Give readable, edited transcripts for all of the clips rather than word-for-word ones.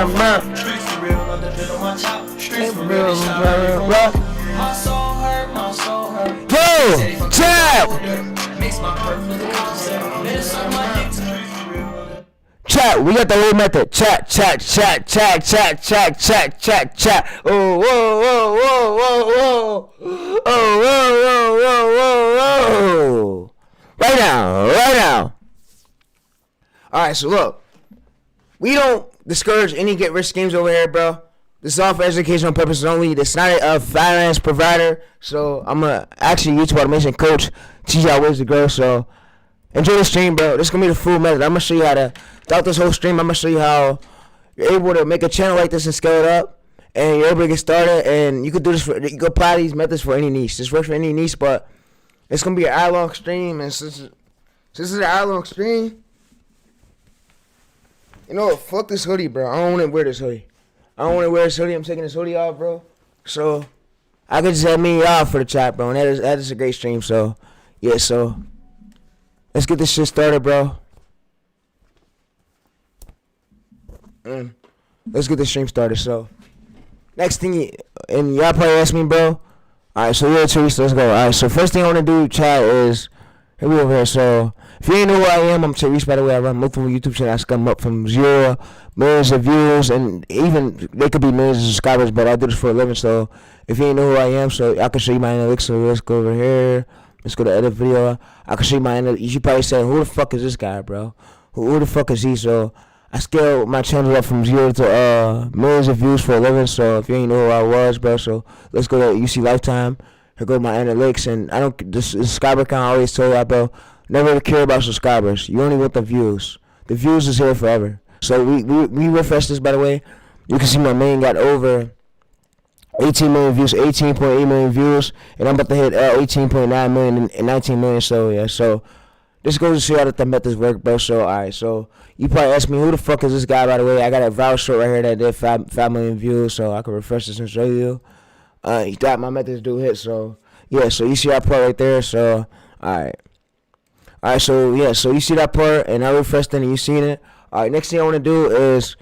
Streets for real, on the bit on my chop. Streets for real, my soul hurt, my soul hurt. Yo, chat. Makes my purpose concept. Let us on my dick. Streets for real. Chat, we got the whole method. Chat. Oh, whoa. Oh, whoa. Right now. Alright, so look. We don't discourage any get-rich schemes over here, bro. This is all for educational purposes only. This is not a finance provider. So, I'm a actually YouTube automation coach. Teach y'all ways to grow. So, enjoy the stream, bro. This is going to be the full method. I'm going to show you how to, throughout this whole stream, I'm going to show you how you're able to make a channel like this and scale it up. And you're able to get started. And you could do this you can apply these methods for any niche. This works for any niche, but it's going to be an hour-long stream. And since this is an hour-long stream, you know what? Fuck this hoodie, bro. I don't want to wear this hoodie. I'm taking this hoodie off, bro. So, I could just have me off for the chat, bro. And that is a great stream. So, yeah, so let's get this shit started, bro. Let's get this stream started. So, next thing, and y'all probably ask me, bro. Alright, so yeah, TayReese, let's go. Alright, so first thing I want to do, chat, is here we over here. So, if you ain't know who I am, I'm TayReese, by the way. I run multiple YouTube channels. I come up from 0 millions of views, and even they could be millions of subscribers, but I do this for a living. So, if you ain't know who I am, so I can show you my analytics. So, let's go over here. Let's go to edit video. I can show you my analytics. You should probably say, who the fuck is this guy, bro? Who the fuck is he? So, I scale my channel up from 0 to millions of views for a living. So, if you ain't know who I was, bro, so let's go to UC Lifetime. Here go my analytics, and I don't, this subscriber count, I always told y'all, bro, never care about subscribers. You only want the views. The views is here forever. So we refresh this, by the way. You can see my main got over 18 million views, 18.8 million views, and I'm about to hit 18.9 million and 19 million. So yeah, so this goes to show you how the methods work, bro. So alright, so you probably ask me, who the fuck is this guy, by the way? I got a viral short right here that did 5 million views, so I can refresh this and show you. He thought my methods do hit, so yeah, so you see that part right there. So alright, so yeah, so you see that part, and I refreshed it and you seen it. Alright, next thing I want to do is,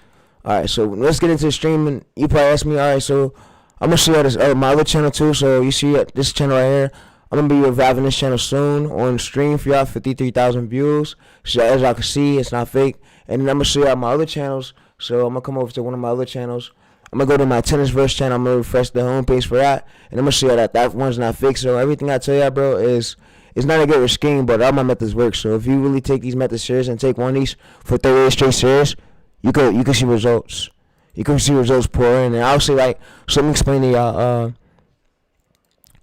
alright, so let's get into the stream. And you probably ask me, alright, so I'm gonna show you this my other channel too. So you see this channel right here, I'm gonna be reviving this channel soon on stream for y'all. 53,000 views. So as y'all can see, it's not fake. And then I'm gonna show y'all my other channels. So I'm gonna come over to one of my other channels. I'm gonna go to my tennis verse channel. I'm gonna refresh the homepage for that, and I'm gonna show you that one's not fake. So everything I tell y'all, bro, is it's not a good scheme, but all my methods work. So if you really take these methods serious and take one of these for 30 days straight serious, you can see results. You can see results pour in. And I'll say, like, so let me explain to y'all.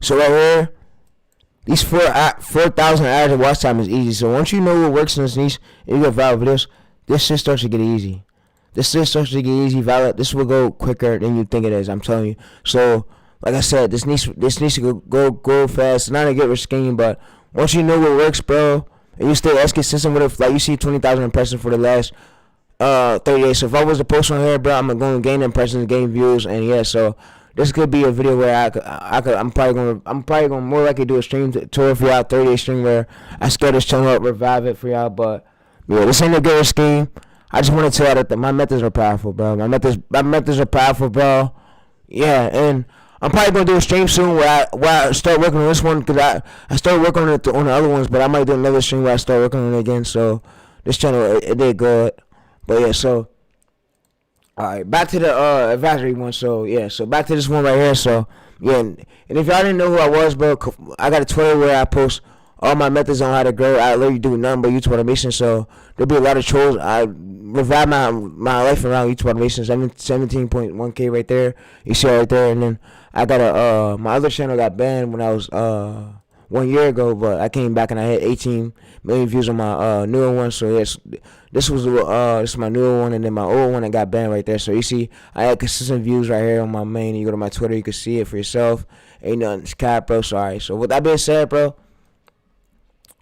So right here, these 4,000 hours of watch time is easy. So once you know what works in this niche and you get viral videos, this shit starts to get easy. Valid. This will go quicker than you think it is. I'm telling you. So, like I said, this needs to go fast. It's not a get rich scheme, but once you know what works, bro, and you stay as consistent with it, like you see 20,000 impressions for the last 30 days. So if I was to post on here, bro, I'm going to gain impressions, gain views, and yeah. So this could be a video where I'm probably gonna more likely do a stream tour for y'all, 30-day stream where I scale this channel up, revive it for y'all. But yeah, this ain't a good scheme. I just want to tell you that my methods are powerful, bro. My methods are powerful, bro. Yeah, and I'm probably gonna do a stream soon where I start working on this one, because I started working on it on the other ones, but I might do another stream where I start working on it again. So this channel it did good, but yeah. So alright, back to the advisory one. So yeah, so back to this one right here. So yeah, and if y'all didn't know who I was, bro, I got a Twitter where I post all my methods on how to grow. I literally do nothing but YouTube automation. So there'll be a lot of trolls. I revive my life around YouTube automation. 17.1K right there. You see it right there. And then I got my other channel got banned when I was 1 year ago, but I came back and I had 18 million views on my newer one. So yes, this is my newer one, and then my old one that got banned right there. So you see, I had consistent views right here on my main. You go to my Twitter, you can see it for yourself. Ain't nothing, it's cap, bro. Sorry. So with that being said, bro,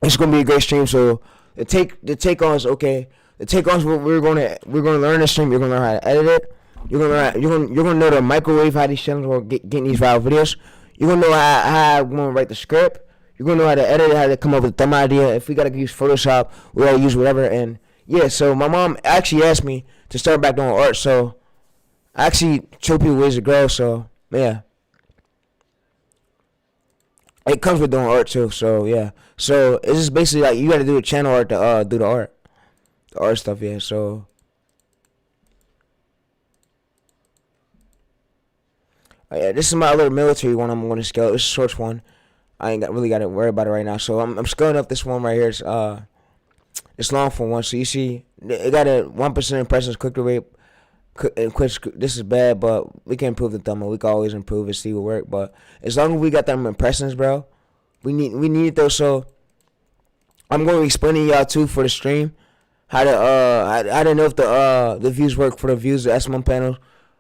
it's gonna be a great stream. So the take ons, okay. The take ons, we're gonna learn this stream. You're gonna learn how to edit it. You're gonna know the microwave how these channels are getting these viral videos. You're gonna know how I'm gonna write the script. You're gonna know how to edit it, how to come up with a thumb idea. If we gotta use Photoshop, we gotta use whatever. And yeah, so my mom actually asked me to start back doing art. So I actually show people ways to grow. So yeah, it comes with doing art too. So yeah, so it's just basically like you got to do the channel art to do the art stuff. Yeah, so. Yeah, this is my other military one. I'm going to scale. It's a short one. I ain't really got to worry about it right now. So I'm scaling up this one right here. It's long for one. So you see, it got a 1% impressions click rate. And this is bad, but we can improve the thumbnail. We can always improve it, see what work. But as long as we got them impressions, bro, we need those. So I'm going to be explaining y'all too for the stream how to know if the views work for the views, the S1 panels.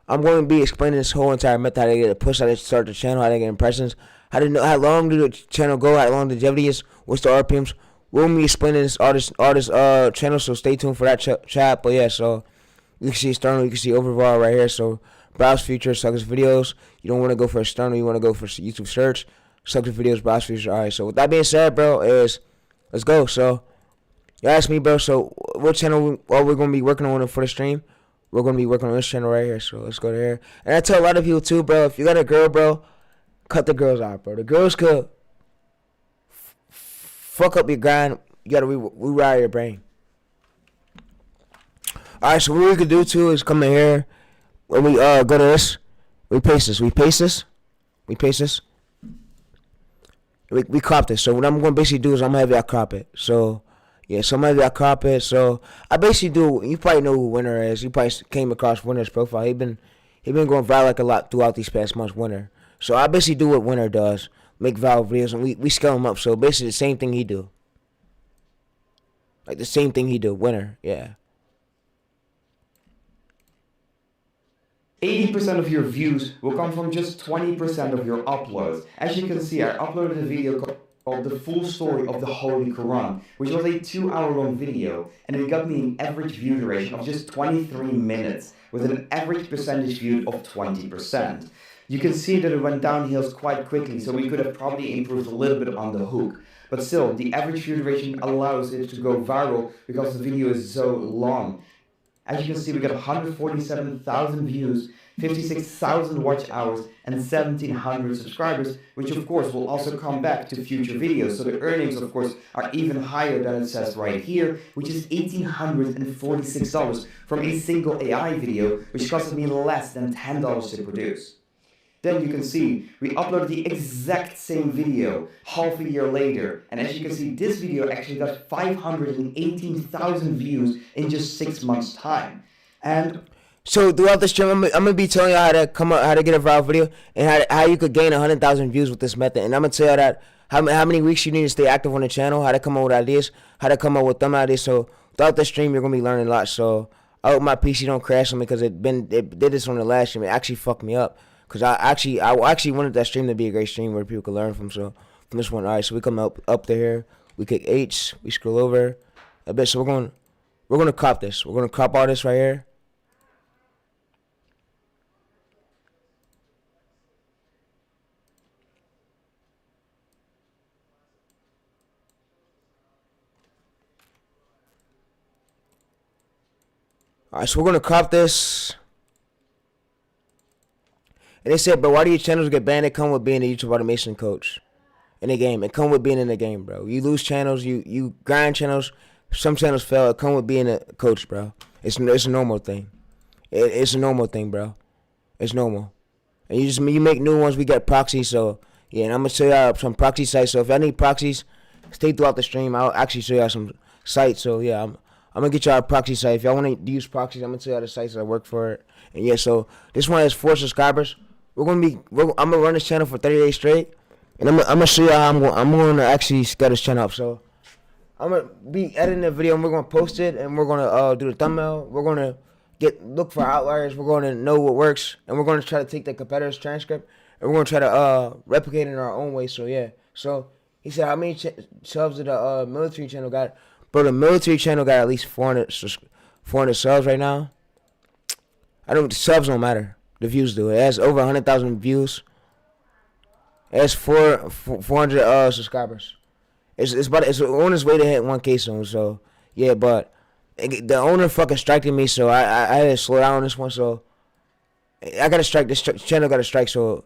I'm going to be explaining this whole entire method, how to get a push, how to start the channel, how to get impressions, how to know how long do the channel go, how long the longevity is, what's the RPMs. We'll be explaining this artist channel, so stay tuned for that chat. But yeah, so you can see external, you can see overall right here. So browse features, suggest videos. You don't want to go for external, you want to go for YouTube search, suggest videos, browse features. All right. So with that being said, bro, let's go. So you asked me, bro. So what channel are we going to be working on for the stream? We're going to be working on this channel right here, so let's go there. And I tell a lot of people, too, bro, if you got a girl, bro, cut the girls out, bro. The girls could fuck up your grind. You got to rewire your brain. All right, so what we could do, too, is come in here. When we go to this, we paste this. We crop this. So what I'm going to basically do is I'm going to have y'all crop it. So... yeah, somebody got crop it. So I basically do. You probably know who Winner is. You probably came across Winner's profile. He been going viral like a lot throughout these past months. Winner. So I basically do what Winner does. Make viral videos and we scale him up. So basically the same thing he do. Like the same thing he do. Winner. Yeah. 80% of your views will come from just 20% of your uploads. As you can see, I uploaded a video called The Full Story of the Holy Quran, which was a 2-hour-long video, and it got me an average view duration of just 23 minutes, with an average percentage viewed of 20%. You can see that it went downhill quite quickly, so we could have probably improved a little bit on the hook. But still, the average view duration allows it to go viral because the video is so long. As you can see, we got 147,000 views, 56,000 watch hours, and 1,700 subscribers, which of course will also come back to future videos. So the earnings, of course, are even higher than it says right here, which is $1,846 from a single AI video, which costed me less than $10 to produce. Then you can see we uploaded the exact same video half a year later, and as you can see, this video actually got 518,000 views in just 6 months' time. And so throughout this stream, I'm gonna be telling you how to how to get a viral video, and how you could gain 100,000 views with this method. And I'm gonna tell you that how many weeks you need to stay active on the channel, how to come up with ideas, how to come up with them ideas. So throughout the stream, you're gonna be learning a lot. So I hope my PC don't crash on me because it did this on the last stream. It actually fucked me up because I actually wanted that stream to be a great stream where people could learn from. So from this one, all right. So we come up to here, we click H, we scroll over a bit. So we're gonna crop this. We're gonna crop all this right here. Alright, so we're gonna crop this. And they said, bro, why do your channels get banned? It come with being a YouTube automation coach in the game. It come with being in the game, bro. You lose channels, you grind channels. Some channels fail. It come with being a coach, bro. It's a normal thing. It's a normal thing, bro. It's normal. And you make new ones. We got proxies, so yeah. And I'm gonna show y'all some proxy sites. So if y'all need proxies, stay throughout the stream. I'll actually show y'all some sites. So yeah, I'm gonna get y'all a proxy site. If y'all want to use proxies, I'm gonna tell y'all the sites that work for it. And yeah, so this one has 4 subscribers. I'm gonna run this channel for 30 days straight, and I'm gonna show y'all how I'm gonna actually scale this channel up. So I'm gonna be editing the video, and we're gonna post it, and we're gonna do the thumbnail. We're gonna look for outliers. We're gonna know what works, and we're gonna try to take the competitor's transcript, and we're gonna try to replicate it in our own way. So yeah. So he said, how many subs did the military channel got? Bro, the military channel got at least 400 subs right now. The subs don't matter. The views do. It has over 100,000 views. It has 400 subscribers. It's on its way to hit 1K soon. So yeah, but the owner fucking striking me, so I had to slow down on this one. So I got a strike. This channel got a strike, so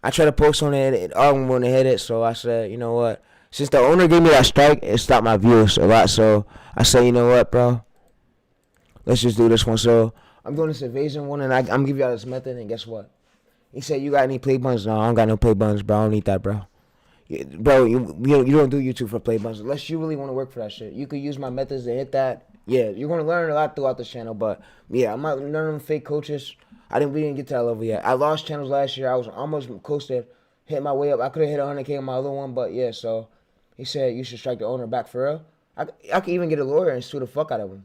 I try to post on it. I don't want to hit it, so I said, you know what? Since the owner gave me that strike, it stopped my views a lot. So I said, you know what, bro? Let's just do this one. So I'm doing this evasion one, and I'm giving y'all this method. And guess what? He said, you got any play buttons? No, I don't got no play buttons, bro. I don't need that, bro. Bro, you don't do YouTube for play buttons unless you really want to work for that shit. You could use my methods to hit that. Yeah, you're gonna learn a lot throughout this channel, but yeah, I'm not learning fake coaches. We didn't get to that level yet. I lost channels last year. I was almost close to hit my way up. I could have hit 100K on my other one, but yeah. So he said you should strike the owner back for real. I could even get a lawyer and sue the fuck out of him.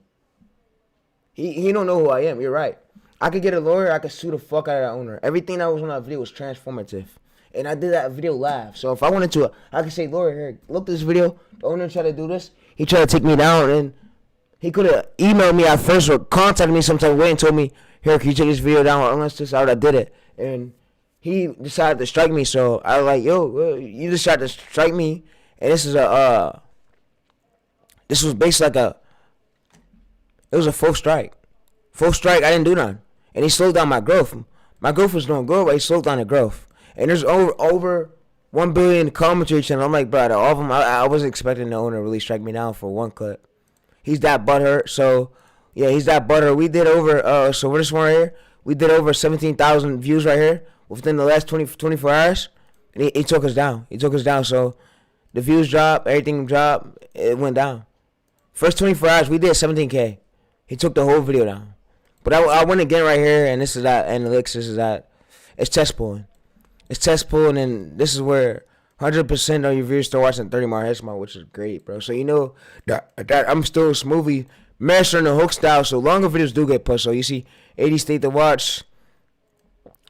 He don't know who I am. You're right. I could get a lawyer. I could sue the fuck out of that owner. Everything that was on that video was transformative. And I did that video live. So if I wanted to, I could say, lawyer, here, look at this video. The owner tried to do this. He tried to take me down. And he could have emailed me at first or contacted me sometime way and told me, here, can you take this video down? Unless this out, I did it. And he decided to strike me. So I was like, yo, you decided to strike me. And this is this was basically like it was a full strike. Full strike, I didn't do none. And he slowed down my growth. My growth was doing good, but he slowed down the growth. And there's over 1 billion commentary channels. I'm like, bro, all of them, I wasn't expecting the owner to really strike me down for one clip. He's that butthurt. So, yeah, he's that butthurt. We did over, so for this one right here, we did over 17,000 views right here within the last 24 hours. And he took us down. He took us down. So, the views dropped, everything dropped, it went down. First 24 hours, we did 17K. He took the whole video down. But I went again right here, and this is that analytics. This is that. It's test pulling. It's test pulling, and this is where 100% of your viewers start watching 30 more head smart, which is great, bro. So you know that I'm still smoothly mastering the hook style. So longer videos do get pushed. So you see 80 state to watch.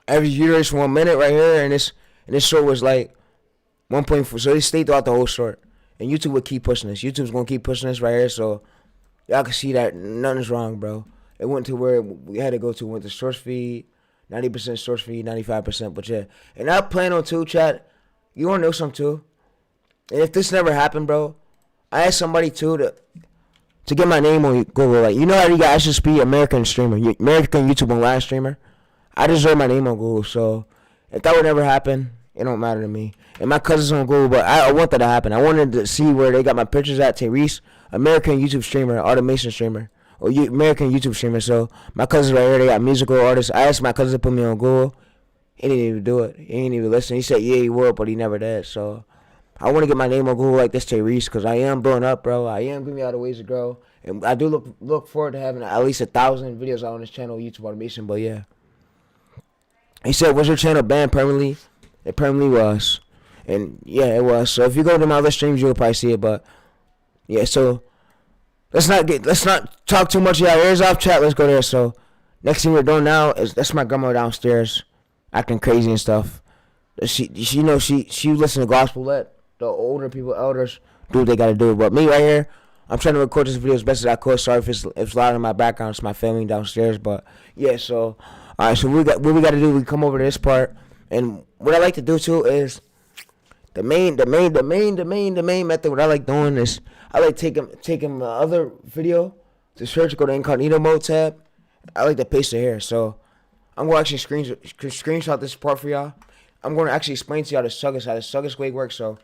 Every video is 1 minute right here, and this short was like 1.4. So they stayed throughout the whole short. And YouTube will keep pushing this. YouTube's gonna keep pushing this right here. So y'all can see that nothing's wrong, bro. It went to where we had to go to. Went to source feed, 90% source feed, 95%. But yeah, and I plan on too, chat. You wanna know something too? And if this never happened, bro, I asked somebody too to get my name on Google. Like, you know how you got SSP, American streamer, American YouTube online streamer. I deserve my name on Google. So if that would never happen, it don't matter to me. And my cousin's on Google, but I want that to happen. I wanted to see where they got my pictures at. TayReese, American YouTube streamer, automation streamer. Or American YouTube streamer. So my cousins right here, they got musical artists. I asked my cousin to put me on Google. He didn't even do it. He didn't even listen. He said, yeah, he would, but he never did. So I want to get my name on Google like this, TayReese, because I am blowing up, bro. I am giving me all the ways to grow. And I do look forward to having at least 1,000 videos out on this channel, YouTube automation. But yeah. He said, was your channel banned permanently? It permanently was. And yeah, it was. So if you go to my other streams, you'll probably see it. But yeah, so let's not talk too much. Yeah, ears off, chat. Let's go there. So next thing we're doing now is that's my grandma downstairs acting crazy and stuff. She listen to gospel. Let the older people, elders, do what they gotta do. But me right here, I'm trying to record this video as best as I could. Sorry if it's loud in my background. It's my family downstairs. But yeah, so all right. So what we gotta do? We come over to this part, and what I like to do too is the main method. What I like doing is I like taking my other video to search, go to incognito mode tab. I like to paste it here. So I'm going to actually screenshot this part for y'all. I'm going to actually explain to y'all how the Suggest Wake works. So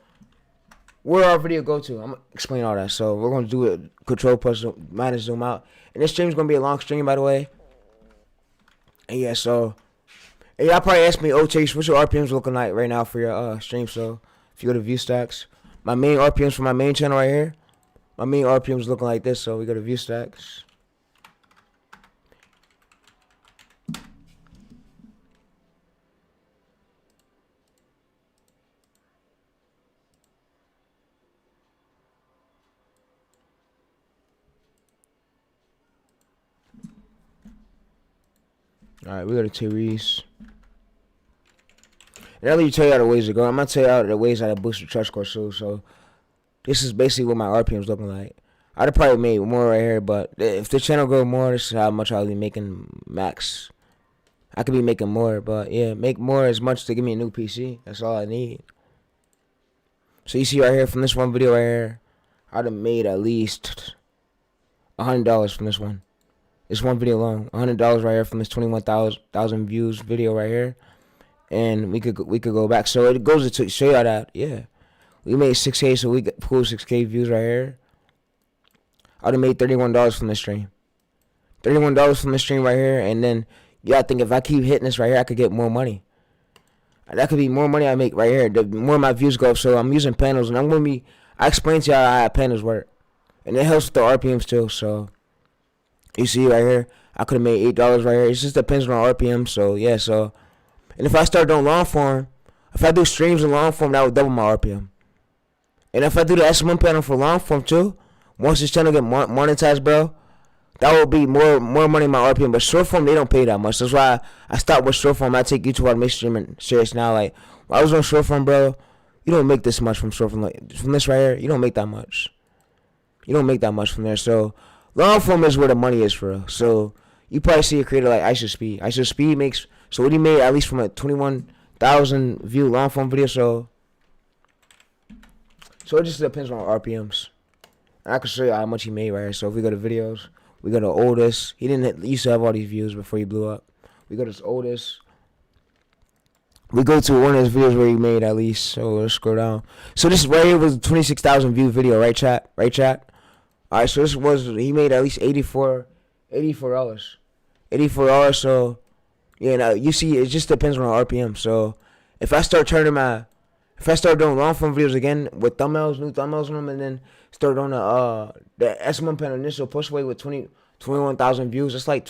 where our video go to, I'm going to explain all that. So we're going to do it control plus minus zoom out. And this stream is going to be a long stream, by the way. And yeah, so and y'all probably asked me, oh, Chase, what's your RPMs looking like right now for your stream? So if you go to view stacks, my main RPMs for my main channel right here, my main RPMs looking like this. So we go to view stacks. Alright, we go to TayReese. And I'll let you tell you all the ways to go. I'm going to tell you all the ways how to boost your trust score too. So this is basically what my RPM's looking like. I'd have probably made more right here, but if the channel grow more, this is how much I'll be making max. I could be making more, but yeah, make more as much to give me a new PC. That's all I need. So you see right here from this one video right here, I'd have made at least $100 from this one. This one video alone, $100 right here from this 21,000 views video right here, and we could go back. So it goes to show y'all that we made 6K, so we got cool 6K views right here. I'd have made $31 from the stream. $31 from the stream right here, and then y'all think if I keep hitting this right here, I could get more money. That could be more money I make right here. The more my views go up. So I'm using panels, and I explain to y'all how panels work, and it helps with the RPMs too. So you see right here, I could have made $8 right here. It just depends on RPM. So yeah, and if I start doing long form, if I do streams in long form, that would double my RPM. And if I do the S1 panel for long form too, once this channel get monetized, bro, that will be more money in my RPM. But short form, they don't pay that much. That's why I stopped with short form. I take YouTube automation streaming serious now. Like, when I was on short form, bro, you don't make this much from short form. Like, from this right here, you don't make that much. You don't make that much from there. So long form is where the money is for real. So you probably see a creator like IShowSpeed. IShowSpeed makes, so what he made at least from a 21,000 view long form video. So it just depends on RPMs. And I can show you how much he made right here. So if we go to videos, we go to oldest. He used to have all these views before he blew up. We go to his oldest. We go to one of his videos where he made at least. So let's scroll down. So this right here was a 26,000 view video, right chat? Right chat? Alright, so he made at least $84. $84, so yeah, now you see it just depends on RPM. So if I start doing long form videos again with new thumbnails on them, and then start on the S1 panel initial push away with 21,000 views, it's like,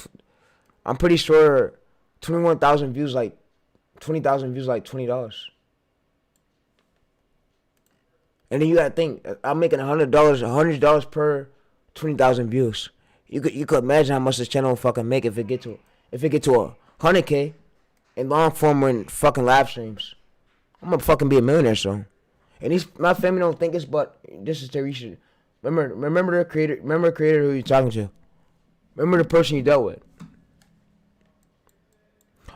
I'm pretty sure 21,000 views, like 20,000 views, like $20. And then you gotta think, I'm making $100 per 20,000 views. You could imagine how much this channel will fucking make if it get to 100K in long form and fucking live streams. I'm gonna fucking be a millionaire soon. And my family don't think it's, but this is TayReese. Remember the creator. Remember the creator who you're talking to. Remember the person you dealt with.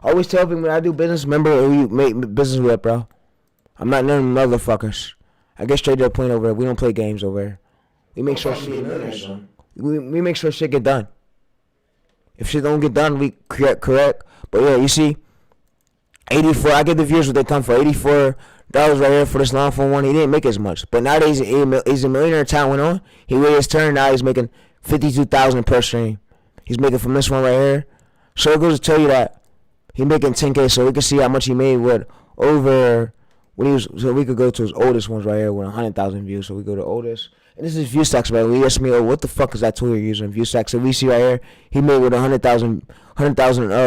Always tell people when I do business, remember who you make business with, bro. I'm not none of them motherfuckers. I get straight to the point over here. We don't play games over here. We make sure we make sure shit get done. If shit don't get done, we correct. But yeah, you see, 84. I get the viewers what they come for. $84 right here for this long form one. He didn't make as much, but nowadays he's a millionaire. Time went on. He waited his turn. Now he's making 52,000 per stream. He's making from this one right here. So it goes to tell you that he's making 10K. So we can see how much he made with over when he was. So we could go to his oldest ones right here with 100,000 views. So we go to oldest. And this is view stacks, man. We ask me, oh, what the fuck is that tool you're using? View stacks. So we see right here, he made with 100,000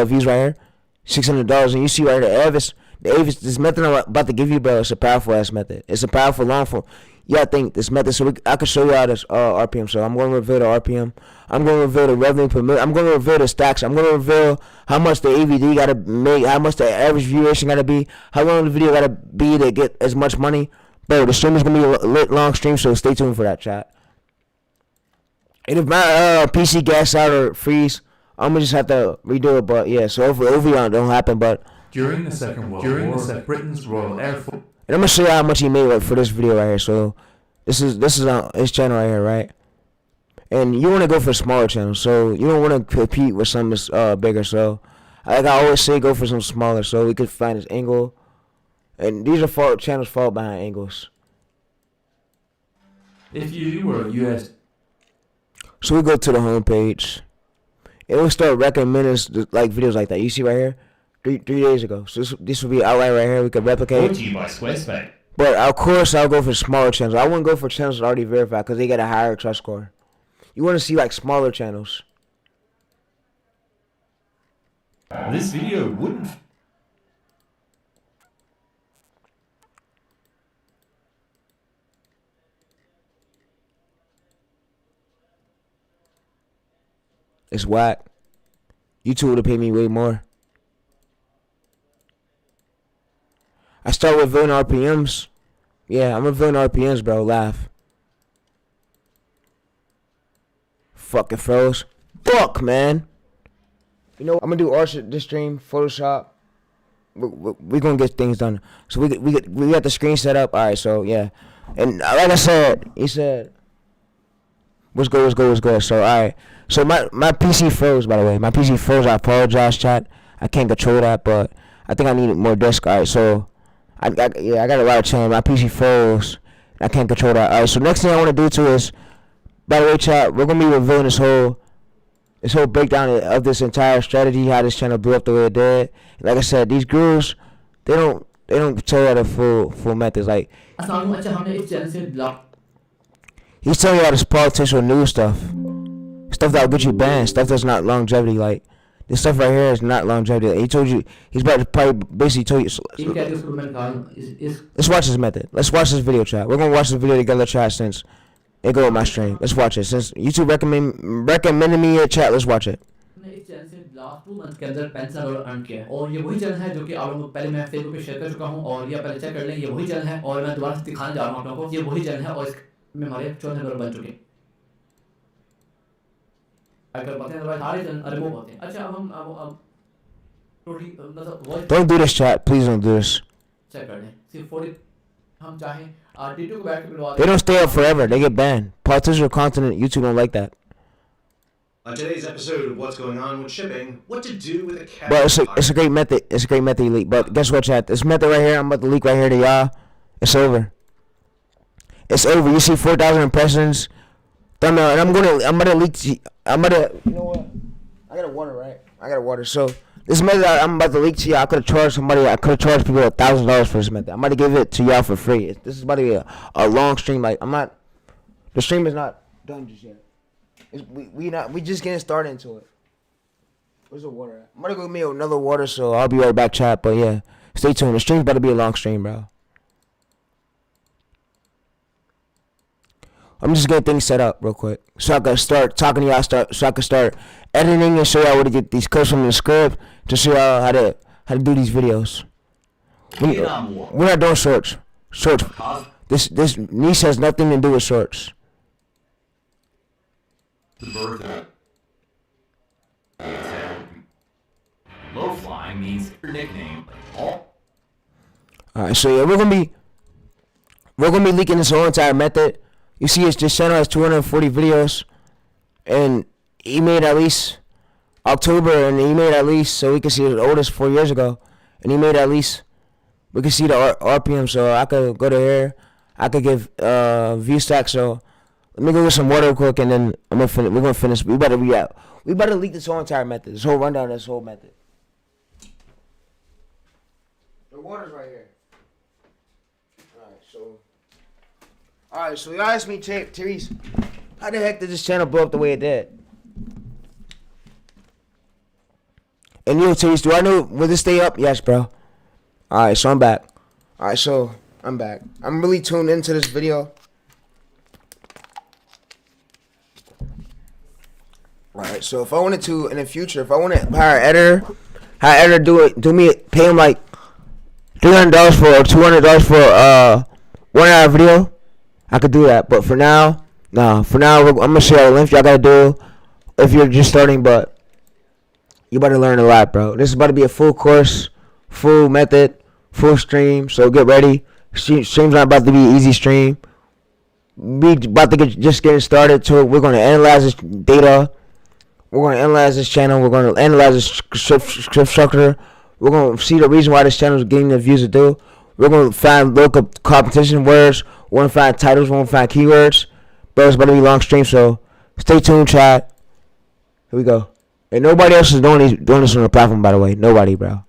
views right here, $600. And you see right here, the Avis, this method I'm about to give you, bro, it's a powerful ass method. It's a powerful long form. Yeah, I think this method. So I can show you how this RPM. So I'm going to reveal the RPM. I'm going to reveal the revenue per minute. I'm going to reveal the stacks. I'm going to reveal how much the AVD got to make, how much the average view ratio got to be, how long the video got to be to get as much money. Bro, the stream is going to be a lit long stream, so stay tuned for that, chat. And if my PC gas out or freeze, I'm going to just have to redo it. But yeah, so hopefully it don't happen. But during the Second World War, Britain's Royal Air Force. And I'm going to show you how much he made for this video right here. So this is on his channel right here, right? And you want to go for smaller channels. So you don't want to compete with something that's bigger. So like I always say, go for some smaller so we could find his angle. And these are channels fall behind angles. If you were a US. So we go to the home page. And we'll start recommending like videos like that. You see right here? 3 days ago. So this will be outline right here. We could replicate. Brought to you by Squarespace. But of course I'll go for smaller channels. I wouldn't go for channels that are already verified because they got a higher trust score. You want to see like smaller channels. This video wouldn't. It's whack. YouTube would have paid me way more. I start revealing RPMs. Yeah, I'm revealing RPMs, bro. Laugh. Fucking froze. Fuck, man. You know, I'm gonna do art this stream, Photoshop. We're gonna get things done. So we got the screen set up. All right, so yeah. And like I said, he said, What's good? What's good? What's good? So alright. So my PC froze, by the way. My PC froze. I apologize, chat. I can't control that, but I think I need more disk. Alright, so I got a lot of channel. My PC froze. I can't control that. Alright, so next thing I want to do too is, by the way, chat, we're gonna be revealing this whole breakdown of this entire strategy, how this channel blew up the way it did. Like I said, these gurus, they don't tell you the full methods. Like he's telling you all this political news stuff that'll get you banned, stuff that's not longevity. Like this stuff right here is not longevity. Like, he told you, he's about to probably basically told you. Let's watch this method. Let's watch this video, chat. We're gonna watch this video together, chat, since it go with my stream. Let's watch it. Since YouTube recommended me a chat, let's watch it. इस channel से last 2 month के अंदर $65 earn किया है और ये वही channel है जो कि आप लोगों को पहले मैं फेसबुक पे शेयर कर चुका हूं और ये पहले चेक कर लें ये वही चैनल है और मैं दोबारा से दिखाने जा रहा हूं आप लोगों को ये वही चैनल है और इसमें हमारे $14 बन चुके हैं अगर बताएं अदरवाइज सारे चैनल रिमूव होते हैं अच्छा अब हम अब टोटली मतलब Don't do this, chat. Please don't do this. Check कर लें सिर्फ 40 हम चाहें D2 को बैक करवा They don't stay up forever. They get banned. Political content, YouTube don't like that. On today's episode of What's Going On with Shipping, what to do with a cat. But it's a great method. It's a great method you leak. But guess what, chat? This method right here, I'm about to leak right here to y'all. It's over. It's over. You see 4,000 impressions. Thumbnail, and I'm gonna leak. You know what? I got a water, right? I got a water. So this method I'm about to leak to y'all. I could have charged somebody. I could have charged people $1,000 for this method. I'm about to give it to y'all for free. This is about to be a long stream. Like I'm not. The stream is not done just yet. We just getting started into it. Where's the water at? I'm gonna go get me another water, so I'll be right back, chat. But yeah, stay tuned. The stream's about to be a long stream, bro. I'm just getting things set up real quick, so I can start talking to y'all. So I can start editing and show y'all where to get these clips from the script to show y'all how to do these videos. We're not doing shorts. This niche has nothing to do with shorts. The birth of low flying means your nickname. Alright, so yeah, we're gonna be leaking this whole entire method. You see, this channel has 240 videos, and he made at least October, and he made at least, so we can see the oldest 4 years ago, and he made at least, we can see the RPM. So I could go to here, I could give view stack. So let me go get some water real quick, and then we're gonna finish. We better leak this whole entire method, this whole rundown of this whole method. The water's right here. Alright, so y'all asked me, TayReese, how the heck did this channel blow up the way it did? And yo, TayReese, do I know, will this stay up? Yes, bro. Alright, so I'm back. Alright, so I'm back. I'm really tuned into this video. Alright, so if I wanted to, in the future, if I want to hire an editor, pay him like $300 for or $200 for 1 hour video, I could do that. But for now, I'm gonna show y'all the length y'all gotta do if you're just starting. But you better learn a lot, bro. This is about to be a full course, full method, full stream. So get ready. Stream's not about to be an easy stream. We about to just getting started to it. We're gonna analyze this data. We're gonna analyze this channel. We're gonna analyze the script structure. We're gonna see the reason why this channel is getting the views it do. We're gonna find local competition words. We're gonna find titles. We're gonna find keywords. But it's about to be a long stream, so stay tuned, chat. Here we go. And nobody else is doing this on the platform, by the way. Nobody, bro.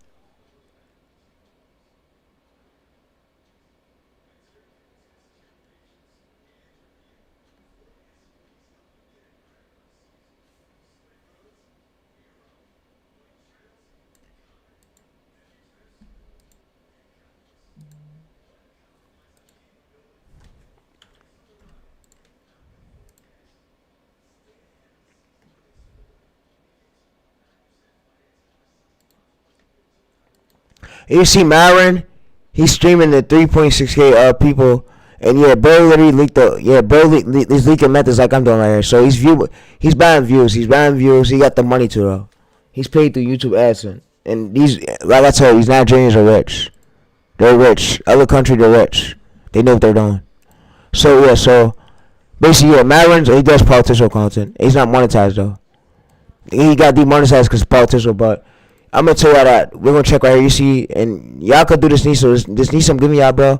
And you see Myron, he's streaming to 3.6K people, and yeah, bro literally leaked these leaking methods like I'm doing right here. So he's buying views, he got the money to though. He's paid through YouTube AdSense, and like I told you, these Nigerians are rich. They're rich. Other country, they're rich. They know what they're doing. So yeah, so Basically, yeah, Matt runs. He does political content. He's not monetized though. He got demonetized because political. But I'm gonna tell y'all that we're gonna check right here. You see, and y'all could do this niche. So this niche I'm giving y'all, bro.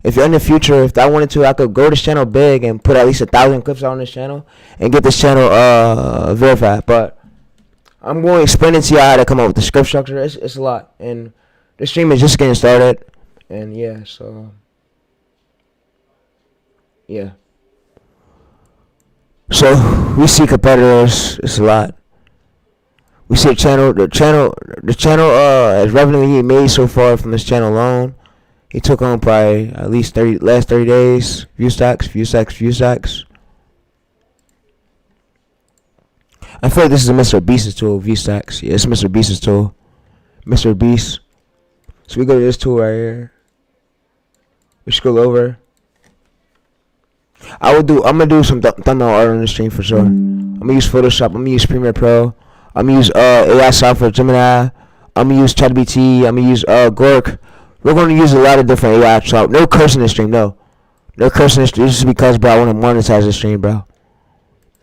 If you're in the future, if I wanted to, I could grow this channel big and put at least 1,000 clips out on this channel and get this channel verified. But I'm going to explain it to y'all how to come up with the script structure. It's a lot, and the stream is just getting started. And yeah, so yeah. So we see competitors. It's a lot. We see the channel as revenue he made so far from this channel alone. He took on probably at least last 30 days. View stacks. I feel like this is a Mr. Beast's tool. View stacks. Yeah, it's Mr. Beast's tool. Mr. Beast. So we go to this tool right here. We scroll over. I'm gonna do some thumbnail art on the stream for sure. I'm gonna use Photoshop. I'm gonna use Premiere Pro. I'm gonna use AI software, Gemini. I'm gonna use ChatGPT. I'm gonna use Gork. We're gonna use a lot of different AI. So no cursing in the stream. No cursing in the stream. This is because, bro, I want to monetize the stream, bro.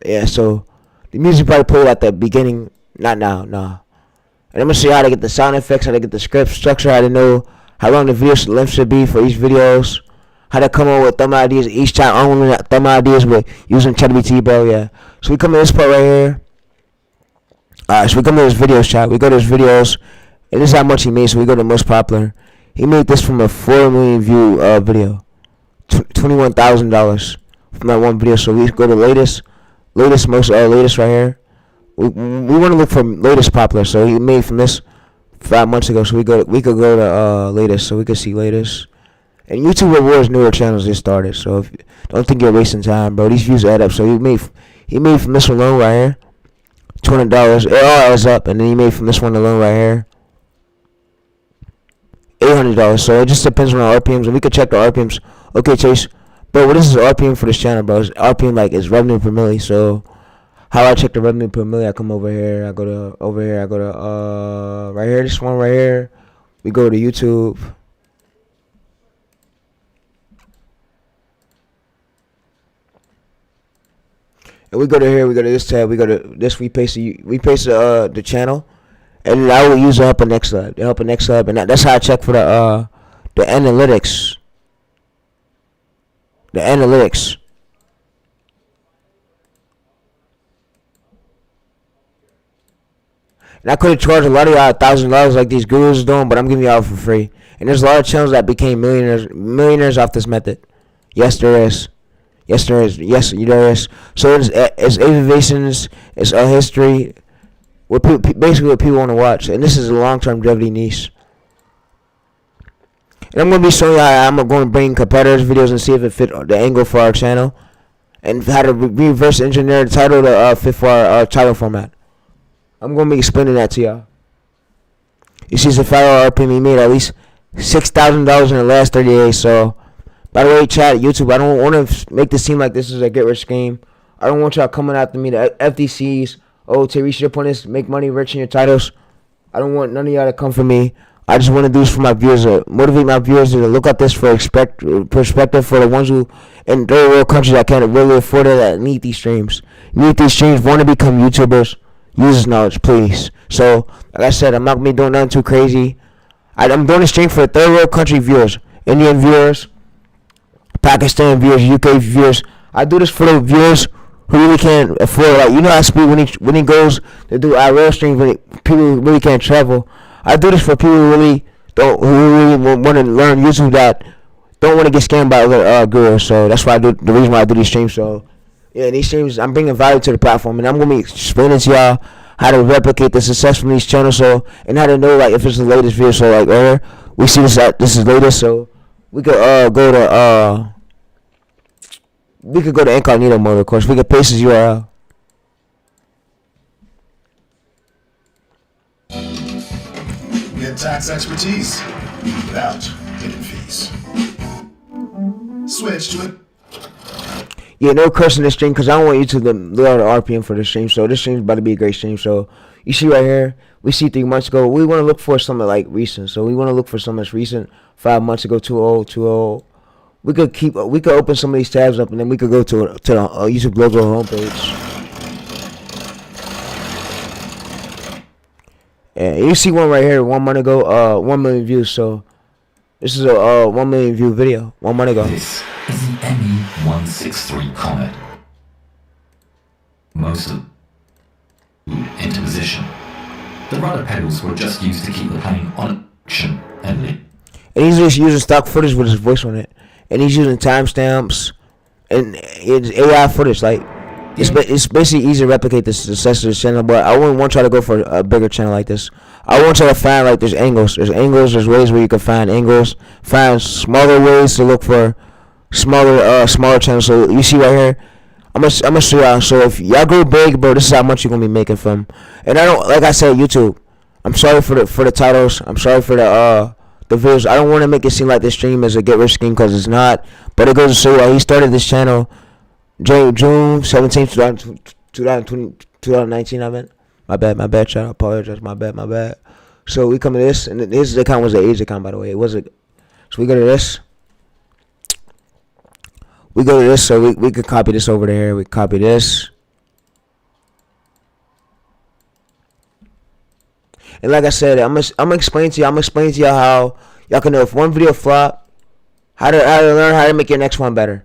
Yeah. So the music probably played at the beginning. Not now. Nah. And I'm gonna show you how to get the sound effects, how to get the script structure, how to know how long the video length should be for each videos. How to come up with thumb ideas each time. I don't want thumb ideas with using ChatGPT, bro. Yeah. So we come to this part right here. Alright, so we come to this videos chat. We go to his videos, and this is how much he made. So we go to most popular. He made this from a 4 million view video, $21,000 from that one video. So we go to latest right here. We want to look for latest popular. So he made from this 5 months ago. So we could go to latest. So we could see latest. And YouTube rewards newer channels just started. So don't think you're wasting time, bro. These views add up. So he made from this one alone right here, $200. It all adds up. And then he made from this one alone right here, $800. So it just depends on our RPMs, and we could check the RPMs. Okay, Chase, bro, what is the RPM for this channel, bro? It's RPM like it's revenue per milli. So how I check the revenue per milli? I come over here. I go to right here. This one right here. We go to YouTube. And we go to here. We go to this tab. We go to this. We paste the channel. And I will use the Help Next Hub. And that's how I check for the analytics. And I could have charged a lot of y'all $1,000 like these gurus doing, but I'm giving y'all for free. And there's a lot of channels that became millionaires off this method. Yes, there is. Yes, there is. So it's Aviations. It's a history. Basically what people want to watch, and this is a long-term longevity niche. And I'm going to be showing you how I'm going to bring competitors' videos and see if it fit the angle for our channel, and how to reverse engineer the title to fit for our title format. I'm going to be explaining that to y'all. You see, it's a $5 RPM. He made at least $6,000 in the last 30 days. So, by the way, chat, YouTube, I don't want to make this seem like this is a get-rich scheme. I don't want y'all coming after me, the FDCs. Oh, TayReese, your point is make money rich in your titles. I don't want none of y'all to come for me. I just want to do this for my viewers, to motivate my viewers to look at this for perspective for the ones who in third world countries that can't really afford it, that need these streams. Want to become YouTubers. Use this knowledge, please. So, like I said, I'm not going to be doing nothing too crazy. I'm doing a stream for third world country viewers, Indian viewers, Pakistan viewers, UK viewers. I do this for the viewers who really can't afford, like, you know how Speed when he goes to do IRL streams when people really can't travel. I do this for people who really want to learn YouTube, that don't want to get scammed by other gurus. So that's why I do the reason why I do these streams. So yeah, these streams I'm bringing value to the platform, and I'm gonna be explaining to y'all how to replicate the success from these channels. So, and how to know like if it's the latest video. So like earlier we see this is latest. So we could go to incognito mode, of course. We could paste his URL. Get tax expertise without hidden fees. Switch to it. Yeah, no cursing this stream because I don't want you to lower the RPM for this stream. So this stream is about to be a great stream. So you see right here, we see 3 months ago. We want to look for something like recent. So we want to look for something that's recent. 5 months ago, 2-0. we could open some of these tabs up, and then we could go to the YouTube logo homepage. Yeah, you see one right here 1 month ago, 1 million views. So this is a 1 million view video 1 month ago. This is the ME-163 Comet. Most of into position. The rudder pedals were just used to keep the plane on action and he's just using stock footage with his voice on it, and he's using timestamps and it's AI footage. Like it's basically easy to replicate the success of this channel, but I wouldn't want y'all to go for a bigger channel like this. I want y'all to find like there's angles, there's ways where you can find angles, find smaller ways to look for smaller channels. So you see right here, I'm gonna show y'all. So if y'all go big, bro, this is how much you're gonna be making from. And I don't, like I said, YouTube, I'm sorry for the titles. I'm sorry for the videos. I don't want to make it seem like this stream is a get rich scheme, because it's not. But it goes to show y'all, he started this channel June 17th, 2019. I meant my bad, child. I apologize. My bad. So we come to this, and his account was an age account, by the way. It wasn't. So we go to this. So we could copy this over there. We copy this. And like I said, I'm gonna explain to y'all how y'all can know if one video flop, how to learn how to make your next one better.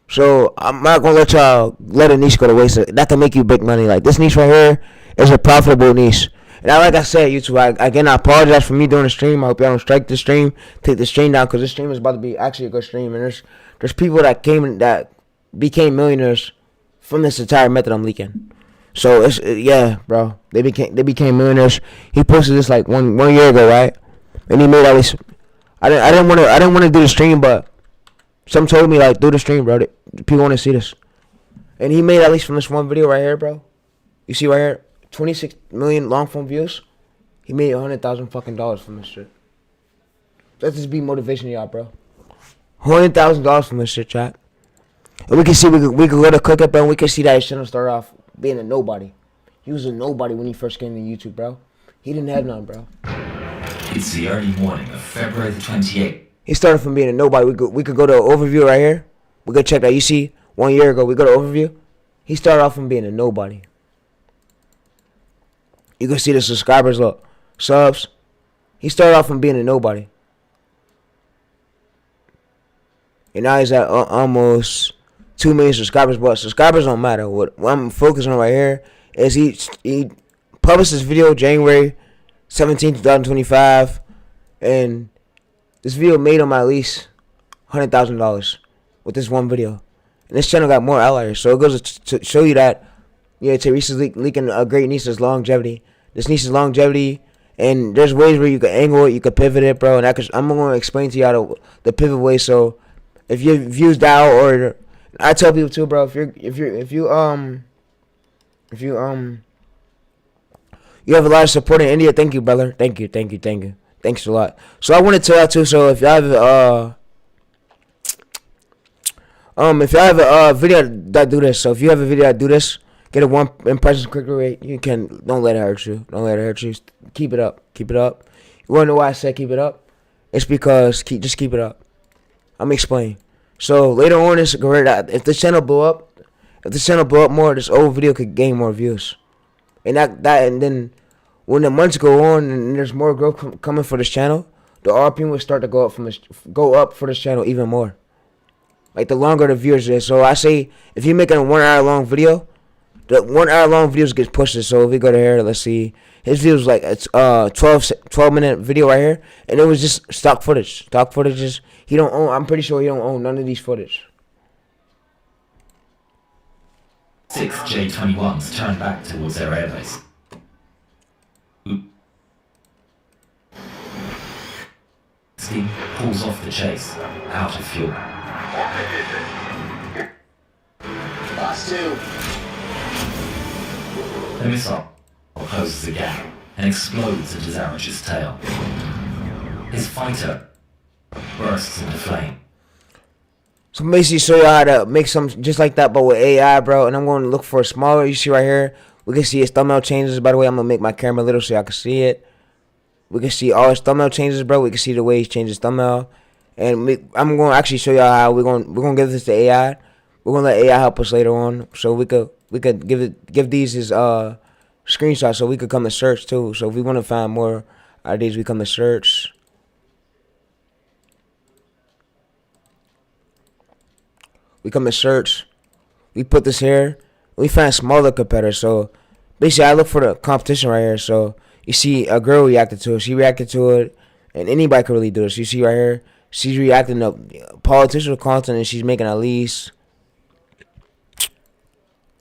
So I'm not gonna let y'all let a niche go to waste. That can make you big money. Like this niche right here is a profitable niche. And like I said, YouTube, I apologize for me doing the stream. I hope y'all don't strike the stream, take the stream down, because this stream is about to be actually a good stream. And there's people that became millionaires from this entire method I'm leaking. So it's yeah, bro. They became millionaires. He posted this like one year ago, right? And he made at least. I didn't want to do the stream, but some told me like do the stream, bro. People want to see this. And he made at least from this one video right here, bro. You see right here, 26 million long form views. He made $100,000 fucking dollars from this shit. Let's just be motivation to y'all, bro. $100,000 from this shit, chat. And we can see we could go to click up, and we can see that his channel started off being a nobody. He was a nobody when he first came to YouTube, bro. He didn't have none, bro. It's the early morning of February the 28th. He started from being a nobody. We could go to overview right here. We could check that. You see, 1 year ago, we go to overview. He started off from being a nobody. You can see the subscribers, look. Subs. He started off from being a nobody. And now he's at almost 2 million subscribers. But subscribers don't matter. What I'm focusing on right here is he published this video January 17th, 2025. And this video made him at least $100,000 with this one video. And this channel got more outliers. So it goes to show you that, yeah, TayReese is leaking a great niche's longevity. This niche is longevity. And there's ways where you can angle it, you can pivot it, bro. And I'm going to explain to y'all the pivot way. So if your views down, or I tell people too, bro, if you have a lot of support in India, thank you, brother. Thank you. Thanks a lot. So I want to tell y'all too. So if y'all have a video that do this, so if you have a video that do this, get a 1 impression click rate. You can, don't let it hurt you. Keep it up. You wanna know why I said keep it up? It's because just keep it up. I'm gonna explain. So later on, if this channel blow up more, this old video could gain more views, and and then when the months go on and there's more growth coming for this channel, the RPM will start to go up for this channel even more. Like the longer the viewers is. So I say if you're making a 1 hour long video, the 1 hour long videos get pushed. So if we go to here, let's see, his video was like it's 12-minute video right here, and it was just stock footage. He don't own. I'm pretty sure he don't own none of these footage. 6 J-21s turned back towards their airbase. He pulls off the chase, out of fuel. Last two. The missile closes the gap and explodes at his Arish's tail. His fighter bursts into flame. So basically show you how to make something just like that, but with AI, bro. And I'm going to look for a smaller. You see right here, we can see his thumbnail changes. By the way, I'm going to make my camera little so y'all can see it. We can see all his thumbnail changes, bro. We can see the way he changes thumbnail. And I'm gonna actually show y'all how we're gonna give this to AI. We're gonna let AI help us later on, so we could give these his screenshots, so we could come and search too. So if we want to find more ideas, we come and search. We come and search. We put this here. We find smaller competitors. So basically, I look for the competition right here. So you see a girl reacted to it. She reacted to it, and anybody could really do this. You see right here, she's reacting to political content, and she's making at least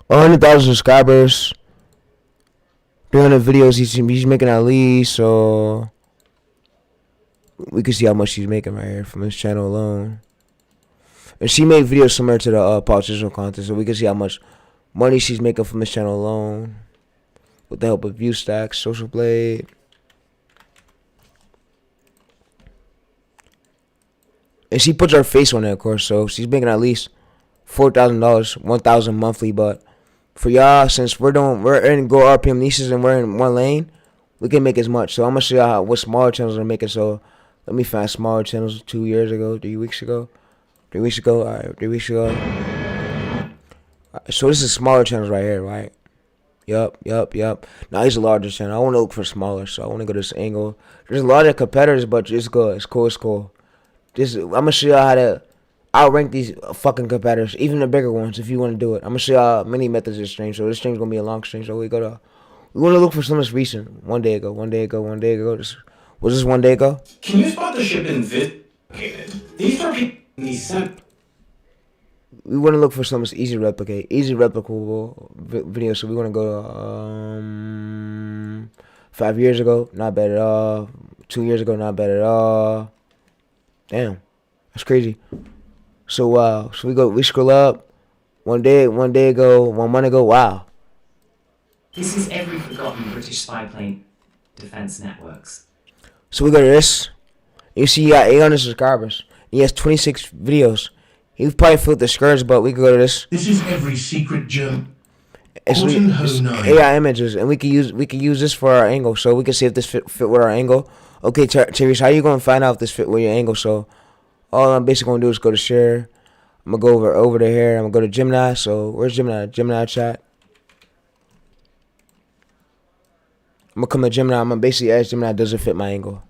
100,000 subscribers. 300 videos. He's making at least. So we can see how much she's making right here from his channel alone. And she made videos similar to the political content, so we can see how much money she's making from this channel alone. With the help of view stacks, social blade. And she puts her face on it, of course, so she's making at least $4,000, $1,000 monthly. But for y'all, since we're in Go RPM niches and we're in one lane, we can make as much. So I'm gonna show y'all what smaller channels are making. So let me find smaller channels 2 years ago, 3 weeks ago. 3 weeks ago, alright, 3 weeks ago. So this is smaller channels right here, right? Yup. Now he's a larger channel. I want to look for smaller, so I want to go to this angle. There's a lot of competitors, but it's good. It's cool. I'm gonna show y'all how to outrank these fucking competitors, even the bigger ones, if you want to do it. I'm gonna show y'all many methods of stream. So this stream's gonna be a long stream. So we want to look for something that's recent. One day ago. Was this 1 day ago? Can you spot the ship in These are people. We want to look for something that's easy to replicate, easy replicable video. So we want to go to 5 years ago, not bad at all. 2 years ago, not bad at all. Damn, that's crazy. So we scroll up. 1 month ago. Wow. This is every forgotten British spy plane defense networks. So we go to this. You see, he got 800 subscribers. He has 26 videos. He probably felt discouraged, but we could go to this. This is every secret German. It's AI images, and we can use this for our angle. So we can see if this fit with our angle. Okay, TayReese, how you gonna find out if this fit with your angle? So all I'm basically gonna do is go to share. I'm gonna go over to here. I'm gonna go to Gemini. So where's Gemini? Gemini chat. I'm gonna come to Gemini. I'm gonna basically ask Gemini, does it fit my angle?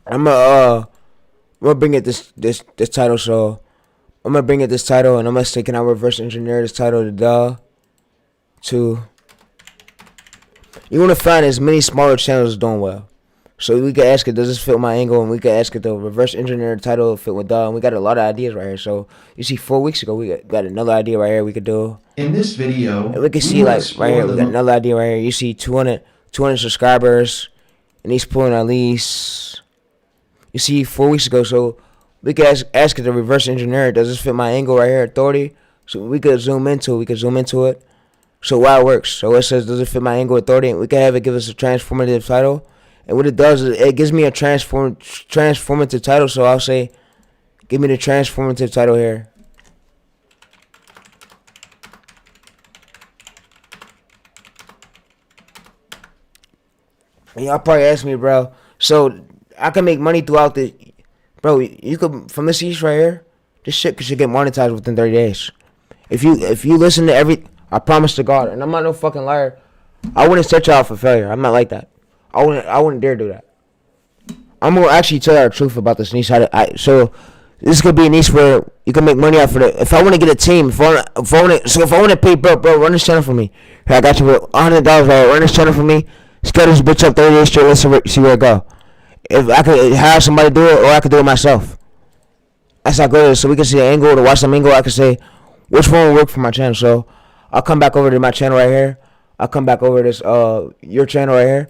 I'm gonna bring it this title. So I'm gonna bring it this title, and I'm gonna say, can I reverse engineer this title to you want to find as many smaller channels doing well. So we can ask it, does this fit my angle? And we can ask it to reverse engineer the title fit with and we got a lot of ideas right here. So you see 4 weeks ago we got another idea right here we could do. In this video, and we can see like right here we got another idea right here. You see 200 subscribers, and he's pulling at least, you see 4 weeks ago. So we can ask it to reverse engineer it. Does this fit my angle right here, authority? So we could zoom into it. So why it works. So it says, does it fit my angle, authority? And we can have it give us a transformative title. And what it does is it gives me a transformative title. So I'll say, give me the transformative title here. And y'all probably ask me, bro, so I can make money throughout the, bro, you could, from this east right here, this shit should get monetized within 30 days. If you listen to I promise to God, and I'm not no fucking liar, I wouldn't set y'all for failure. I'm not like that. I wouldn't dare do that. I'm gonna actually tell you the truth about this niche. So this could be a niche where you can make money off of it. If I want to get a team, if I want to pay, bro, run this channel for me. Here, I got you with $100. Run this channel for me. Scale this bitch up 30 days straight. Let's see where it go. If I could hire somebody to do it, or I could do it myself. That's how good it is. So we can see the angle, to watch some angle. I can say which one will work for my channel. So I'll come back over to my channel right here. I'll come back over to this your channel right here.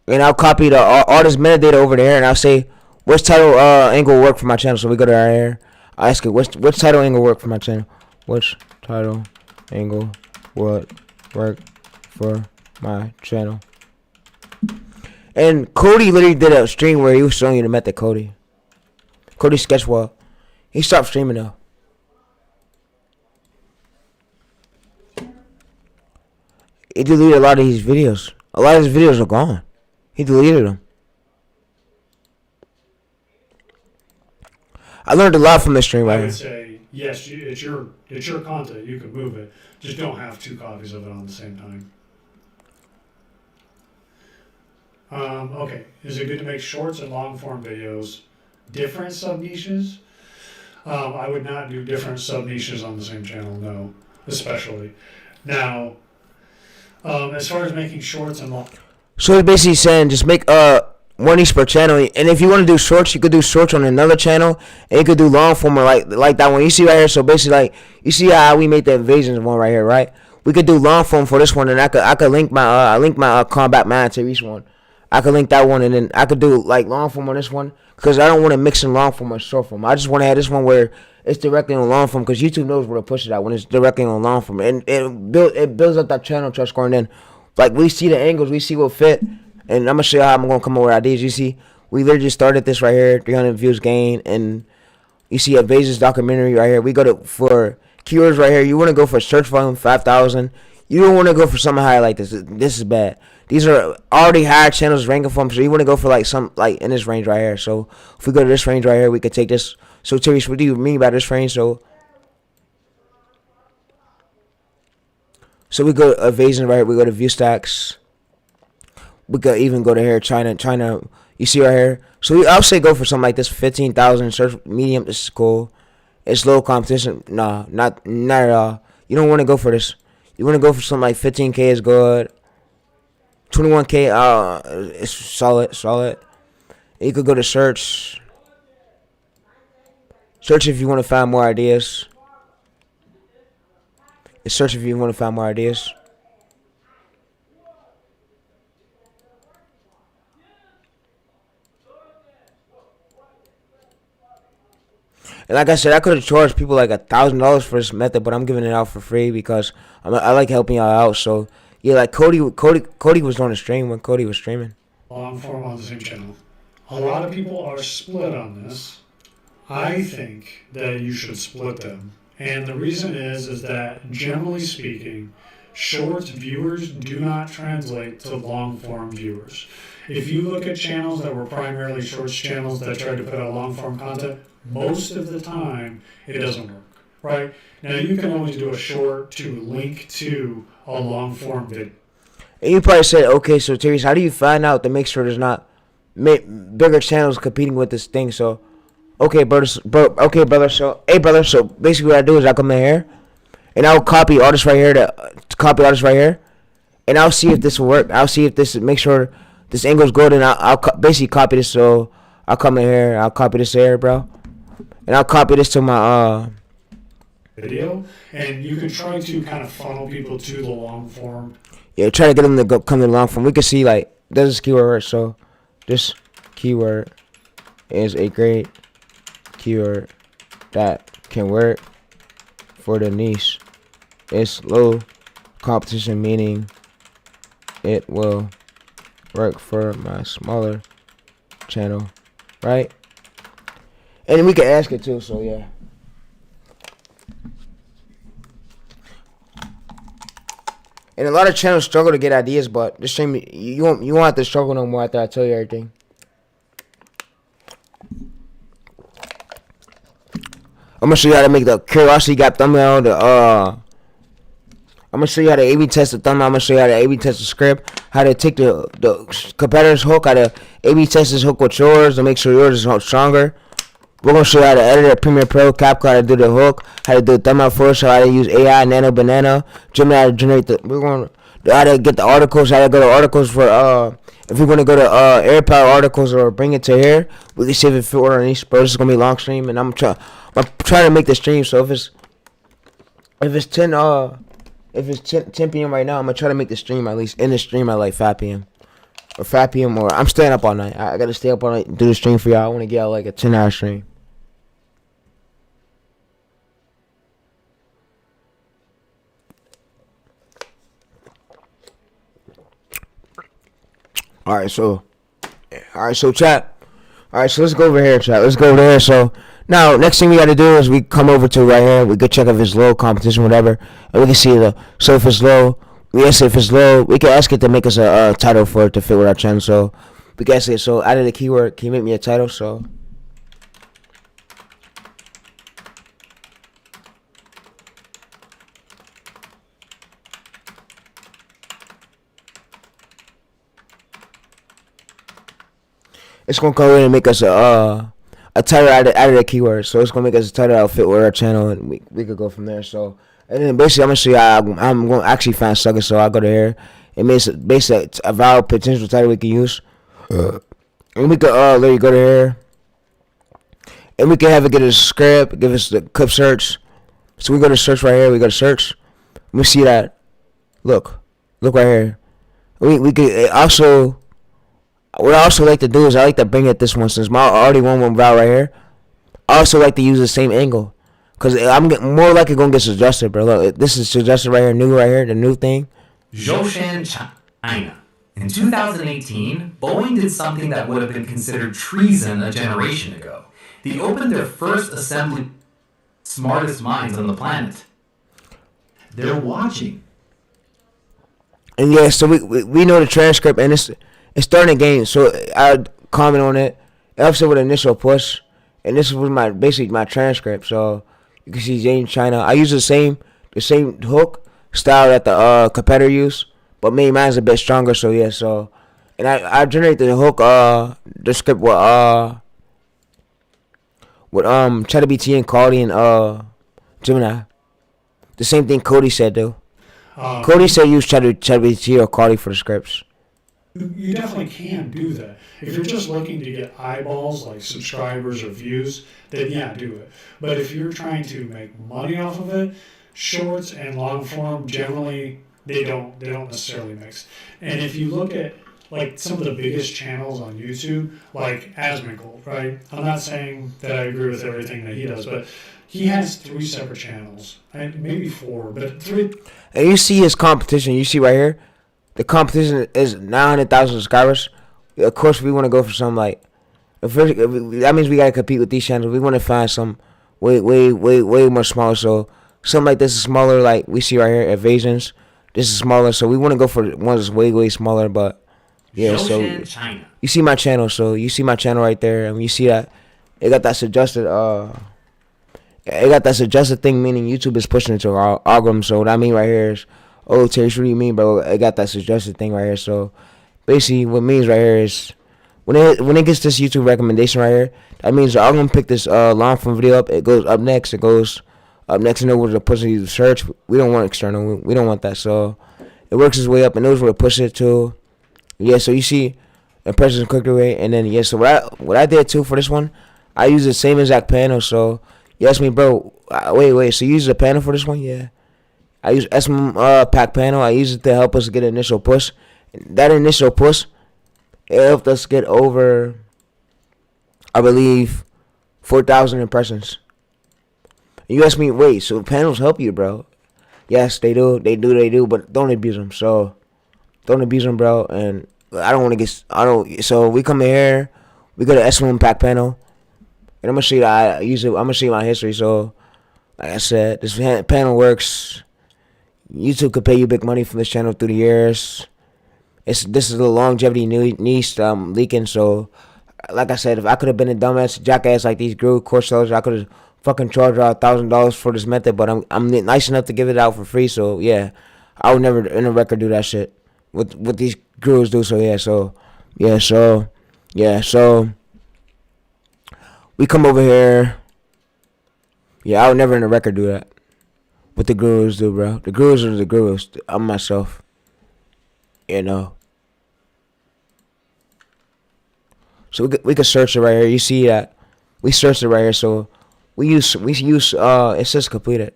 And I'll copy the all this metadata over there, and I'll say which title angle will work for my channel. So we go to right here. I ask it which title angle work for my channel. Which title angle would work for my channel? And Cody literally did a stream where he was showing you the method. Cody Sketchwell. He stopped streaming though. He deleted a lot of his videos. A lot of his videos are gone. He deleted them. I learned a lot from this stream right I here. would say yes. It's your content. You can move it. Just don't have 2 copies of it on the same time. Okay. Is it good to make shorts and long form videos? Different sub niches? I would not do different sub niches on the same channel. No, especially now. As far as making shorts and long. So he's basically saying just make one each per channel, and if you want to do shorts, you could do shorts on another channel, and you could do long form or like that one you see right here. So basically, like you see how we made the invasions one right here, right? We could do long form for this one, and I could link my combat man TayReese one. I could link that one, and then I could do like long form on this one because I don't want to mix in long form or short form. I just want to have this one where it's directly on long form because YouTube knows where to push it out when it's directly on long form, and it builds up that channel trust score, and then like we see the angles, we see what fit. And I'm going to show you how I'm going to come up with ideas. You see, we literally just started this right here, 300 views gain. And you see Aviation's documentary right here. We go to, for keywords right here, you want to go for search volume 5,000. You don't want to go for something high like this. This is bad. These are already higher channels ranking from, so you want to go for like some, like in this range right here. So if we go to this range right here, we could take this. So TayReese, what do you mean by this range? So we go to Aviation right here. We go to view stacks. We could even go to here, China. You see right here. So I'll say go for something like this, 15,000 search medium. This is cool. It's low competition. Nah, not at all. You don't want to go for this. You want to go for something like 15K is good. 21K, it's solid. You could go to search. Search if you want to find more ideas. It's search if you want to find more ideas. And like I said, I could have charged people like $1,000 for this method, but I'm giving it out for free because I like helping y'all out. So yeah, like Cody was on the stream when Cody was streaming. Long form on the same channel. A lot of people are split on this. I think that you should split them, and the reason is that generally speaking, short viewers do not translate to long form viewers. If you look at channels that were primarily shorts channels that tried to put out long form content, most of the time it doesn't work, right? Now you can only do a short to link to a long form video. And you probably said, okay, so TayReese, how do you find out to make sure there's not bigger channels competing with this thing? So, okay, brother. So, hey, brother. So basically, what I do is I come in here, and I'll copy all this right here, and I'll see if this will work. I'll see if this make sure this angle's good, and I'll basically copy this. So I'll come in here, I'll copy this here, bro, and I'll copy this to my video, and you can try to kind of funnel people to the long form. Yeah, try to get them to come to the long form. We can see like there's this keyword. So this keyword is a great keyword that can work for the niche. It's low competition, meaning it will work for my smaller channel, right? And we can ask it too. So yeah. And a lot of channels struggle to get ideas, but this stream, you won't have to struggle no more after I tell you everything. I'm gonna show you how to make the curiosity gap thumbnail. I'm gonna show you how to A/B test the thumbnail. I'm gonna show you how to A/B test the script. How to take the competitor's hook. How to A/B test this hook with yours to make sure yours is stronger. We're gonna show you how to edit it, Premiere Pro, CapCut, how to do the hook, how to do the thumbnail first, how to use AI, Nano Banana, Gemini to generate the. We're gonna how to get the articles, how to go to articles for if we're gonna go to AirPower articles or bring it to here, we can save it for underneath. Bro, this is gonna be a long stream, and I'm trying to make the stream. So if it's 10 p.m. right now, I'm gonna try to make the stream at least in the stream at like 5 p.m. or 5 p.m. or I'm staying up all night. I gotta stay up all night and do the stream for y'all. I want to get out like a 10-hour stream. Alright, so All right, so chat. All right, so let's go over here, chat. Let's go over here. So now, next thing we got to do is we come over to right here. We could check if it's low competition, whatever, and we can see the. So if it's low, if it's low, we can ask it to make us a title for it to fit with our channel. So we can ask it. So out of the keyword, can you make me a title? So. It's gonna come in and make us a title out of the keyword. So it's gonna make us a title that'll fit with our channel, and we could go from there. So and then basically I'm gonna show you how I'm gonna actually find suckers. So I go to here. It makes it basically a viral potential title we can use, and we could literally go to here, and we can have it get a script, give us the clip search. So we go to search right here. We go to search. We see that. Look right here. We could also. What I also like to do is I like to bring it this one since my already one viral right here. I also like to use the same angle because I'm more likely gonna get suggested, bro. Look, this is suggested right here, new right here, the new thing. Zhoushan, China. In 2018, Boeing did something that would have been considered treason a generation ago. They opened their first assembly smartest minds on the planet. They're watching. And yeah, so we know the transcript and it's starting a game. So I comment on it. It helps it with initial push, and this was basically my transcript. So you can see James China. I use the same hook style that the competitor use, but maybe mine's a bit stronger. So yeah, so and I generate the hook the script with ChatGPT and Cody and Gemini. The same thing Cody said though. Cody said use ChatGPT or Cody for the scripts. You definitely can do that. If you're just looking to get eyeballs, like subscribers or views, then yeah, do it. But if you're trying to make money off of it, shorts and long form generally they don't necessarily mix. And if you look at like some of the biggest channels on YouTube, like Asmongold, right? I'm not saying that I agree with everything that he does, but he has 3 separate channels, and maybe 4, but 3. And you see his competition. You see right here. The competition is 900,000 subscribers. Of course, we want to go for some like. That means we gotta compete with these channels. We want to find some way more smaller. So something like this is smaller. Like we see right here, Aviations. This is smaller. So we want to go for ones that's way smaller. But yeah, so you see my channel. So you see my channel right there, and you see that it got that suggested. It got that suggested thing, meaning YouTube is pushing it to our algorithm. So what I mean right here is. Oh, TayReese, what do you mean, bro? I got that suggested thing right here. So, basically, what it means right here is when it gets this YouTube recommendation right here, that means I'm gonna pick this long form video up. It goes up next. It goes up next and over to push it to search. We don't want external. We don't want that. So, it works its way up and knows where to push it to. Yeah. So you see, impressions quicker way, and then yeah. So what I did too for this one, I use the same exact panel. So you ask me, bro. Wait. So you use the panel for this one? Yeah. I use SM pack panel. I use it to help us get an initial push. That initial push, it helped us get over, I believe, 4,000 impressions. And you ask me, wait, so panels help you, bro? Yes, they do. They do. But don't abuse them. So don't abuse them, bro. And I don't want to get. So we come in here. We go to SM pack panel, and I'm gonna show you that I use it. I'm gonna show you my history. So, like I said, this panel works. YouTube could pay you big money from this channel through the years. This is the longevity niche leaking. So, like I said, if I could have been a dumbass jackass like these course sellers, I could have fucking charged out $1,000 for this method. But I'm nice enough to give it out for free. So yeah, I would never in a record do that shit. What these gurus do. So So we come over here. Yeah, I would never in a record do that. What the gurus do, bro. The gurus are the gurus. I'm myself. You know. So we could search it right here. You see that we searched it right here. So we use it says completed.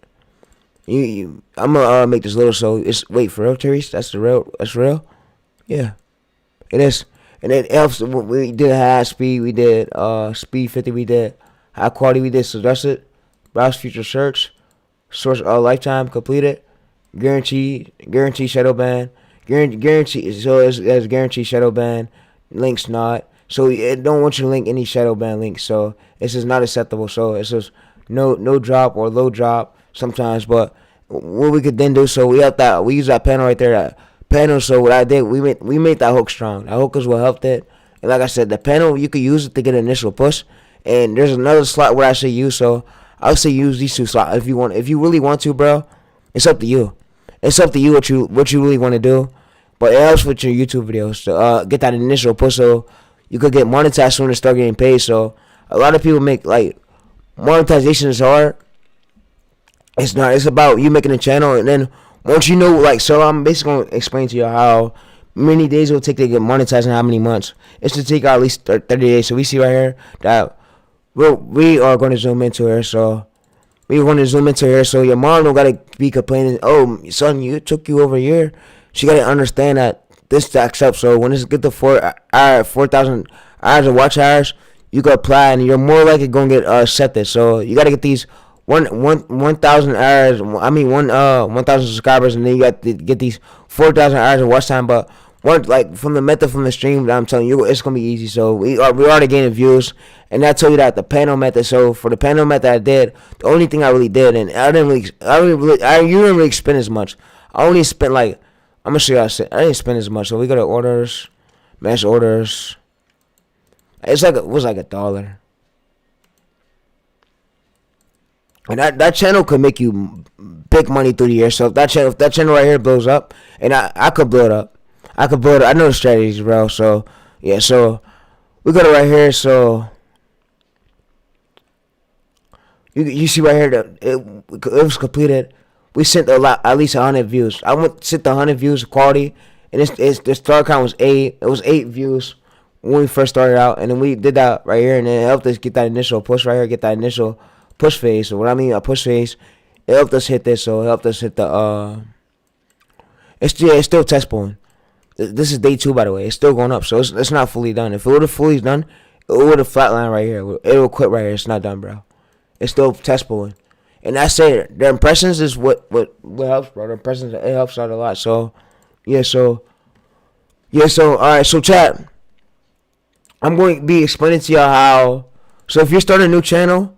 I'm gonna make this little so it's wait for real, TayReese. That's real. Yeah, it is. And it helps. We did high speed. We did speed 50. We did high quality. We did suggested. Browse future search. Source lifetime completed. Guarantee shadow ban. Guarantee. So it's guaranteed shadow ban. Links not. So it don't want you to link any shadow ban links. So it's just not acceptable. So it's just no drop or low drop sometimes. But what we could then do, so we use that panel right there, that panel. So what I did, we made that hook strong. That hook is what helped it. And like I said, the panel, you could use it to get an initial push. And there's another slot where I should use. So I would say use these 2 slots if you really want to, bro. It's up to you. It's up to you what you really want to do. But it helps with your YouTube videos to get that initial push, so you could get monetized soon and start getting paid. So a lot of people make like monetization is hard. It's not. It's about you making a channel, and then once you know, like, so I'm basically gonna explain to you how many days it will take to get monetized and how many months. It's to take at least 30 days. So we see right here that we are going to zoom into here. So we're going to zoom into here. So your mom don't gotta be complaining. Oh, son, it took you over a year. She gotta understand that this stacks up. So when it's get to 4,000 hours of watch hours, you can apply, and you're more likely gonna get accepted. So you gotta get these 1,000 hours. 1,000 subscribers, and then you got to get these 4,000 hours of watch time. But from the method from the stream, I'm telling you, it's gonna be easy. So we already gaining views, and I told you that the panel method. So for the panel method, I did the only thing I really did, and you didn't really spend as much. I only spent like, I'm gonna show you how I didn't spend as much. So we go to orders, match orders. It was like $1. And that channel could make you big money through the year. So if that channel right here blows up, and I could blow it up. I know the strategies, bro. So yeah, so we go to right here. So you see right here that it was completed. We sent at least 100 views. I sent the 100 views quality, and the star count was 8. It was 8 views when we first started out, and then we did that right here, and it helped us get that initial push right here, get that initial push phase. So what I mean a push phase, it helped us hit this. So it helped us hit the it's still test pulling. This is day 2, by the way. It's still going up, so it's not fully done. If it would have fully done, it would have flatlined right here. It will quit right here. It's not done, bro. It's still test pulling. And I say the impressions is what helps, bro. The impressions, it helps out a lot. So all right. So chat, I'm going to be explaining to y'all how. So if you're starting a new channel,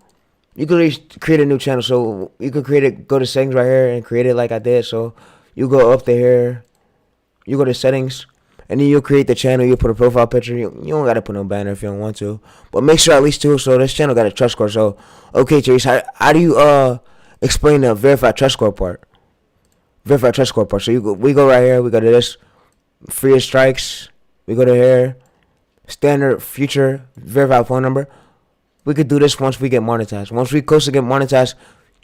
you can create a new channel. So you can create it. Go to settings right here and create it like I did. So you go up to here, you go to settings, and then you'll create the channel. You put a profile picture. You don't gotta put no banner if you don't want to, but make sure at least 2. So this channel got a trust score. So okay, TayReese, how do you explain the verified trust score part? Verified trust score part. So we go right here. We go to this free strikes. We go to here, standard future verified phone number. We could do this once we get monetized. Once we close to get monetized,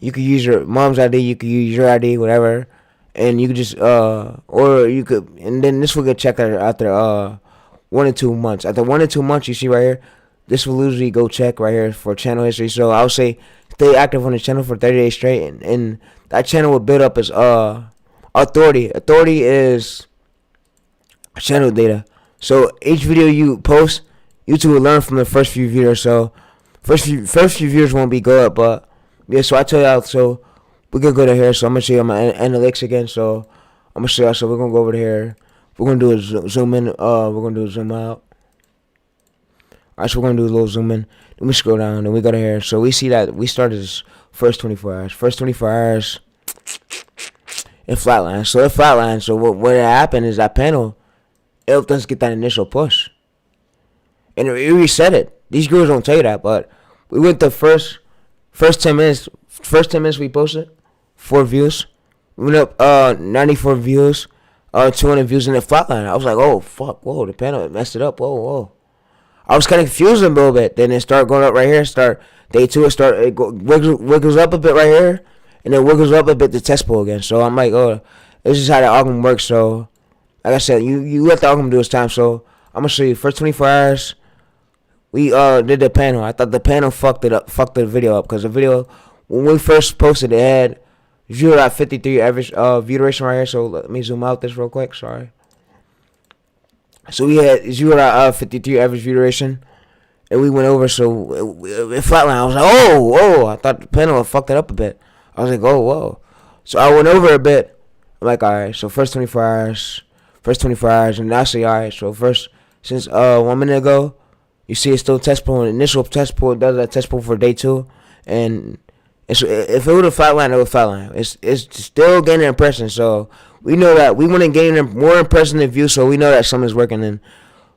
you could use your mom's ID. You could use your ID, whatever. And you could just or you could, and then this will get checked after 1 to 2 months. After 1 to 2 months, you see right here, this will usually go check right here for channel history. So I would say stay active on the channel for 30 days straight, and that channel will build up as authority. Authority is channel data. So each video you post, YouTube will learn from the first few viewers. So first few viewers won't be good, but yeah. So I tell y'all, so we can go to here. So I'm gonna show you my analytics again. So I'm gonna show y'all. So we're gonna go over to here. We're gonna do a zoom in. We're gonna do a zoom out. Alright, so we're gonna do a little zoom in. Then we scroll down and we go to here. So we see that we started this first 24 hours. First 24 hours, it flatlined. So it flatlined. So what happened is that panel, it helped us get that initial push, and it reset it. These girls don't tell you that, but we went the first 10 minutes. First 10 minutes we posted 4 views. We went up 94 views, 200 views in the flatline. I was like, oh fuck, whoa, the panel messed it up. Whoa. I was kind of confused a little bit. Then it started going up right here. Start day 2. It wiggles up a bit right here, and then wiggles up a bit to test pull again. So I'm like, oh, this is how the algorithm works. So like I said, you let the algorithm do its time. So I'm gonna show you first 24 hours. We did the panel. I thought the panel fucked the video up, because the video, when we first posted, it had 0.53 average view duration right here. So let me zoom out this real quick. Sorry. So we had 0.53 average view duration, and we went over. So it flatlined. I was like, oh, I thought the panel fucked it up a bit. I was like, oh, whoa. So I went over a bit. I'm like, all right. So first 24 hours, and I say, all right. So since 1 minute ago, You see, it's still test pool. Initial test pool does that test pool for day 2, and if it would have flatline, it would flatline. It's still gaining impression, so we know that we want to gain more impression than views, so we know that something's working. And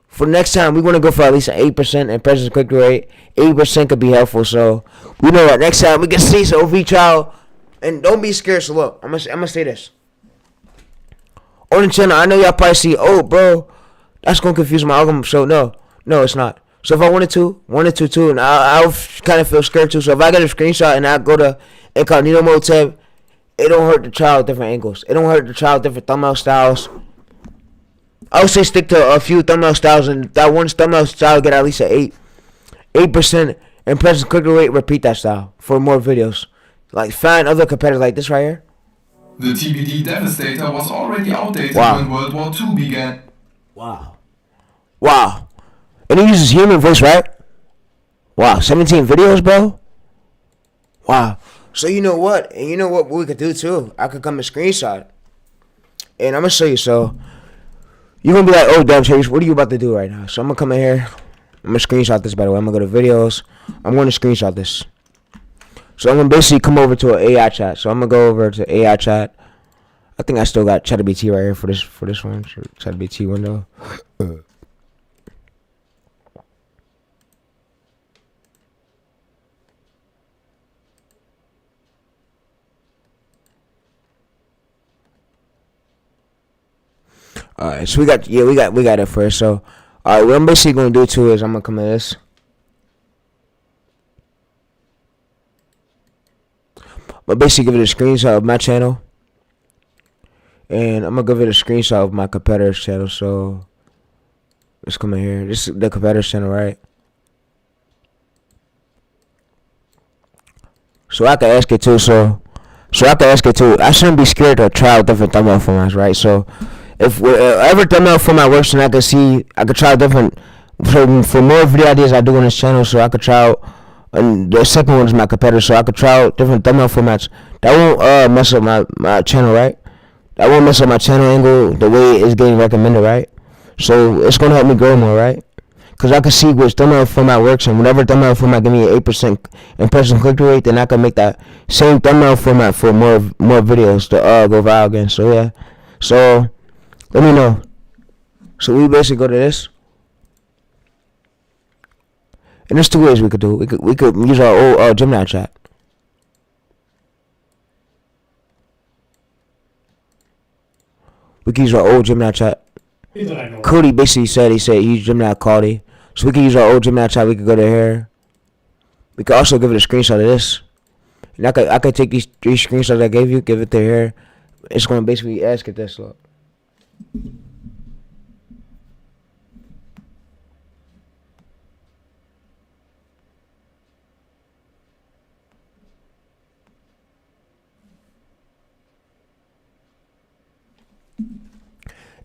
for next time, we want to go for at least an 8% impression click-through rate. 8% could be helpful, so we know that next time we can see. So if we try, and don't be scared. So look, I'm gonna say this on the channel. I know y'all probably see, oh, bro, that's gonna confuse my algorithm. So no, it's not. So if I wanted to, and I'll kind of feel scared too. So if I get a screenshot and I go to incognito mode tab, it don't hurt to try out different angles. It don't hurt to try out different thumbnail styles. I would say stick to a few thumbnail styles, and that one thumbnail style get at least an 8% impression click-through rate. Repeat that style for more videos. Like find other competitors like this right here. The TBD Devastator was already outdated Wow. when World War II began. Wow. And he uses human voice, right? Wow, 17 videos, bro. Wow. So you know what? And you know what we could do too? I could come and screenshot. And I'm going to show you. So you're going to be like, oh, damn, TayReese, what are you about to do right now? So I'm going to come in here. I'm going to screenshot this, by the way. I'm going to go to videos. I'm going to screenshot this. So I'm going to basically come over to an AI chat. So I'm going to go over to AI chat. I think I still got ChatGPT right here for this one. ChatGPT window. Alright, so we got it first. So, alright, what I'm basically gonna do too is I'm gonna come to this. But basically give it a screenshot of my channel, and I'm gonna give it a screenshot of my competitor's channel. So let's come in here. This is the competitor's channel, right? So I can ask it too. I shouldn't be scared to try out different thumbnail formats, right? So if every thumbnail format works, and I could try different for more video ideas I do on this channel. So I could try out, and the second one is my competitor. So I could try out different thumbnail formats. That won't mess up my channel, right? That won't mess up my channel angle the way it's getting recommended, right? So it's gonna help me grow more, right? Cause I can see which thumbnail format works, and whenever thumbnail format give me an 8% impression click-through rate, then I can make that same thumbnail format for more videos to go viral again. So yeah, so let me know. So we basically go to this, and there's 2 ways we could do it. We could use our old Gemini chat. We could use our old Gemini chat. Cody basically said use Gemini quality. So we can use our old Gemini chat. We could go to here. We could also give it a screenshot of this. And I could take these 3 screenshots I gave you, give it to here. It's gonna basically ask it this. Look.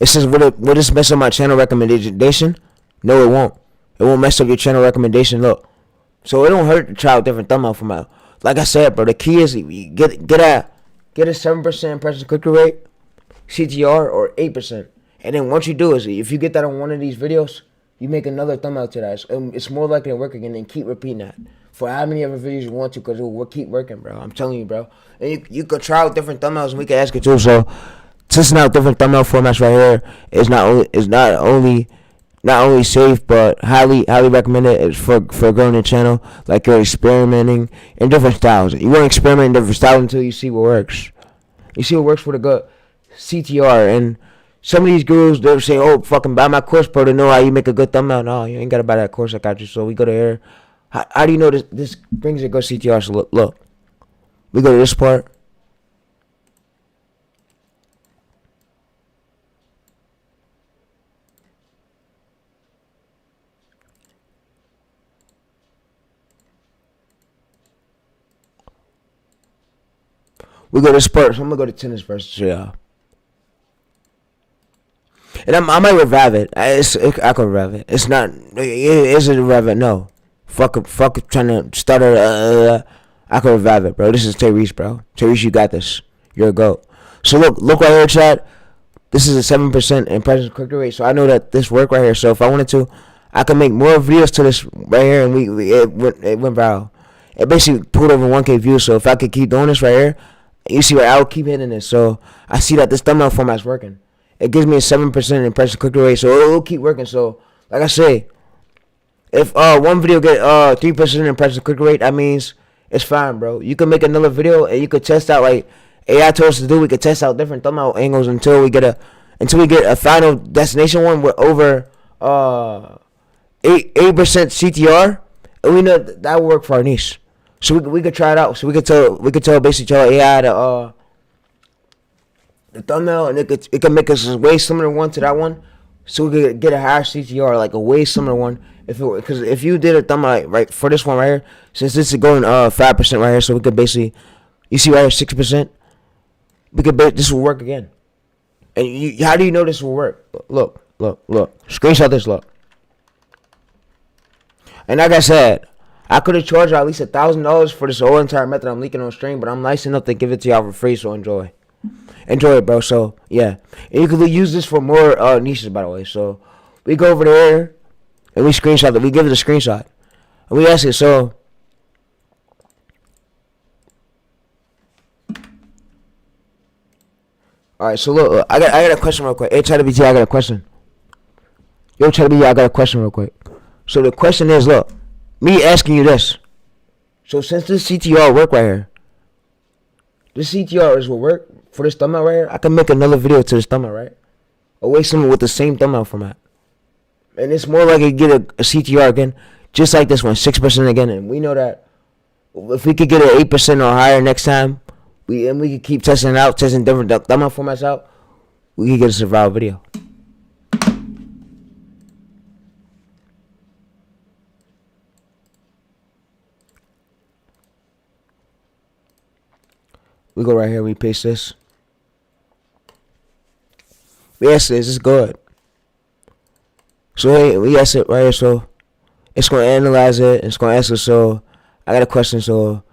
It says, will this mess up my channel recommendation? No, it won't. It won't mess up your channel recommendation. Look. So it don't hurt to try a different thumbnail format. Like I said, bro, the key is get a 7% impression click-through rate, CTR, or 8%. And then once you do is, if you get that on one of these videos, you make another thumbnail to that. It's more likely to work again, and keep repeating that for how many other videos you want to, because it will keep working, bro. I'm telling you, bro. And you could try out different thumbnails, and we can ask it too. So testing out different thumbnail formats right here is not only safe, but highly recommended for growing your channel. Like you're experimenting in different styles. You want to experiment in different styles until you see what works. You see what works for the good CTR. And some of these gurus, they'll say, oh, fucking buy my course, bro, to know how you make a good thumbnail. No, you ain't got to buy that course. I got you. So we go to here. How do you know this brings a good CTR? So look. We go to this part. We go to Spurs. I'm gonna go to tennis versus y'all. And I might revive it. I can revive it. It's not. Is it revive it? No. Fuck trying to start it. I can revive it, bro. This is TayReese, bro. TayReese, you got this. You're a GOAT. So look right here, chat. This is a 7% impression click-through rate. So I know that this worked right here. So if I wanted to, I can make more videos to this right here, and it went viral. It basically pulled over 1K views. So if I could keep doing this right here, you see where I will keep hitting this. So I see that this thumbnail format's working. It gives me a 7% impression click rate, so it'll keep working. So like I say, if one video get 3% impression click rate, that means it's fine, bro. You can make another video and you could test out, like AI told us to do. We could test out different thumbnail angles until we get a final destination one with over 8% CTR, and we know that will work for our niche. So we could try it out. So we could basically tell AI the thumbnail, and it could make us a way similar one to that one. So we could get a higher CTR, like a way similar one. Because if you did a thumbnail right for this one right here, since this is going 5% right here, so we could basically, you see right here 6%. This will work again. And how do you know this will work? Look. Screenshot this. Look. And like I said, I could have charged at least $1,000 for this whole entire method I'm leaking on stream, but I'm nice enough to give it to y'all for free. So enjoy it, bro. So yeah, and you could use this for more niches, by the way. So we go over there and we screenshot it. We give it a screenshot and we ask it. So all right. So look, I got a question real quick. Hey, ChatGPT, I got a question. Yo, ChatGPT, I got a question real quick. So the question is, look, me asking you this. So since this CTR work right here, this CTR is what work for this thumbnail right here. I can make another video to this thumbnail, right? Away something with the same thumbnail format. And it's more likely to get a CTR again, just like this one, 6% again. And we know that if we could get an 8% or higher next time, we could keep testing it out, testing different thumbnail formats out, we could get a survival video. We go right here, we paste this. We ask this, it's good. So hey, we ask it right here, so it's gonna analyze it, it's gonna answer. So I got a question, so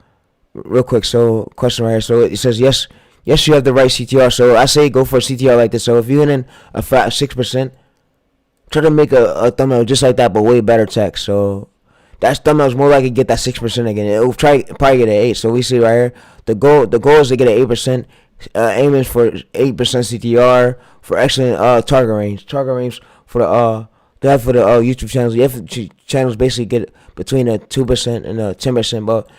real quick, so question right here. So it says yes, you have the right CTR. So I say go for a CTR like this. So if you're in a 6%, try to make a thumbnail just like that, but way better text. So that thumbnail is more likely to get that 6% again. It will probably get an 8. So we see right here, the goal is to get an 8%. Aiming for 8% CTR for excellent target range. Target range for the YouTube channels. The YouTube channels basically get between a 2% and a 10%. But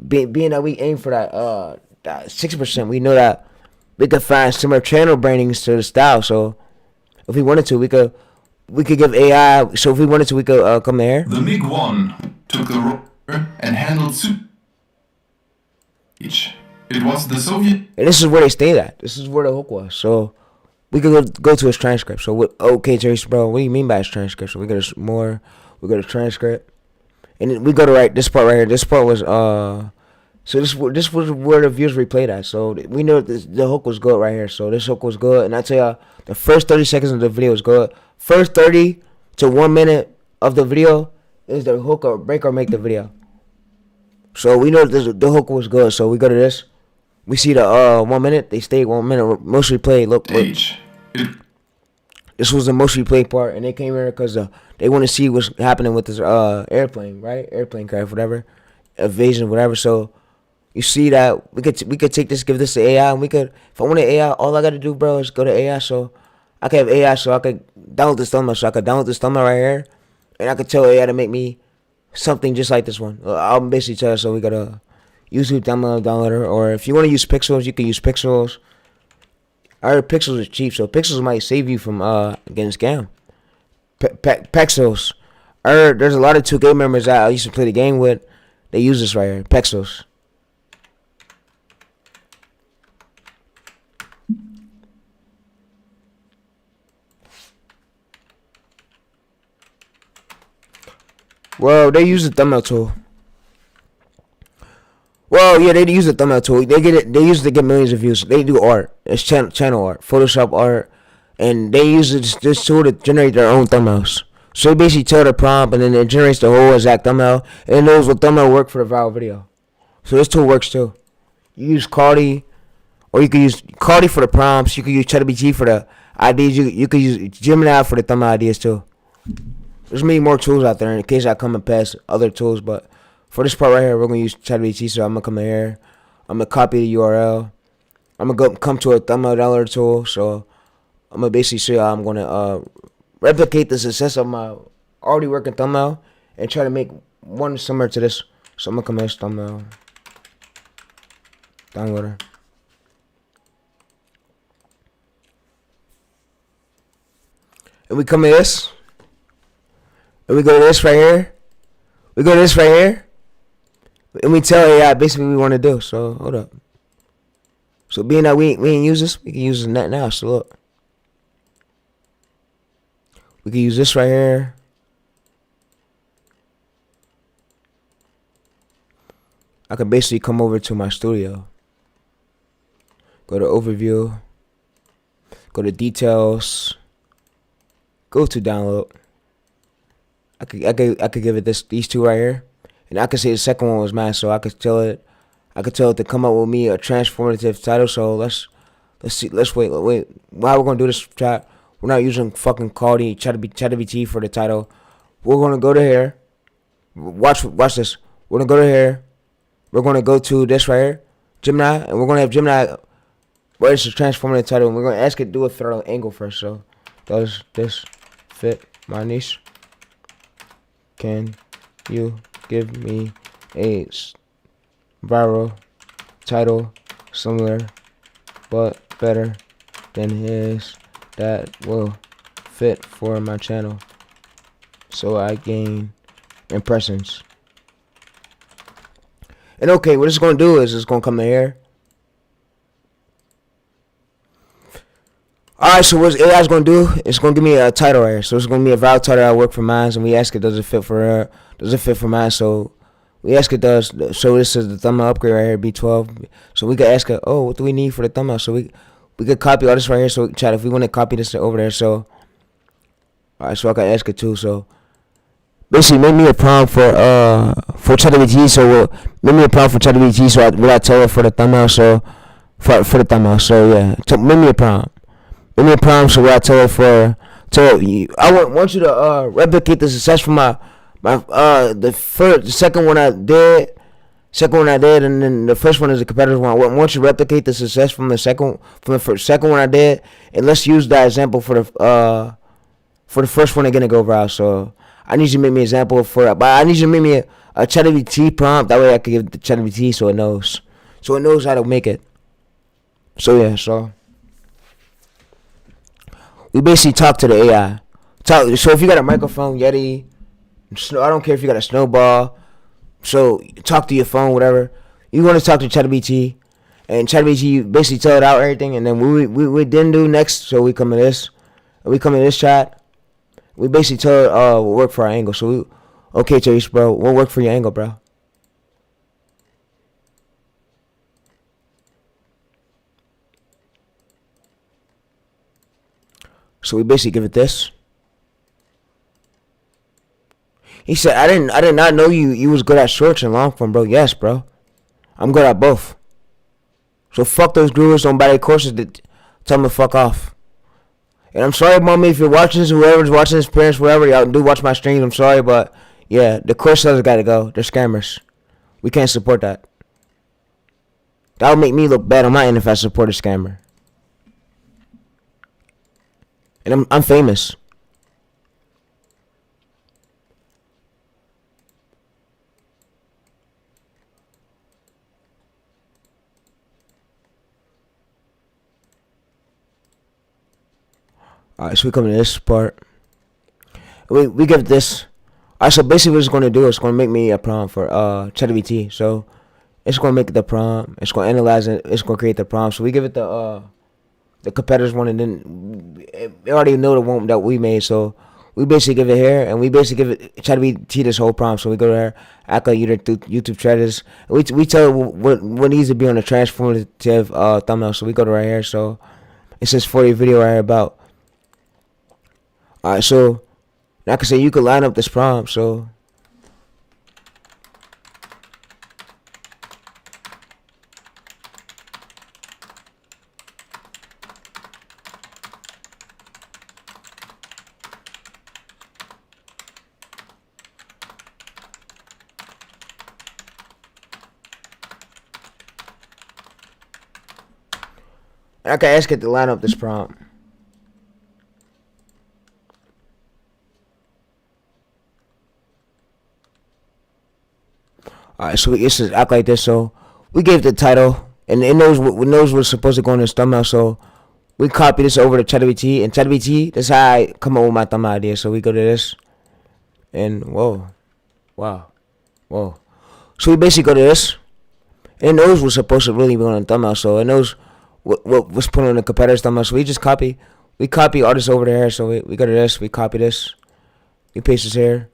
being that we aim for that 6%, we know that we could find similar channel brandings to the style. So if we wanted to, we could give AI. So if we wanted to, we could come there. The MiG-1 took the rotor and handled each. It was the Soviet. And this is where they stayed at. This is where the hook was. So we could go to his transcript. So okay, TayReese, bro, what do you mean by his transcript? So we go to transcript, and then we go to this part right here. This part was so this was where the views replayed at. So we know the hook was good right here. So this hook was good, and I tell y'all, the first 30 seconds of the video was good. First 30 to 1 minute of the video is the hook or break or make the video. So we know the hook was good. So we go to this. We see the 1 minute. They stayed 1 minute. Most replayed. Look. This was the most replayed part, and they came here because they want to see what's happening with this airplane, right? Airplane crash, whatever, evasion, whatever. So you see that we could take this, give this to AI, and we could. If I want an AI, all I gotta do, bro, is go to AI. So I can have AI, so I could download this thumbnail. So I could download this thumbnail right here, and I could tell AI to make me something just like this one. I'll basically tell her. So we got a YouTube downloader, or if you want to use Pixels, you can use Pixels. I heard Pixels is cheap, so Pixels might save you from getting scammed. Pixels. I heard there's a lot of 2K members that I used to play the game with. They use this right here, Pixels. Well, they use the thumbnail tool. Well, yeah, they use the thumbnail tool. They use it to get millions of views. They do art. It's channel art, Photoshop art, and they use this tool to generate their own thumbnails. So they basically tell the prompt, and then it generates the whole exact thumbnail, and it knows what thumbnail work for the viral video. So this tool works too. You use Cardi, or you can use Cardi for the prompts. You can use ChatGPT for the ideas. You can use Gemini for the thumbnail ideas too. There's many more tools out there in case I come and pass other tools, but for this part right here, we're gonna use ChatGPT. So I'm gonna come in here. I'm gonna copy the URL. I'm gonna come to a thumbnail downloader tool. So I'm gonna basically show you how I'm gonna replicate the success of my already working thumbnail and try to make one similar to this. So I'm gonna come in this thumbnail downloader. And we come to this. And we go to this right here. We go to this right here. And we tell AI basically what we want to do. So hold up. So being that we ain't use this, we can use this net now. So look. We can use this right here. I can basically come over to my studio. Go to overview. Go to details. Go to download. I could give it these two right here, and I could say the second one was mine. So I could tell it to come up with me a transformative title. So let's wait. How we're gonna do this? Chat. We're not using fucking quality ChatGPT for the title. We're gonna go to here. Watch this. We're gonna go to here. We're gonna go to this right here, Gemini, and we're gonna have Gemini. Well, it's a transformative title, and we're gonna ask it to do a third angle first. So does this fit my niche? Can you give me a viral title similar but better than his that will fit for my channel so I gain impressions? And okay, what it's going to do is it's going to come in here. Alright, so what AI is going to do, it's going to give me a title right here. So it's going to be a viral title I work for mine, and we ask it, does it fit for her? Does it fit for mine? So we ask it does. So this is the thumbnail upgrade right here, B12. So we could ask it, oh, what do we need for the thumbnail? So we could copy all this right here. So chat, if we want to copy this over there, so alright, so I can ask it too. So basically, make me a prompt for ChatGPT. So make me a prompt for ChatGPT. So what I tell it for the thumbnail. So for the thumbnail. So yeah, make me a prompt. Give me a prompt so what I tell it for. I want you to replicate the success from the second one I did, and then the first one is the competitive one. I want you to replicate the success from the second one I did, and let's use that example for the first one again to go viral. So I need you to make me an example for it, but I need you to make me a ChatGPT prompt. That way I can give it to ChatGPT so it knows how to make it. So yeah, so. We basically talk to the AI. So if you got a microphone, Yeti, I don't care if you got a snowball. So talk to your phone, whatever. You want to talk to ChatGPT, and ChatGPT, you basically tell it out everything, and then we then do next. So we come to this, chat. We basically tell it we'll work for our angle. So okay, TayReese, bro, we'll work for your angle, bro. So we basically give it this. He said, I did not know you was good at shorts and long form, bro. Yes, bro. I'm good at both. So fuck those gurus, don't buy their courses, tell them to fuck off. And I'm sorry, mommy, if you're watching this, whoever's watching this, parents, whoever, y'all do watch my streams, I'm sorry, but yeah, the course sellers gotta go. They're scammers. We can't support that. That would make me look bad on my end if I support a scammer. And I'm famous. Alright, so we come to this part. We give this. Alright, so basically what it's going to do is it's going to make me a prompt for ChatGPT. So it's going to make the prompt. It's going to analyze it. It's going to create the prompt. So we give it the competitors one, and then they already know the one that we made. So we basically give it here, and we basically give it ChatGPT this whole prompt. So we go there, act like YouTube strategist. We tell it what needs to be on a transformative thumbnail. So we go to right here. So it says 40 video right here about. Alright, so I can say you could line up this prompt. So And I can ask it to line up this prompt. Alright, so it should act like this. So we gave the title, and it knows what's supposed to go in this thumbnail. So we copy this over to ChatGPT, and ChatGPT, that's how I come up with my thumbnail idea. So we go to this, and whoa. So we basically go to this, and it knows what's supposed to really be on the thumbnail. So it knows what's put on the competitor's thumbnail. So we just copy all this over there. So we go to this, we copy this, we paste this here.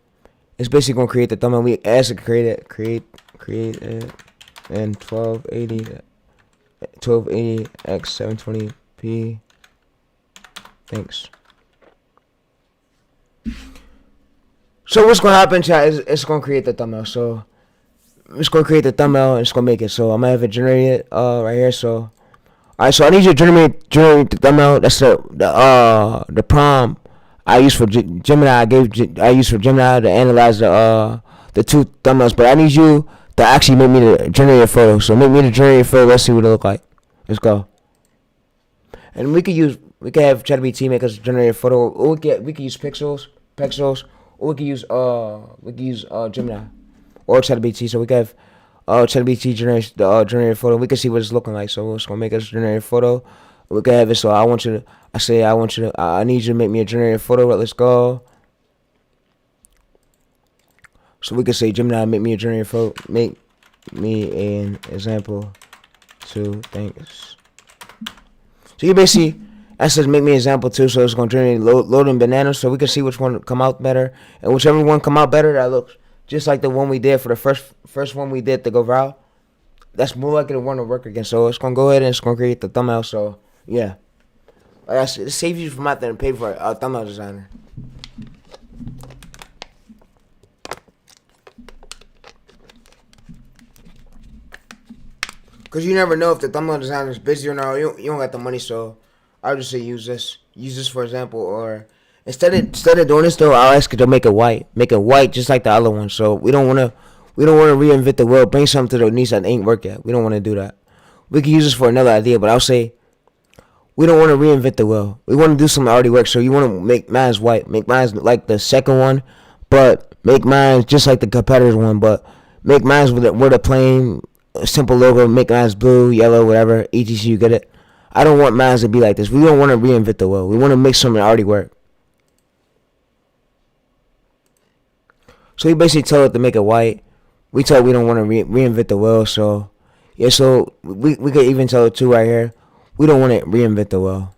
It's basically gonna create the thumbnail. We ask it to create it, and 1280 x 720p. Thanks. So what's gonna happen, chat, is it's gonna create the thumbnail. So it's gonna create the thumbnail and it's gonna make it. So I'm gonna have it generated right here. So alright, so I need you to generate the thumbnail. That's the prompt I use for Gemini. I use for Gemini to analyze the two thumbnails. But I need you to actually make me to generate a photo. So make me to generate a photo. Let's see what it look like. Let's go. And we could have ChatGPT make us generate a photo. Or we could use pixels, or we could use Gemini or ChatGPT. So we could have ChatGPT generate a photo. We can see what it's looking like. So it's gonna make us generate a photo. We can have it. So I need you to make me a generated photo. Let's go. So we can say, Gemini, make me a generated photo. Make me an example. Thanks. So you basically, that says make me an example too. So it's gonna generate loading bananas. So we can see which one come out better, and whichever one come out better, that looks just like the one we did for the first one we did to go viral. That's more likely the one to work again. So it's gonna go ahead and it's gonna create the thumbnail. So yeah, it saves you from having to pay for a thumbnail designer. Cause you never know if the thumbnail designer is busy or not. You don't got the money, so I'll just say use this for example. Or instead of doing this though, I'll ask it to make it white just like the other one. So we don't wanna reinvent the wheel. Bring something to the niche that ain't work yet. We don't want to do that. We can use this for another idea, but I'll say we don't want to reinvent the wheel. We want to do something that already works. So you want to make mine white, make mine like the second one, but make mine just like the competitor's one, but make mine with a plain simple logo. Make mine blue, yellow, whatever, etc. You get it? I don't want mine to be like this. We don't want to reinvent the wheel. We want to make something that already work. So we basically tell it to make it white. We tell it we don't want to reinvent the wheel. So yeah, so we could even tell it too right here. We don't want to reinvent the wheel.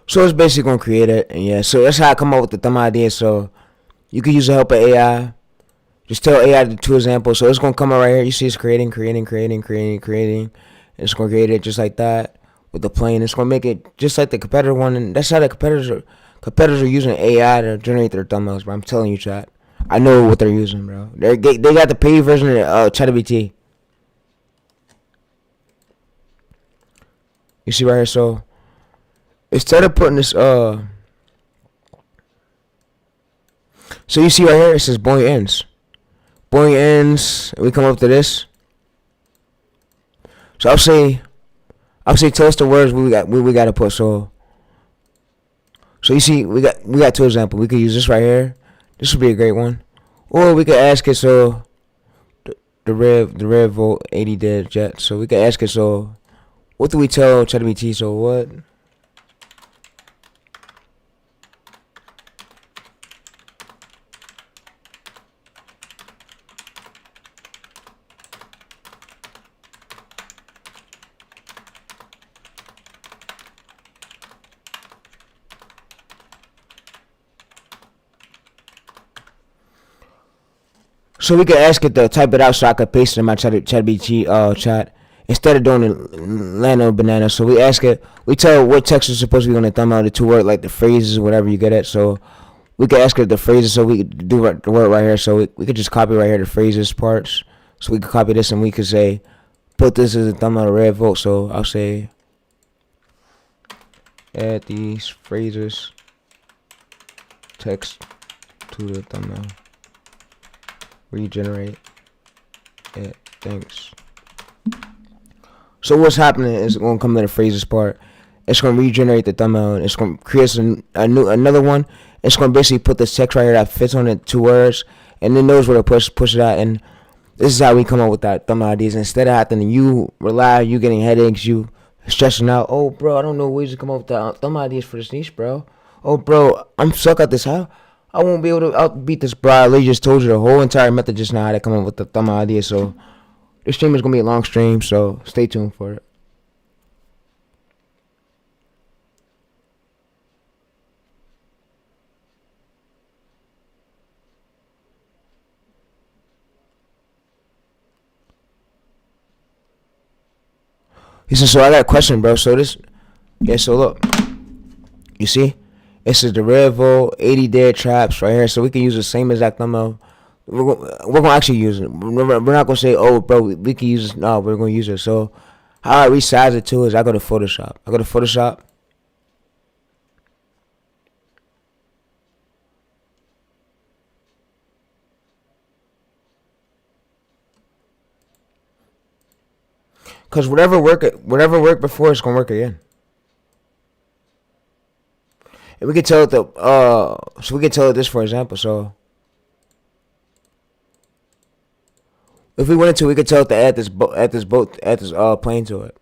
So it's basically gonna create it, and yeah. So that's how I come up with the thumb idea. So you can use the help of AI. Just tell AI the two examples. So it's gonna come out right here. You see it's creating. And it's gonna create it just like that with the plane. It's gonna make it just like the competitor one, and that's how the competitors are using AI to generate their thumbnails, bro. I'm telling you, chat. I know what they're using, bro. They got the paid version of ChatGPT. You see right here. So instead of putting this so you see right here it says boing ends. And we come up to this. So I'll say tell us the words we gotta put. So you see we got two examples. We could use this right here. This would be a great one. Or we could ask it so the red Volt 80 dead jet. So we could ask it so what do we tell ChatGPT? So what? So we could ask it to type it out so I could paste it in my ChatGPT chat instead of doing the land on banana. So we ask it, we tell it what text is supposed to be on the thumbnail, the two word like the phrases, whatever you get it. So we could ask it the phrases, so we could do the word right here. So we could just copy right here the phrases parts. So we could copy this and we could say, put this as a thumbnail red vote. So I'll say Add these phrases, text to the thumbnail. Regenerate it. Thanks. So what's happening is going to come to the phrases part. It's going to regenerate the thumbnail. It's going to create another one. It's going to basically put this text right here that fits on it, 2 words, and then knows where to push it at. And this is how we come up with that thumbnail ideas. Instead of having you getting headaches, you stressing out. Oh, bro, I don't know ways to come up with that thumbnail ideas for this niche, bro. Oh, bro, I'm stuck at this. How? I won't be able to outbeat this, bro. I literally just told you the whole entire method just now how to come up with the thumbnail idea. So this stream is going to be a long stream, so stay tuned for it. He said, so I got a question, bro. So this, yeah, so look, you see, it says the Red Volt 80 dead traps right here. So we can use the same exact thumbnail. We're going to actually use it. We're not going to say, oh, bro, we can use this. No, we're going to use it. So how I resize it too is I go to Photoshop. Cause whatever worked before, it's gonna work again. And we can tell it so we can tell it this for example. So if we wanted to, we could tell it to add this plane to it.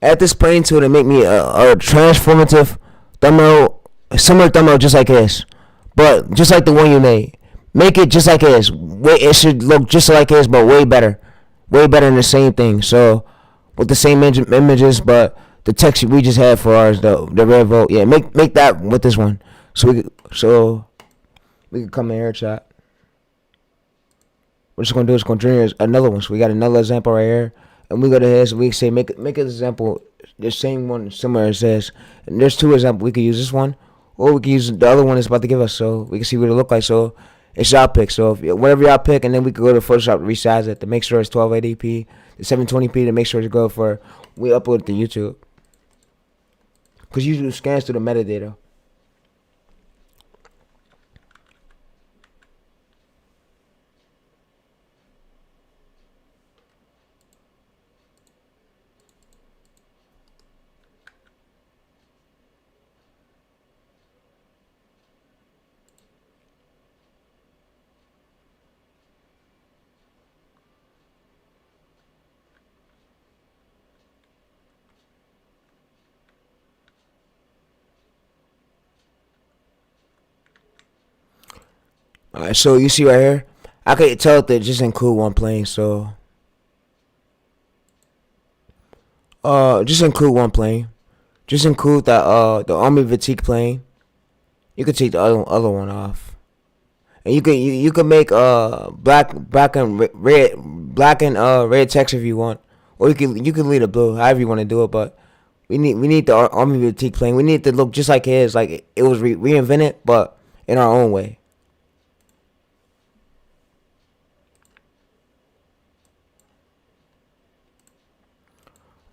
Add this plane to it and make me a transformative thumbnail, similar thumbnail just like this, but just like the one you made. Make it just like it is. It should look just like it is, but way better than the same thing. So with the same images, but the text we just had for ours, the Red Volt. Yeah, make that with this one. So we can come in here, chat. What it's gonna do is gonna generate another one. So we got another example right here, and we go to here. So we say make an example, the same one, similar as this. And there's 2 examples. We could use this one, or we can use the other one it's about to give us, so we can see what it look like. So it's y'all pick. So if whatever y'all pick, and then we could go to Photoshop to resize it to make sure it's 1280p, the 720p to make sure it's good for we upload it to YouTube. Cause YouTube scans through the metadata. Alright, so you see right here, I could tell it to just include one plane. So, just include one plane. Just include that the Army Fatigue plane. You could take the other one off, and you can make black and red text if you want, or you can leave it blue, however you want to do it. But we need the Army Fatigue plane. We need it to look just like his, like it was reinvented, but in our own way.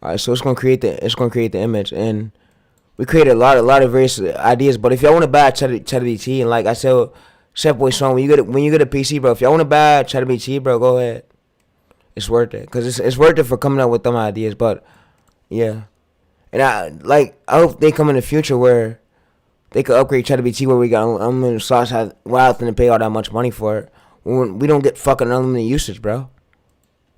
Alright, so it's gonna create the image, and we created a lot of various ideas. But if y'all want to buy ChatGPT, and like I said, Chef Boy Song, when you get a PC, bro, if y'all want to buy ChatGPT, bro, go ahead. It's worth it, cause it's worth it for coming up with them ideas. But yeah, and I hope they come in the future where they could upgrade ChatGPT where we got unlimited slots without having to pay all that much money for it. We don't get fucking unlimited usage, bro.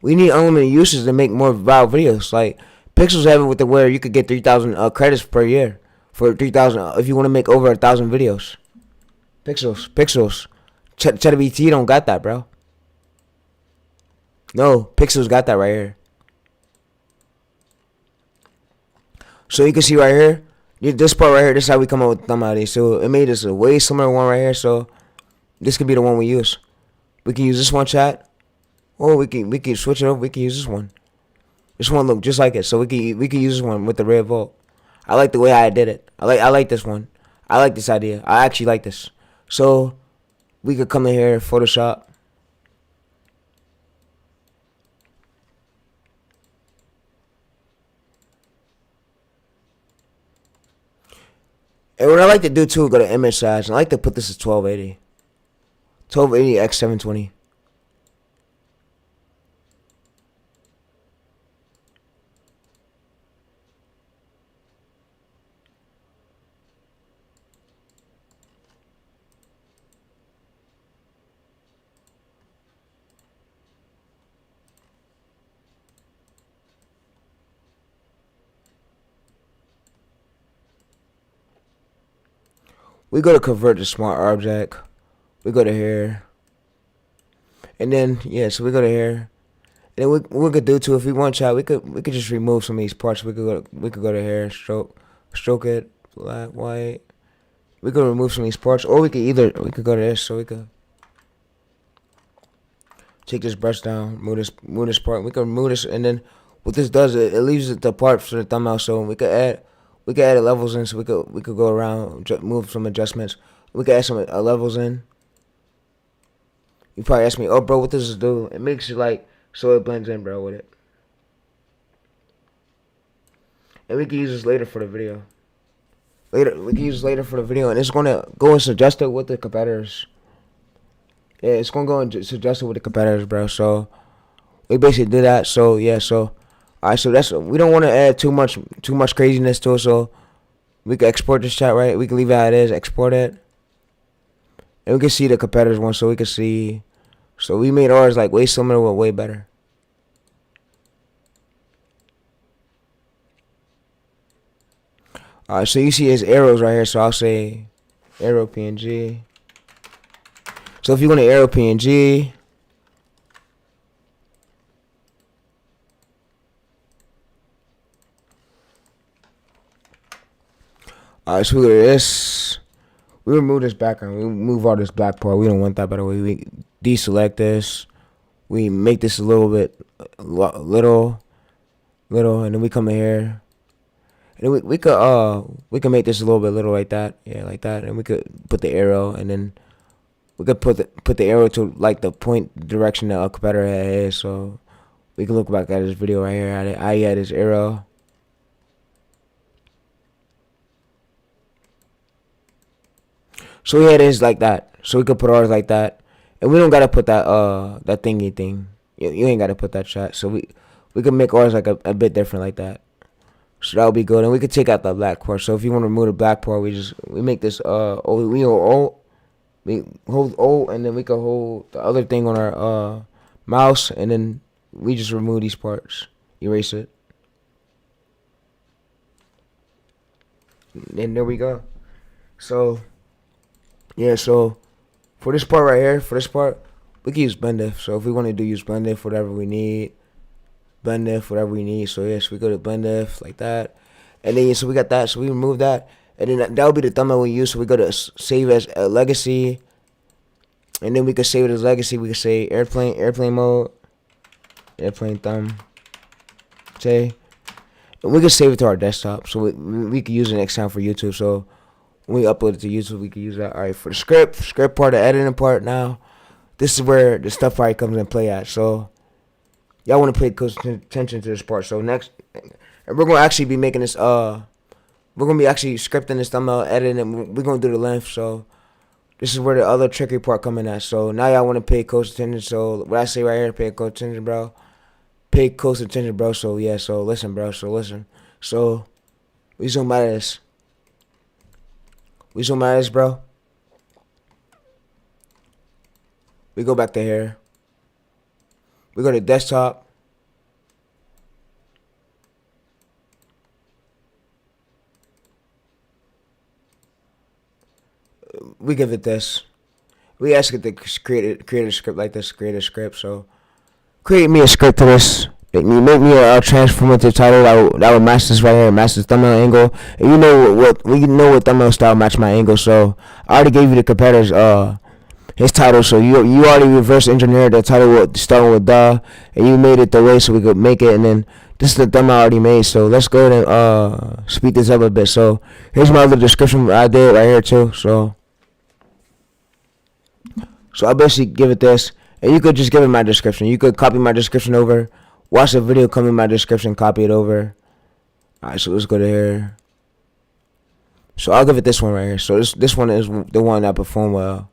We need unlimited usage to make more viral videos. Like Pixels have it with the where you could get 3,000 credits per year for 3,000 if you want to make over 1,000 videos. Pixels. ChatGPT don't got that, bro. No, Pixels got that right here. So you can see right here, this part right here. This is how we come up with thumb ideas. So it made us a way similar one right here. So this could be the one we use. We can use this one, chat. Or we can switch it over. We can use this one. This one look just like it. So we can use this one with the Red Volt. I like the way I did it. I like this one. I like this idea. I actually like this. So we could come in here, Photoshop. And what I like to do too, go to image size. And I like to put this as 1280. 1280 x 720. We go to convert to smart object. We go to here. And then yeah, so we go to here. And then we could do too if we want, child. We could just remove some of these parts. We could go to here, stroke it, black, white. We could remove some of these parts, or we could go to this, so we could take this brush down, move this part. We can remove this, and then what this does, it leaves the part for the thumbnail. So we could add levels in, so we could go around, move some adjustments. We could add some levels in. You probably ask me, oh bro, what does this do? It makes it like so it blends in, bro, with it. And we can use this later for the video. We can use this later for the video, and it's gonna go and suggest it with the competitors. Yeah, it's gonna go and suggest it with the competitors, bro. So we basically do that. So yeah, so alright, so that's, we don't want to add too much craziness to it. So we can export this chat, right? We can leave it how it is, export it, and we can see the competitors one. So we can see. So we made ours like way similar, but way better. Alright, so you see his arrows right here. So I'll say arrow PNG. So if you want to arrow PNG, alright, so we go to this. We remove this background. We move all this black part. We don't want that, by the way. We deselect this. We make this a little bit, little, and then we come in here. And then we could make this a little bit little like that, yeah, like that, and we could put the arrow, and then we could put the arrow to like the point direction that our competitor is. So we can look back at this video right here. I had his arrow. So we had his like that. So we could put ours like that, and we don't gotta put that that thingy thing. You ain't gotta put that shot. So we can make ours like a bit different like that. So that would be good, and we could take out the black part. So if you want to remove the black part, we make this we hold O, and then we can hold the other thing on our mouse, and then we just remove these parts, erase it, and there we go. So yeah, so for this part right here, we can use BlendIf. So if we want to use BlendIf, whatever we need. So yes, we go to BlendIf like that, and then so we got that. So we remove that, and then that will be the thumbnail we use. So we go to save as a legacy, and then we can save it as legacy. We can say airplane mode, airplane thumb. Okay, and we can save it to our desktop. So we can use it next time for YouTube. So when we upload it to YouTube, we can use that. All right, for the script part, the editing part. Now, this is where the stuff probably comes in play at. So y'all want to pay close attention to this part. So next, and we're gonna actually be making this. We're gonna be actually scripting this thumbnail, editing it. We're gonna do the length. So this is where the other tricky part come in at. So now y'all want to pay close attention. So what I say right here, pay close attention, bro. Pay close attention, bro. So yeah. So listen, bro. So listen. So we zoom out of this. Bro. We go back to here. We go to desktop. We give it this. We ask it to create a script like this. Create a script. So create me a script to this. Make me a transformative title that would match this right here. Match this thumbnail angle. And you know what thumbnail style match my angle. So I already gave you the competitors his title, so you already reverse engineered the title starting with and you made it the way so we could make it, and then this is the thumbnail I already made. So let's go ahead and speed this up a bit. So here's my other description I did right here too. So I basically give it this, and you could just give it my description. You could copy my description over, watch the video, come in my description, copy it over. Alright, so let's go to here. So I'll give it this one right here. So this one is the one that performed well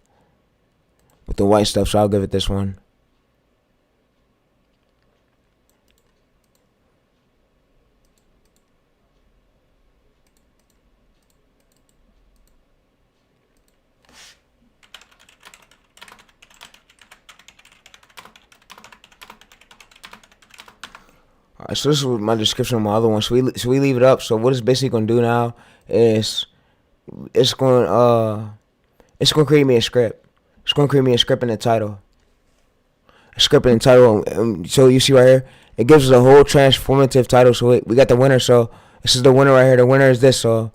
with the white stuff. So I'll give it this one. Alright, so this is my description of my other one. So we leave it up. So what it's basically gonna do now is it's gonna create me a script. It's gonna create me a script and a title. A script and a title. So you see right here, it gives us a whole transformative title. So we got the winner. So this is the winner right here. The winner is this. So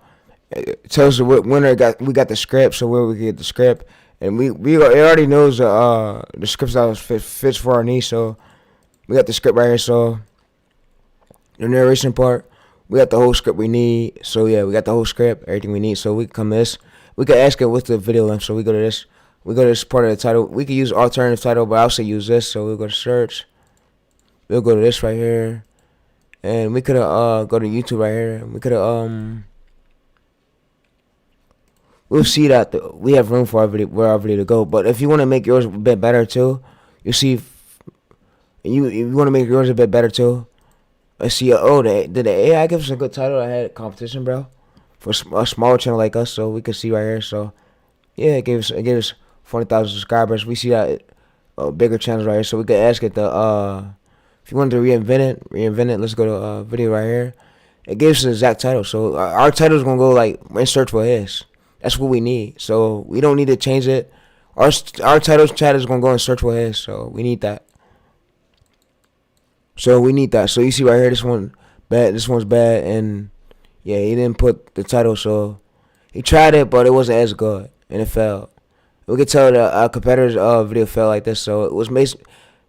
it tells the winner we got the script. So where we get the script, and it already knows the script that fits for our needs. So we got the script right here. So the narration part, we got the whole script we need. So yeah, we got the whole script, everything we need. So we can come to this. We can ask it what's the video length. So we go to this. We go to this part of the title. We could use alternative title, but I'll say use this. So we'll go to search. We'll go to this right here, and we could go to YouTube right here. We could we'll see that we have room for our video, where our video to go. But if you want to make yours a bit better too, you see, you want to make yours a bit better too. Let's see. Oh, did the AI give us a good title? I had competition, bro, for a smaller channel like us. So we can see right here. So yeah, it gave us 40,000 subscribers. We see that bigger channels right here. So we could ask it to if you wanted to reinvent it. Let's go to video right here. It gives us the exact title. So our title is gonna go like in search for his. That's what we need. So we don't need to change it. Our title chat is gonna go and search for his. So we need that. So we need that. So you see right here, this one bad. This one's bad, and yeah, he didn't put the title. So he tried it, but it wasn't as good, and it failed. We could tell that our competitor's video failed like this. So it was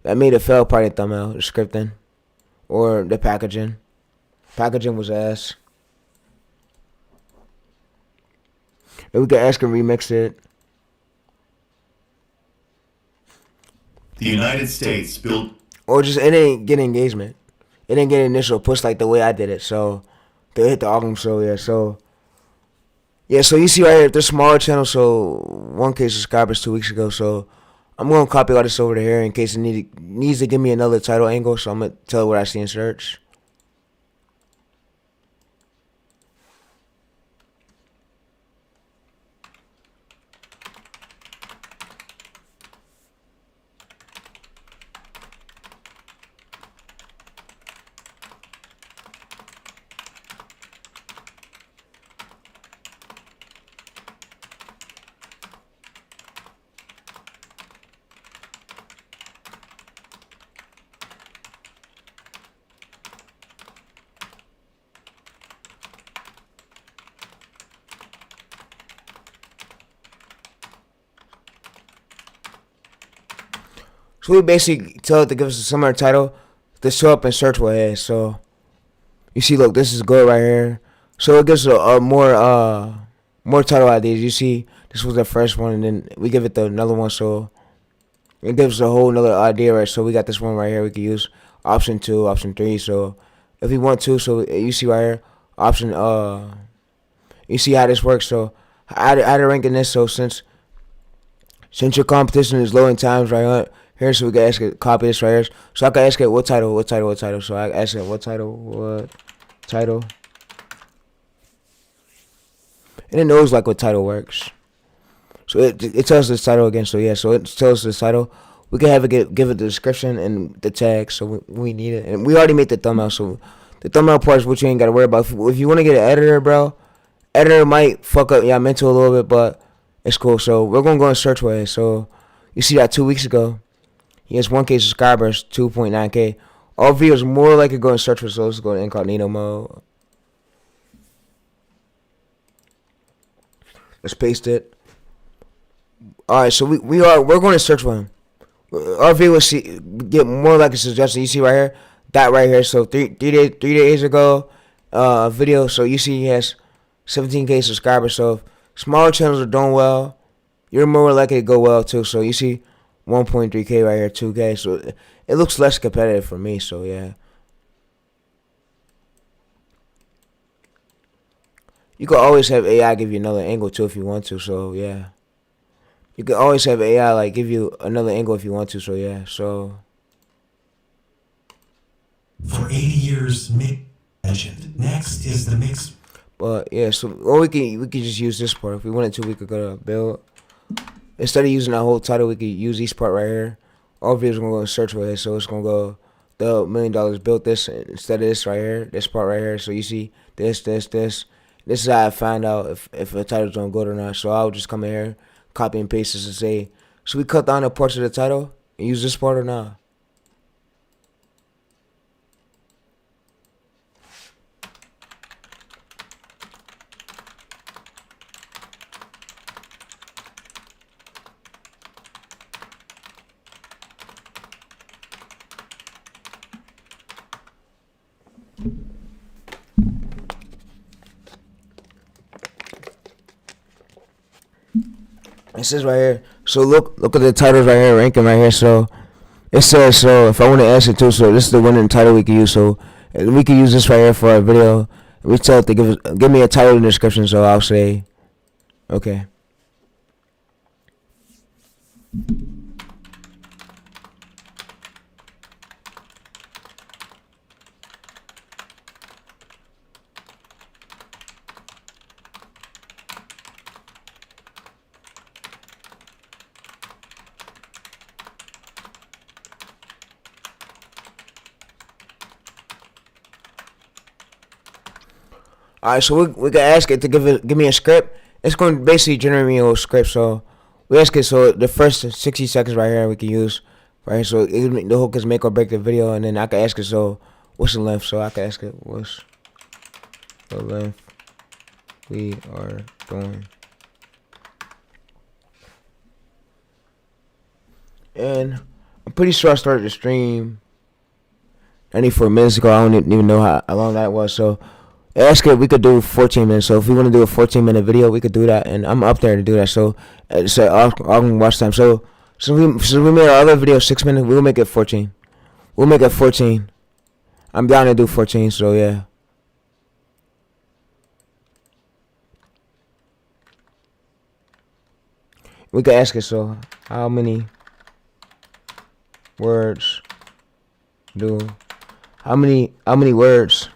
that made it fail. Probably the thumbnail, the scripting, or the packaging. Packaging was ass. And we could ask and remix it. The United States built, or just it didn't get engagement. It didn't get initial push like the way I did it. So they hit the album. So yeah. So yeah. So you see right here, the smaller channel. So 1K subscribers 2 weeks ago. So I'm gonna copy all this over to here in case it needs to give me another title angle. So I'm gonna tell what I see in search. So we basically tell it to give us a similar title to show up and search what it is. So you see, look, this is good right here. So it gives a more title ideas. You see, this was the first one, and then we give it another one. So it gives us a whole another idea, right? So we got this one right here. We can use option 2, option 3. So if we want to, so you see right here, option you see how this works. So I had to rank in this. So since your competition is low in times, right here, so we can ask it, copy this right here. So I can ask it what title. So I ask it what title. And it knows like what title works. So it tells us the title again. So yeah, so it tells us the title. We can have it give it the description and the tag. So we need it. And we already made the thumbnail. So the thumbnail part is what you ain't got to worry about. If you want to get an editor, bro, editor might fuck up your mental a little bit, but it's cool. So we're going to go and search for it. So you see that 2 weeks ago, he has 1K subscribers, 2.9K. All videos more likely go and search for, so let's go to incognito mode. Let's paste it. Alright, so we're going to search for him. Our video will get more like a suggestion. You see right here, that right here. So three days ago, video. So you see he has 17K subscribers. So if smaller channels are doing well, you're more likely to go well too. So you see 1.3K right here, 2K. So it looks less competitive for me. So yeah. You could always have AI give you another angle too if you want to. So yeah, you could always have AI like give you another angle if you want to. So yeah, so. For 80 years, legend. Next is the mix. But yeah, so or we can just use this part. If we wanted to, we could go to build. Instead of using that whole title, we could use this part right here. All videos gonna go in search right here, so it's gonna go the $1 million built this instead of this right here, this part right here. So you see this. This is how I find out if a title's doing good or not. So I'll just come in here, copy and paste this and say, should we cut down the parts of the title and use this part or not? It says right here. So look at the titles right here, ranking right here. So it says, so if I want to ask it too, so this is the winning title we can use. So we can use this right here for our video. We tell it to give me a title in the description. So I'll say, okay. Alright, so we can ask it to give me a script. It's going to basically generate me a whole script. So we ask it, so the first 60 seconds right here we can use right here. So the hook is make or break the video, and then I can ask it, so what's the length? So I can ask it, what's the length we are doing? And I'm pretty sure I started the stream 94 minutes ago. I don't even know how long that was. So ask it, we could do 14 minutes. So if we want to do a 14-minute video, we could do that, and I'm up there to do that. So it's all watch time. So we made our other video 6 minutes. We'll make it 14. We'll make it 14. I'm down to do 14. So yeah. We could ask it, so how many words do how many words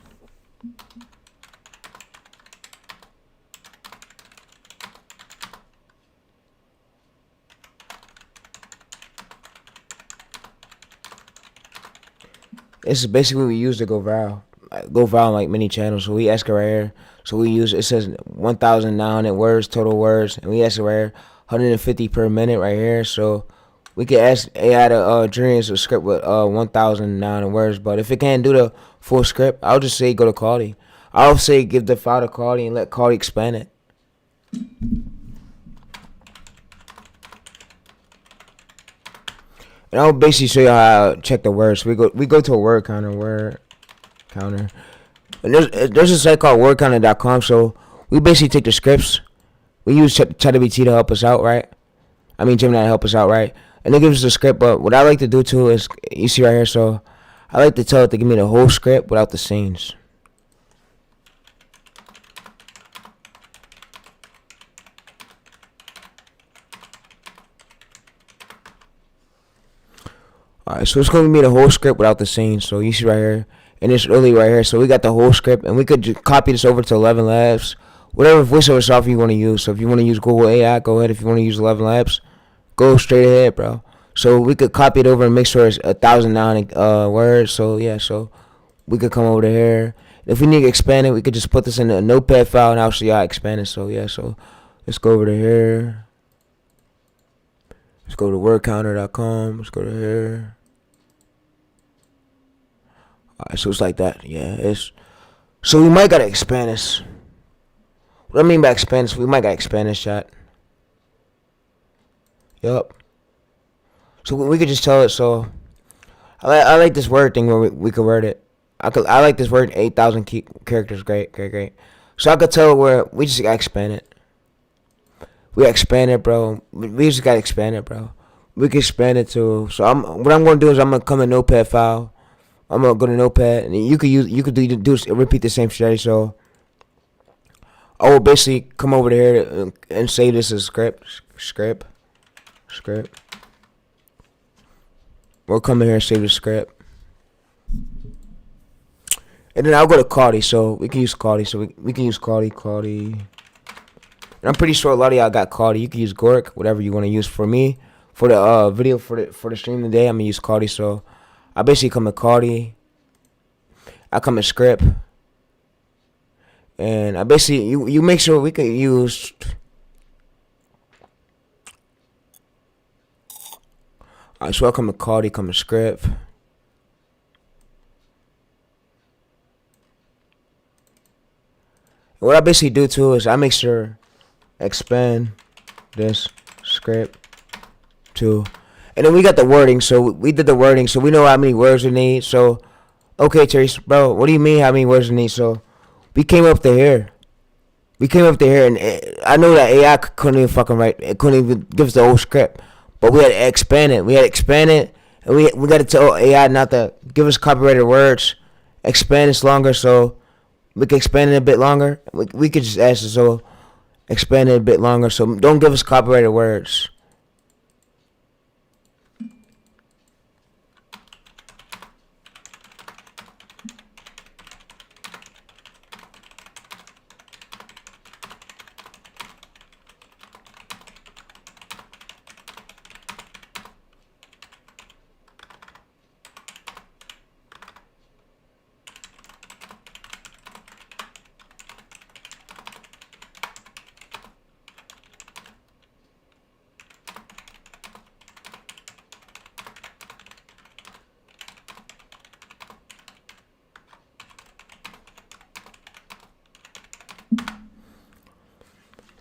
this is basically what we use to go viral on like many channels. So we ask it right here, so we use, it says 1,900 words total words, and we ask it right here 150 per minute right here. So we can ask AI to generate a script with 1,900 words. But if it can't do the full script, I'll just say go to quality. I'll say give the file to quality and let quality expand it. And I'll basically show you how to check the words. We go to a word counter, and there's a site called wordcounter.com. So we basically take the scripts. We use ChatGPT to help us out, right? I mean Gemini to help us out, right? And it gives us a script. But what I like to do too is, you see right here, so I like to tell it to give me the whole script without the scenes. Alright, so it's going to be the whole script without the scenes. So you see right here, and it's early right here. So we got the whole script, and we could just copy this over to 11 Labs, whatever voiceover software you want to use. So if you want to use Google AI, go ahead. If you want to use 11 Labs, go straight ahead, bro. So we could copy it over and make sure it's 1,009 words. So yeah, so we could come over to here. If we need to expand it, we could just put this in a notepad file, and I'll show you how to expand it. So yeah, so let's go over to here. Let's go to wordcounter.com. Let's go to here. Alright, so it's like that. Yeah, it's so we might gotta expand this. What I mean by expand this, we might gotta expand this chat. Yup. So we could just tell it. So I like this word thing where we could word it. I like this word 8,000 characters. Great. So I could tell it where we just gotta expand it. We gotta expand it, bro. We just gotta expand it, bro. We can expand it too. So what I'm gonna do is I'm gonna come in Notepad file. I'm gonna go to Notepad, and you could repeat the same strategy. So I will basically come over here and save this as script. We'll come in here and save the script. And then I'll go to Claude, so we can use Claude. So we can use Claude. And I'm pretty sure a lot of y'all got Claude. You can use Gork, whatever you want to use. For me, for the video for the stream today, I'm gonna use Claude. So I basically come to Claude. I come to script. And I basically you make sure we can use. Alright, so I come to Claude, come to script. What I basically do too is I make sure expand this script too, and then we got the wording. So we did the wording, so we know how many words we need. So okay, TayReese, bro, what do you mean how many words we need? So we came up to here. And I know that AI couldn't even fucking write. It couldn't even give us the whole script, but we had to expand it. And we got to tell AI not to give us copyrighted words. Expand this longer, so we can expand it a bit longer. We could just ask it, so expand it a bit longer. So don't give us copyrighted words.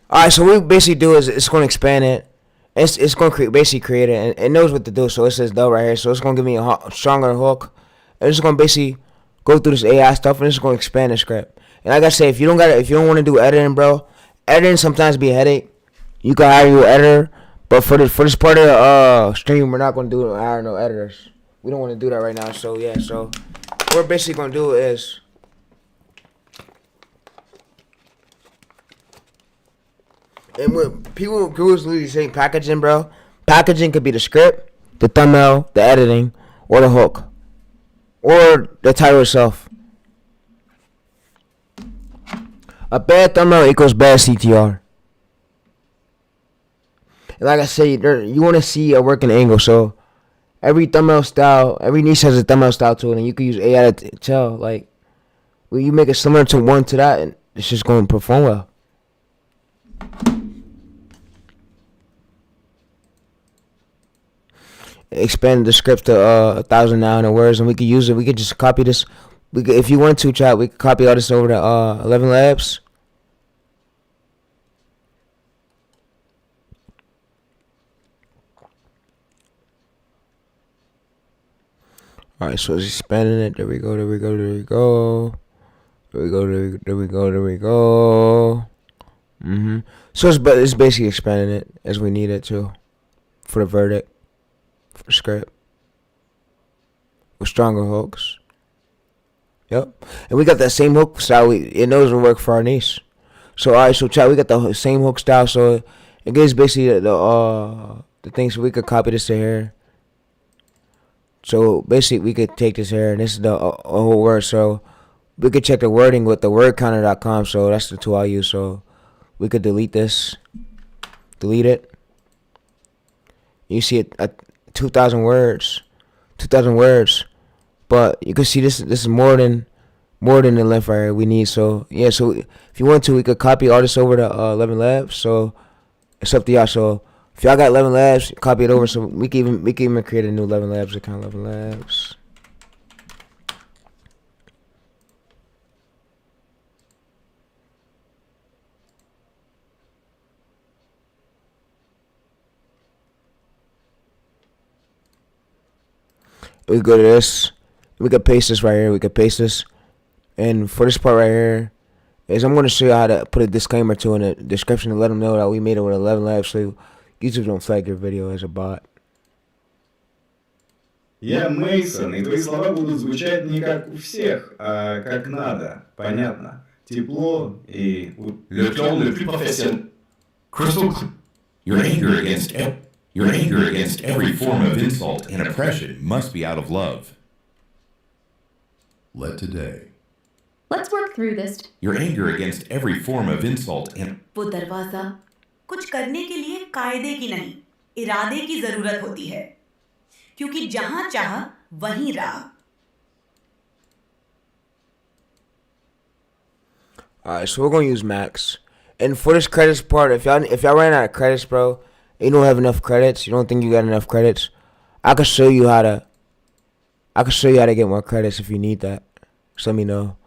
Alright, so what we basically do is it's going to expand it. It's going to basically create it, and it knows what to do. So it says "though" right here. So it's going to give me a stronger hook. And it's going to basically go through this AI stuff, and it's going to expand the script. And like I say, if you don't want to do editing, bro, editing sometimes be a headache. You can hire your editor, but for this part of the stream, we're not going to hire no editors. We don't want to do that right now. So yeah, so what we're basically going to do is. And when people was literally saying packaging, bro, packaging could be the script, the thumbnail, the editing, or the hook, or the title itself. A bad thumbnail equals bad CTR. And like I said, you want to see a working angle, so every thumbnail style, every niche has a thumbnail style to it, and you can use AI to tell, like, when you make it similar to one to that, and it's just going to perform well. Expand the script to 1,900 words, and we could use it. We could just copy this. If you want to, chat, we could copy all this over to 11 Labs. All right, so it's expanding it. There we go. So it's basically expanding it as we need it to for the verdict. For script with stronger hooks. Yep, and we got that same hook style. It knows will work for our niche. So alright, so chat, we got the same hook style. So it gives basically the things. So we could copy this to here. So basically, we could take this here, and this is the whole word. So we could check the wording with the wordcounter.com. So that's the tool I use. So we could delete this, delete it. You see it at 2,000 words, but you can see this is more than the length right here we need. So yeah, so if you want to, we could copy all this over to 11 Labs. So it's up to y'all. So if y'all got 11 Labs, copy it over. So we can even create a new 11 Labs account. 11 Labs. We go to this. We could paste this right here. And for this part right here, I'm going to show you how to put a disclaimer in the description to let them know that we made it with 11 Labs, so YouTube don't flag your video as a bot. Я Мейсон, и твои слова будут звучать не как у всех, а как надо. Понятно? Тепло et le clan le plus professionnel. Crystal, your anger against every form of insult and oppression must be out of love. Let today. Let's work through this. Your anger against every form of insult and वो दरवाजा कुछ करने के लिए कायदे की नहीं, इरादे की जरूरत होती है, क्योंकि जहां चाह वहीं राह. Alright, so we're gonna use max. And for this credits part, if y'all ran out of credits, bro, you don't have enough credits, you don't think you got enough credits, I can show you how to get more credits if you need that. Just let me know.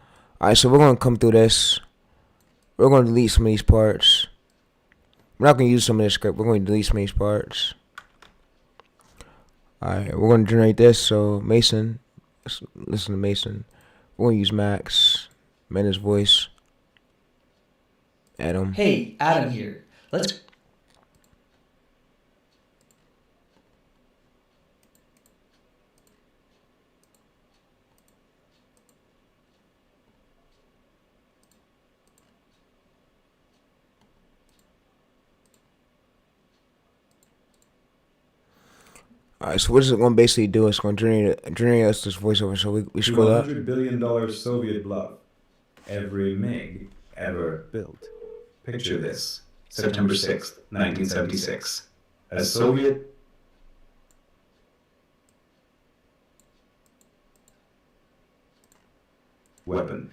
Alright, so we're gonna come through this. We're gonna delete some of these parts. We're not gonna use some of this script, we're gonna delete some of these parts. Alright, we're gonna generate this, so Mason, let's listen to Mason. We're gonna use Max, Mena's voice. Adam. Hey, Adam here. Let's. Alright, so what is it going to basically do? It's going to generate us this voiceover. So we scroll up. $200 billion Soviet bluff. Every MiG ever built. Picture this. September 6th, 1976. A Soviet weapon.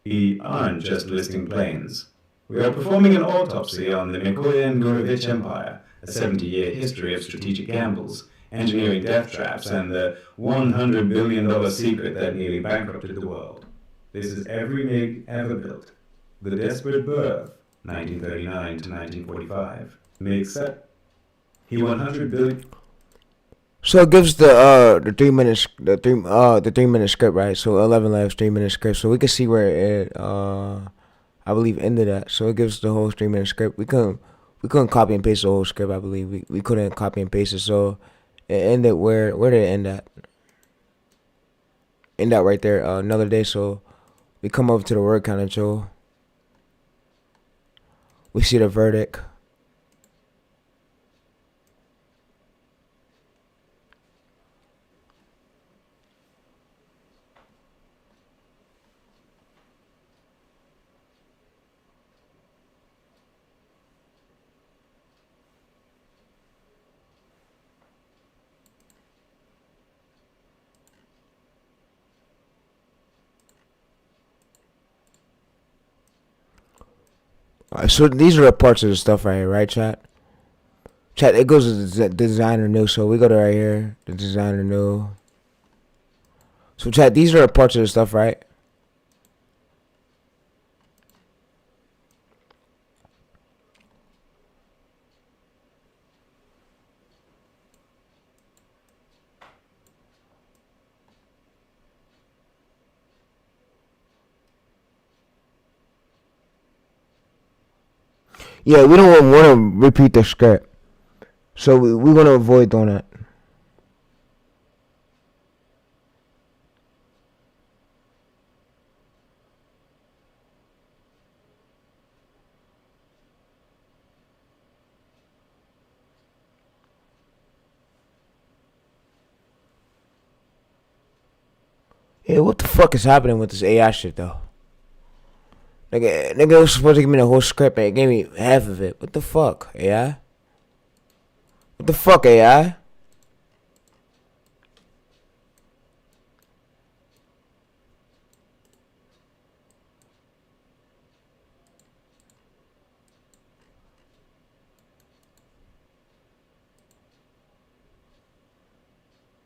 We aren't just listing planes. We are performing an autopsy on the Mikoyan-Gurevich Empire, a 70-year history of strategic gambles, engineering death traps, and the $100 billion secret that nearly bankrupted the world. This is every MiG ever built. The Desperate Birth, 1939 to 1945. MiG set. He 100 billion. So it gives the 3 minutes the 3-minute script, right? So 11 left, 3-minute script. So we can see where it I believe ended at. So it gives the whole 3-minute script. We couldn't copy and paste the whole script. I believe we couldn't copy and paste it. So it ended where did it end at? End out right there. Another day. So we come over to the word counter tool. We see the verdict. Alright, so these are the parts of the stuff right here, right, chat? Chat, it goes to the designer new, so we go to right here, the designer new. So chat, these are the parts of the stuff, right? Yeah, we don't want to repeat the script. So we want to avoid doing that. Yeah, what the fuck is happening with this AI shit, though? Nigga was supposed to give me the whole script, and it gave me half of it. What the fuck, AI? What the fuck, AI?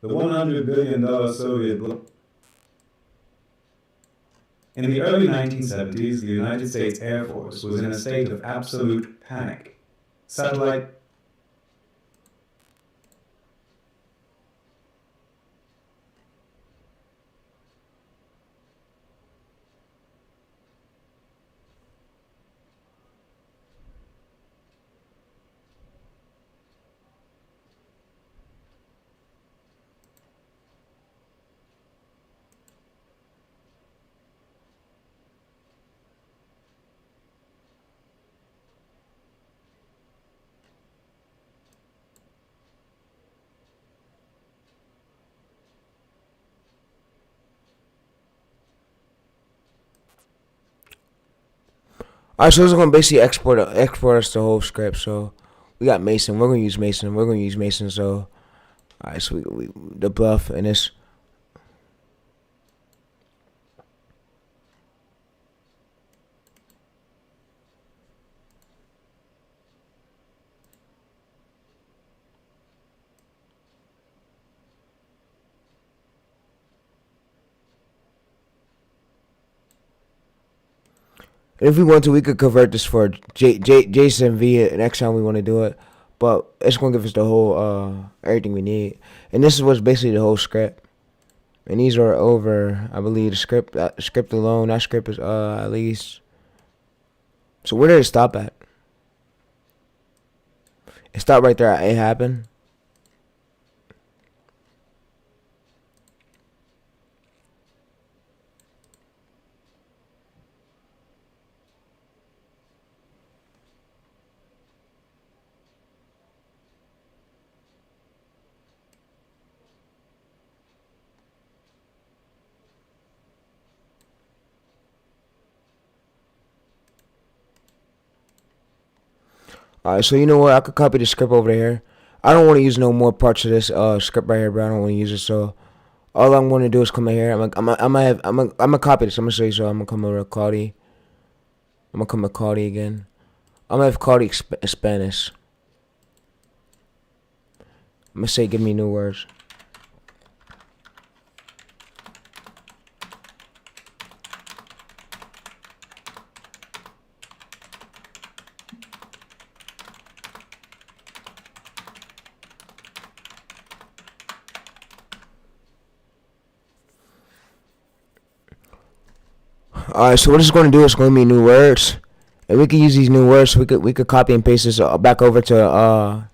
The $100 billion Soviet bloc. In the early 1970s, the United States Air Force was in a state of absolute panic. Satellite Alright, so it's gonna basically export us the whole script. So we got Mason. We're gonna use Mason. We're gonna use Mason. So alright, so we the bluff and this. If we want to, we could convert this for JSON via next time we want to do it. But it's gonna give us the whole everything we need. And this was basically the whole script. And these are over, I believe, the script alone. That script is at least. So where did it stop at? It stopped right there at "it happened." Alright, so you know what? I could copy the script over here. I don't want to use no more parts of this script right here, bro. I don't want to use it. So all I'm going to do is come in here. I'm gonna copy this. I'm gonna show you. So I'm gonna come over to Claudia. I'm gonna come to Claudia again. I'm gonna have Claudia Spanish. I'm gonna say, give me new words. Alright, so what it's going to do is going to be new words, and we can use these new words. So we could copy and paste this back over to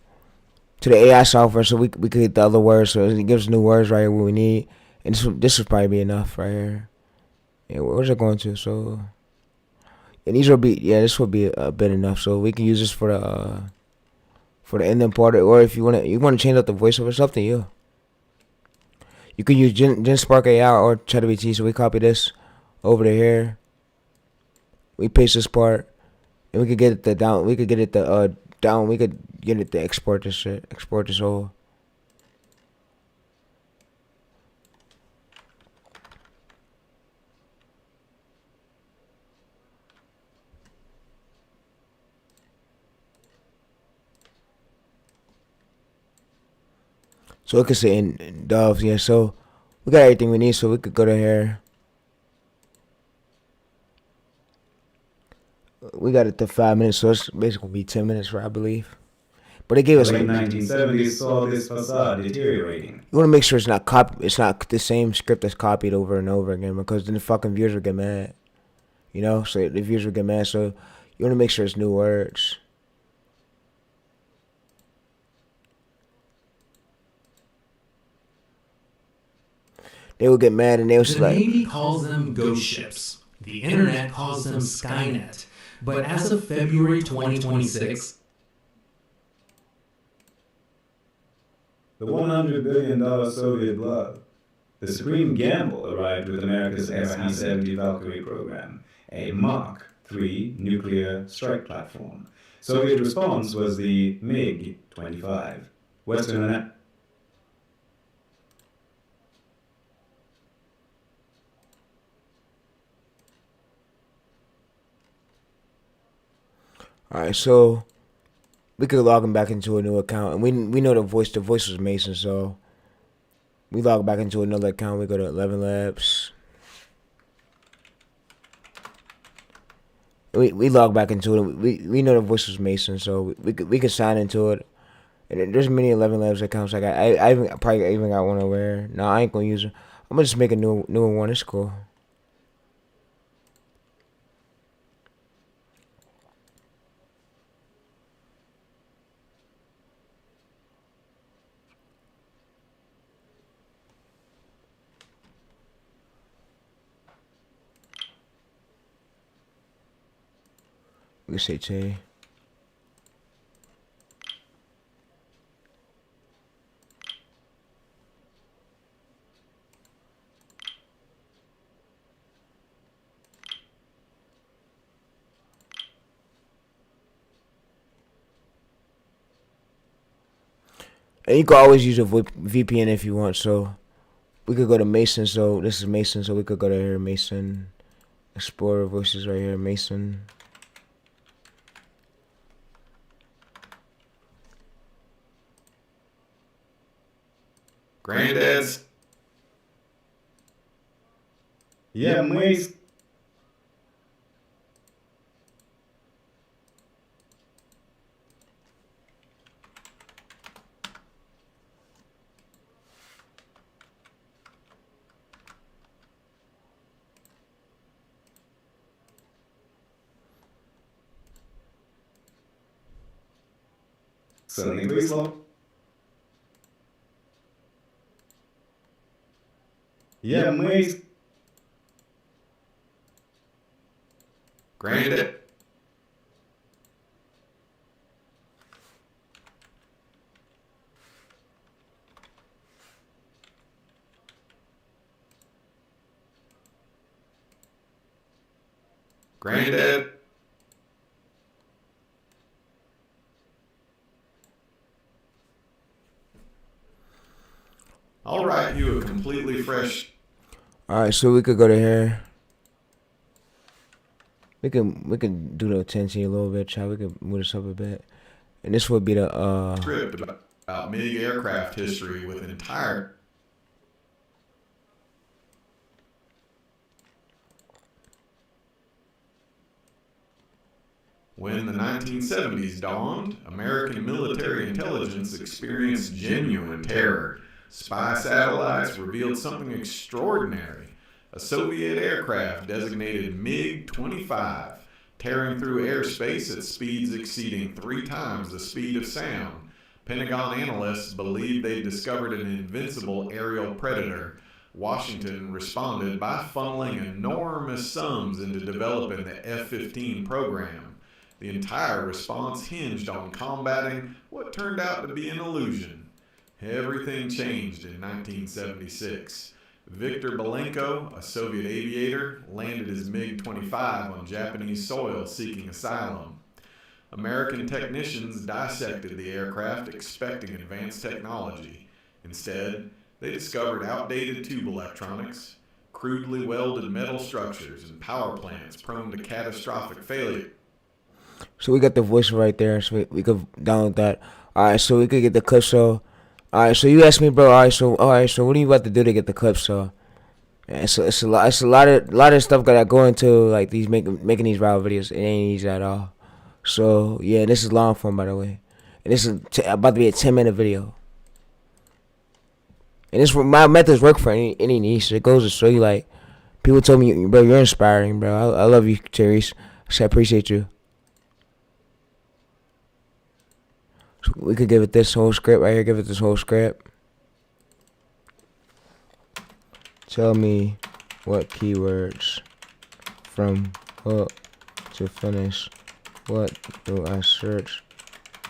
the AI software, so we could get the other words. So it gives new words right here what we need, and this would probably be enough right here. Yeah, where's it going to? So, and these will be this will be a bit enough. So we can use this for the ending part, or if you want to change up the voiceover, it's up to you. You can use GenSpark AI or ChatGPT. So we copy this over to here. We paste this part, and we could get it the down. We could get it the down. We could get it to export this shit. Export this whole. So it could say in Dove, yeah. So we got everything we need. So we could go to here. We got it to 5 minutes, so it's basically be 10 minutes, I believe. But it gave us. The late 1970s saw this facade deteriorating. You want to make sure it's not it's not the same script that's copied over and over again, because then the fucking viewers will get mad. You know, so the viewers will get mad. So you want to make sure it's new words. They will get mad and they will The Navy calls them ghost ships. The internet calls them Skynet. But as of February 2026, the $100 billion Soviet bluff. The supreme gamble arrived with America's SE-70 Valkyrie program, a Mach 3 nuclear strike platform. Soviet response was the MiG-25. Western Alright, so we could log him back into a new account, and we know the voice was Mason, so we log back into another account. We go to 11 Labs. We log back into it. We know the voice was Mason, so we could sign into it. And there's many 11 Labs accounts I got. I probably even got one over here. No, I ain't gonna use it. I'm gonna just make a new one. It's cool. We can say Tay. And you can always use a VPN if you want. So we could go to Mason. So this is Mason. So we could go to here, Mason. Explorer voices right here, Mason. Granddad's. Yeah, mais. Sonning Twistlock. Yeah, mais. Granddad. Granddad. I'll write you a completely fresh. Alright, so we could go to here. We can do the attention a little bit, child. We can move this up a bit. And this would be the Script about MiG aircraft history with entire. When the 1970s dawned, American military intelligence experienced genuine terror. Spy satellites revealed something extraordinary. A Soviet aircraft designated MiG-25, tearing through airspace at speeds exceeding 3 times the speed of sound. Pentagon analysts believed they discovered an invincible aerial predator. Washington responded by funneling enormous sums into developing the F-15 program. The entire response hinged on combating what turned out to be an illusion. Everything changed in 1976. Viktor Belenko, a Soviet aviator, landed his MiG-25 on Japanese soil seeking asylum. American technicians dissected the aircraft expecting advanced technology. Instead, they discovered outdated tube electronics, crudely welded metal structures, and power plants prone to catastrophic failure. So we got the voice right there, so we could download that. Alright, so we could get the clip. So alright, so you asked me, bro. Alright, so what are you about to do to get the clip? So yeah, it's a lot of stuff that go into like these making these viral videos. It ain't easy at all. So yeah, this is long form, by the way, and this is about to be a 10-minute video. And this my methods work for any niche. It goes to show you, like, people told me, bro, you're inspiring, bro. I love you, TayReese. I appreciate you. So we could give it this whole script right here. Give it this whole script. Tell me what keywords from hook to finish. What do I search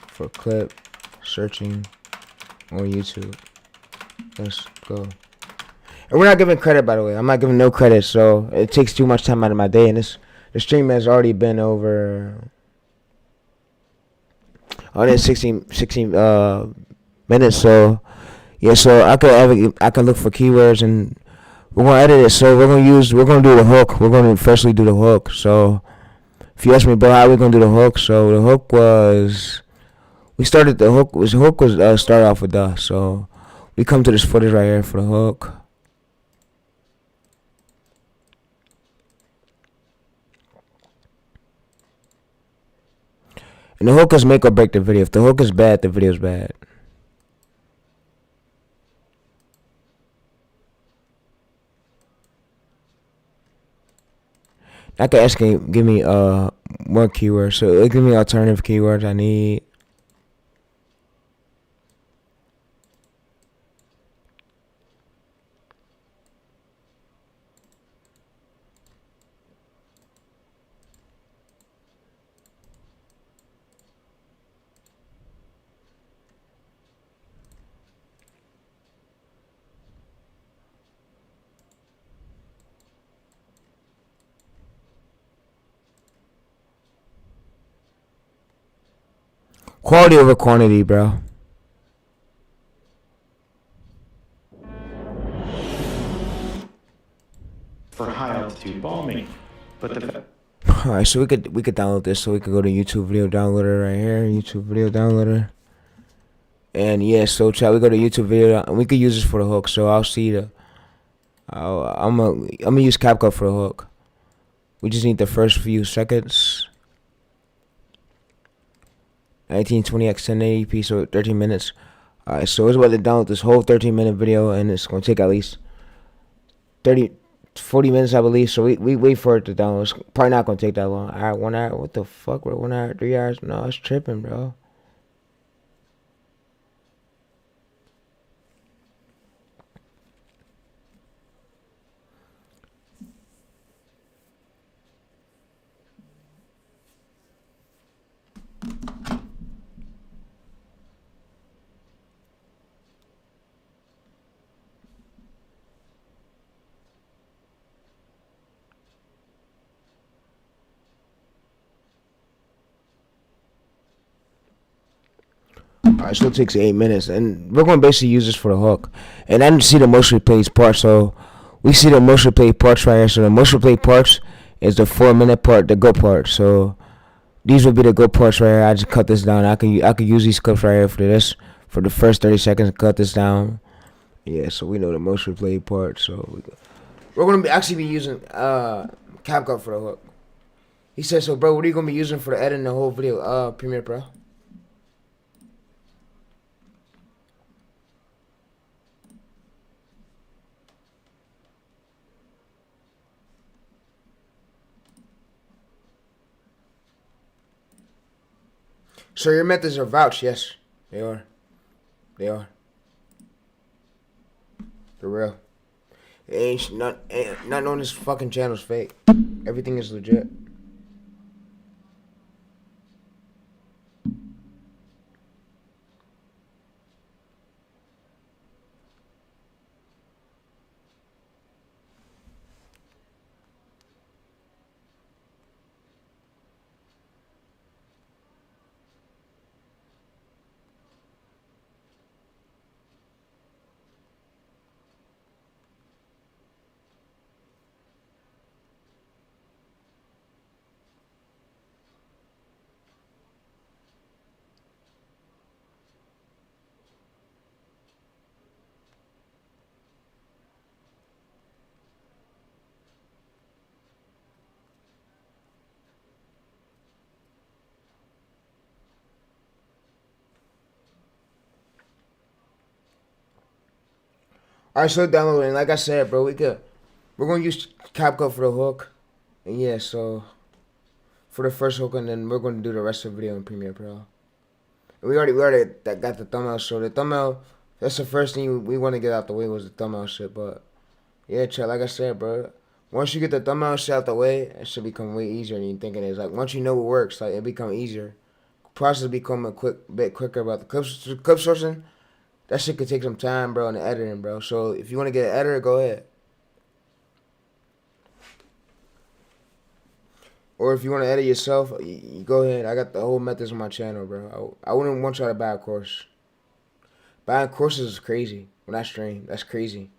for clip searching on YouTube? Let's go. And we're not giving credit, by the way. I'm not giving no credit, so it takes too much time out of my day. And the stream has already been over 16 minutes. So yeah, so I could look for keywords, and we're gonna edit it. So we're gonna do the hook. We're gonna firstly do the hook. So if you ask me, bro, how we gonna do the hook? So the hook was started off with the. So we come to this footage right here for the hook. And the hook is make or break the video. If the hook is bad, the video's bad. I could ask him, give me more keywords. So it'll give me alternative keywords I need. Quality over quantity, bro. altitude bombing. But the Alright, so we could download this. So we could go to YouTube video downloader right here. YouTube video downloader. And yeah, so chat, we go to YouTube video and we could use this for the hook. So I'll see the I'm gonna use CapCut for the hook. We just need the first few seconds. 1920x 1080p, so 13 minutes. Alright, so it's about to download this whole 13-minute video, and it's gonna take at least 40 minutes, I believe. So we wait for it to download. It's probably not gonna take that long. Alright, 1 hour. What the fuck, bro? 1 hour, 3 hours? No, it's tripping, bro. Alright, so it takes 8 minutes, and we're gonna basically use this for the hook. And I didn't see the most replayed part, so we see the most replayed parts right here. So the most replayed parts is the 4-minute part, the good part. So these would be the good parts right here. I just cut this down. I could use these clips right here for the first 30 seconds and cut this down. Yeah, so we know the most replayed part. So we're gonna actually be using CapCut for the hook. He said, so bro, what are you gonna be using for the editing the whole video? Premiere Pro. So your methods are vouched, yes. They are. They are. For real. Ain't not on this fucking channel's fake. Everything is legit. Alright, so downloading. Like I said, bro, we're gonna use CapCut for the hook. And yeah, so for the first hook, and then we're gonna do the rest of the video in Premiere Pro. And we already got the thumbnail. So the thumbnail, that's the first thing we want to get out the way was the thumbnail shit. But yeah, chat, like I said, bro, once you get the thumbnail shit out the way, it should become way easier than you think it is. Like once you know what works, like it become easier. Process become a bit quicker about the clip sourcing. That shit could take some time, bro, and the editing, bro. So if you want to get an editor, go ahead. Or if you want to edit yourself, you go ahead. I got the whole methods on my channel, bro. I wouldn't want y'all to buy a course. Buying courses is crazy. When I stream, that's crazy.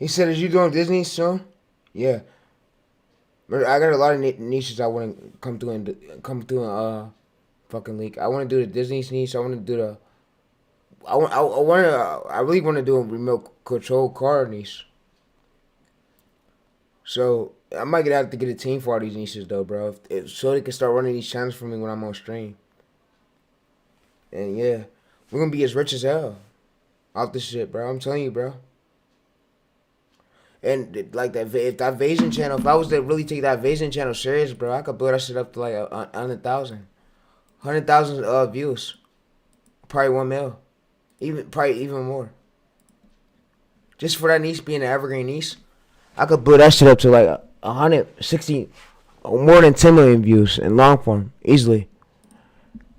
He said, "Is you doing Disney soon?" Yeah. But I got a lot of niches I want to come through and fucking leak. I want to do the Disney's niche. I want to do the. I really want to do a remote control car niche. So I might have to get a team for all these niches though, bro. So they can start running these channels for me when I'm on stream. And yeah, we're gonna be as rich as hell off this shit, bro. I'm telling you, bro. And like that, if that Aviation channel, if I was to really take that Aviation channel serious, bro, I could build that shit up to like 100,000 views, probably 1 mil, probably even more. Just for that niche being an evergreen niche, I could build that shit up to like 160, or more than 10 million views in long form easily.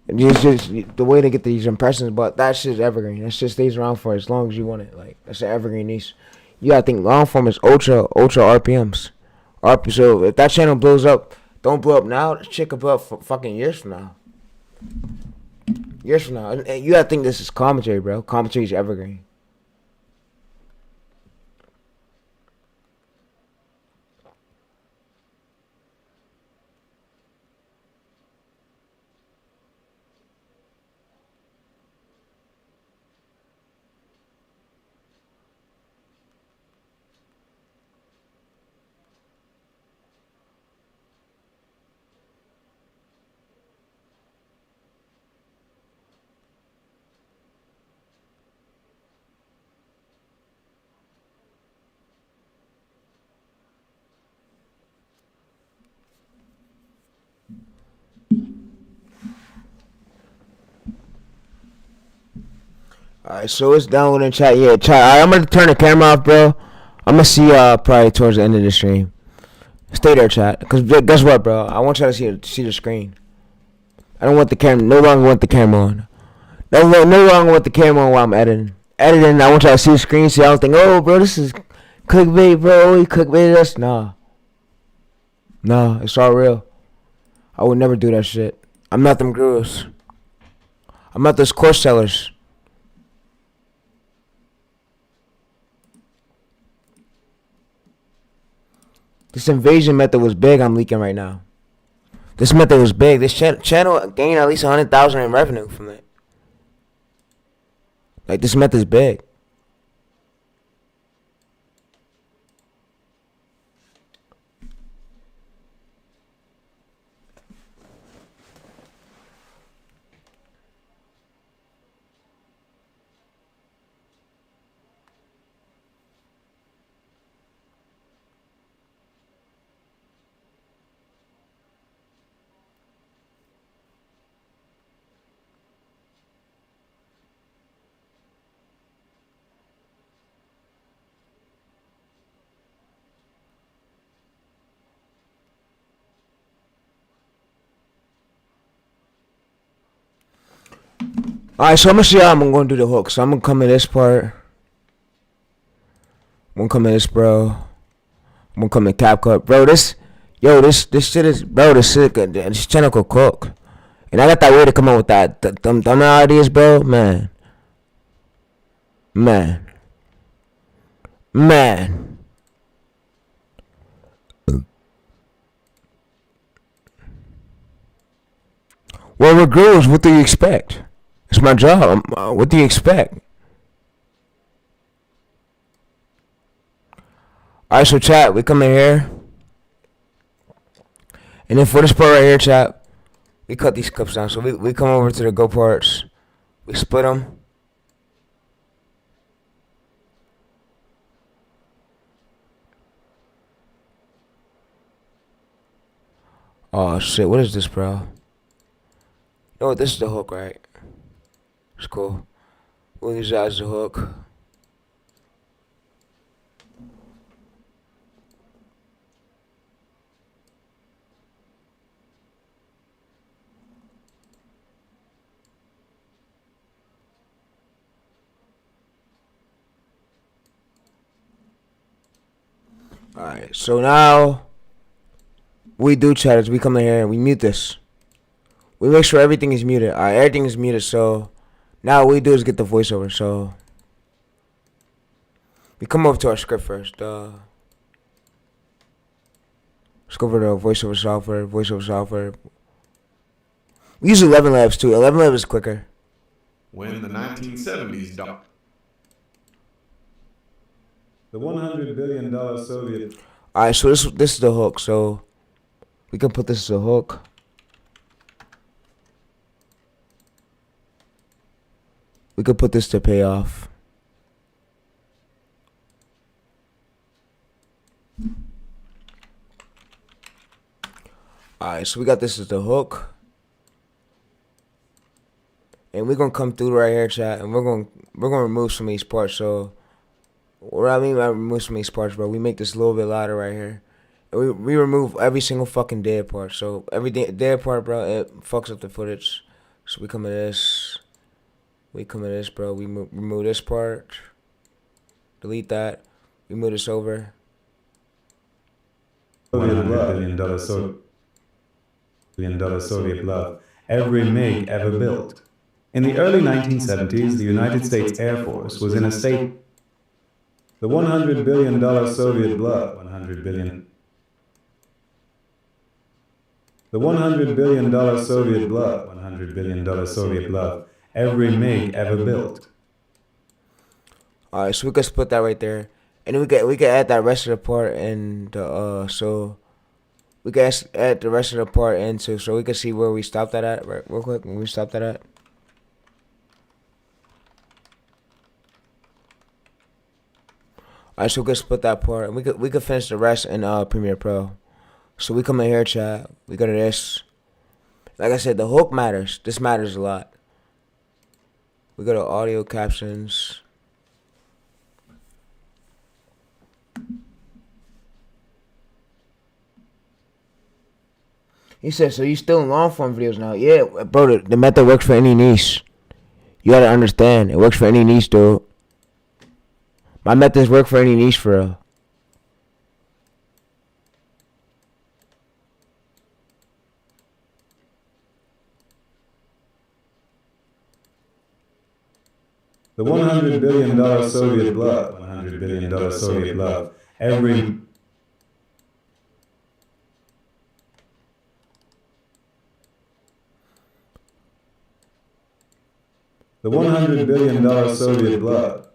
It's just the way to get these impressions, but that shit's evergreen. That shit stays around for as long as you want it. Like that's an evergreen niche. You gotta think long form is ultra RPMs. So if that channel blows up, don't blow up now. That shit could blow up for fucking years from now. Years from now, and you gotta think this is commentary, bro. Commentary is evergreen. Alright, so it's downloading chat. Yeah, chat. Alright, I'm gonna turn the camera off, bro. I'm gonna see y'all probably towards the end of the stream. Stay there, chat. Cause guess what, bro? I want y'all to see the screen. I don't want the camera. No longer want the camera on. No longer want the camera on while I'm editing. I want y'all to see the screen. So y'all think, oh, bro, this is clickbait, bro. He clickbaited us. Nah, it's all real. I would never do that shit. I'm not them gurus. I'm not those course sellers. This invasion method was big. I'm leaking right now. This method was big. This channel gained at least 100,000 in revenue from it. Like this method's big. Alright, so I'm gonna show y'all how I'm gonna do the hook. So I'm gonna come in this part. I'm gonna come in this, bro. I'm gonna come in CapCut. Bro, this shit is, bro, this shit, this channel could cook. And I got that way to come up with that, them ideas, bro. Man. Well, we're girls. What do you expect? It's my job. What do you expect? Alright, so chat, we come in here. And then for this part right here, chat, we cut these clips down. So we come over to the go parts. We split them. Oh shit, what is this, bro? No, this is the hook, right? It's cool. We'll use that as the hook. Alright, so now we do chat is we come in here and we mute this. We make sure everything is muted. Alright, everything is muted, so now what we do is get the voiceover. So We come over to our script first. Let's go over to voiceover software. Voiceover software. We use 11 Labs too. 11 Labs is quicker. When the 1970s The $100 billion Soviet. Alright, so this is the hook. So we can put this as a hook. We could put this to pay off. Alright, so we got this as the hook. And we're gonna come through right here, chat, and we're gonna remove some of these parts. So what I mean by remove some of these parts, bro, we make this a little bit louder right here. And we remove every single fucking dead part. So every dead part, bro, it fucks up the footage. So we come to this. We come to this, bro. We remove this part. Delete that. We move this over. $100 billion Soviet love. Every MiG ever built. In the early 1970s, the United States Air Force was in a state. The $100 billion Soviet blood. $100 billion. The $100 billion Soviet blood. $100 billion Soviet love. Every MiG ever built. Alright, so we can split that right there, and then we can add that rest of the part, and so we can add the rest of the part into, so we can see where we stopped that at, right, real quick. When we stopped that at. Alright, so we can split that part, and we could finish the rest in Premiere Pro. So we come in here, chat. We go to this. Like I said, the hook matters. This matters a lot. We go to audio captions. He said, so you still in long form videos now? Yeah, bro, the method works for any niche. You gotta understand, it works for any niche, dude. My methods work for any niche, for real. The $100 billion Soviet blood. $100 billion Soviet love. Every. The $100 billion Soviet blood.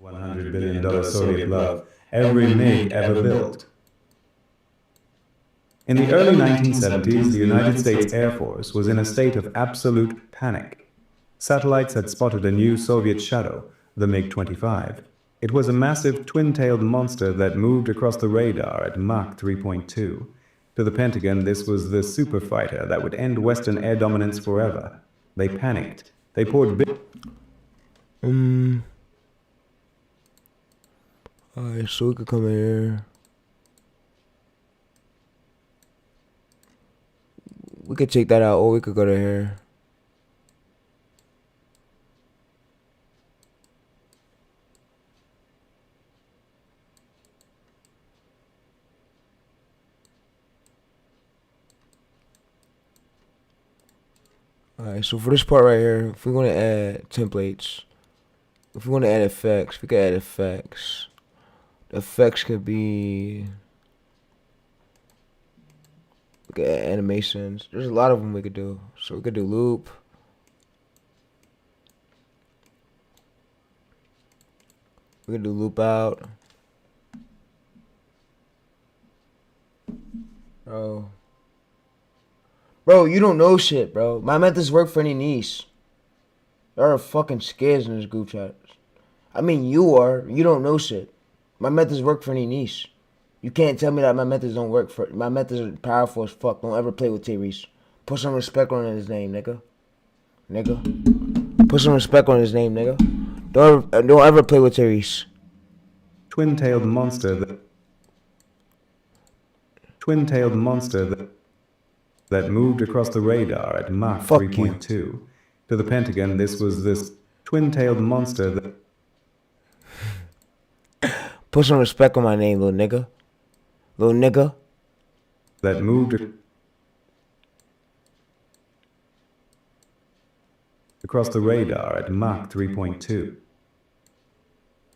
$100 billion Soviet love. Every MiG ever built. In the early 1970s, the United States Air Force was in a state of absolute panic. Satellites had spotted a new Soviet shadow, the MiG-25. It was a massive twin-tailed monster that moved across the radar at Mach 3.2. To the Pentagon, this was the super fighter that would end Western air dominance forever. They panicked. They poured big... Alright, so we could come in here. We could take that out, or we could go to here. Alright, so for this part right here, if we want to add templates, if we want to add effects, we can add effects. The effects could be... We could add animations. There's a lot of them we could do. So we could do loop. We could do loop out. Bro, you don't know shit, bro. My methods work for any niche. There are fucking scares in this group chat. I mean, you are. You don't know shit. My methods work for any niche. You can't tell me that my methods don't work for... My methods are powerful as fuck. Don't ever play with TayReese. Put some respect on his name, nigga. Put some respect on his name, nigga. Don't ever play with TayReese. Twin-tailed monster that moved across the radar at Mach 3.2. To the Pentagon, this was this twin-tailed monster that... Put some respect on my name, little nigga. Little nigga. That moved across the radar at Mach 3.2.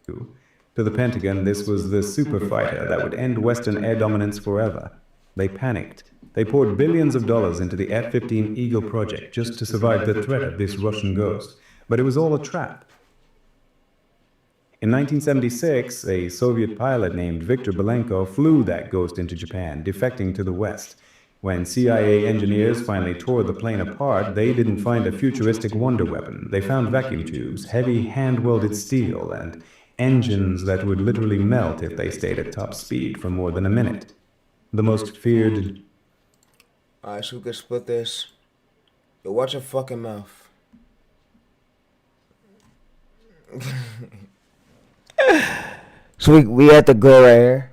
To the Pentagon, this was the super fighter that would end Western air dominance forever. They panicked. They poured billions of dollars into the F-15 Eagle project just to survive the threat of this Russian ghost. But it was all a trap. In 1976, a Soviet pilot named Viktor Belenko flew that ghost into Japan, defecting to the West. When CIA engineers finally tore the plane apart, they didn't find a futuristic wonder weapon. They found vacuum tubes, heavy hand-welded steel, and engines that would literally melt if they stayed at top speed for more than a minute. The most feared... Alright, so we can split this. Yo, watch your fucking mouth. So we have to go right here.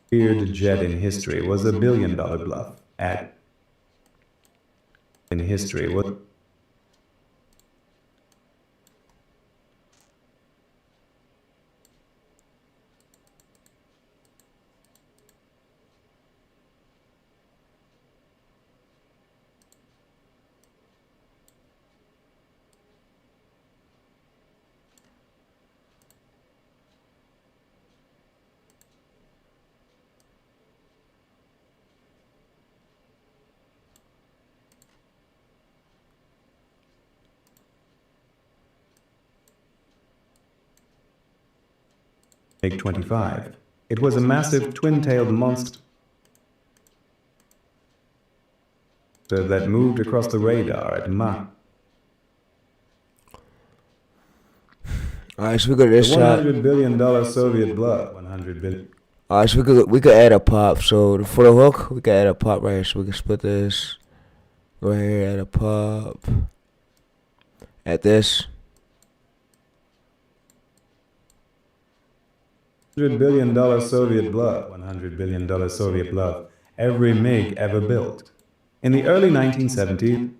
Feared jet in history was $1 billion bluff. In history was... MiG-25. It was a massive twin-tailed monster that moved across the radar at Mach. Alright, so we got this shot. $100 billion Soviet bluff. 100 billion. Alright, so we could add a pop. So for the hook, we could add a pop right here. So we can split this. Go ahead, add a pop. Add this. $100 billion Soviet bluff. $100 billion Soviet bluff. Every MiG ever built. In the early 1970s,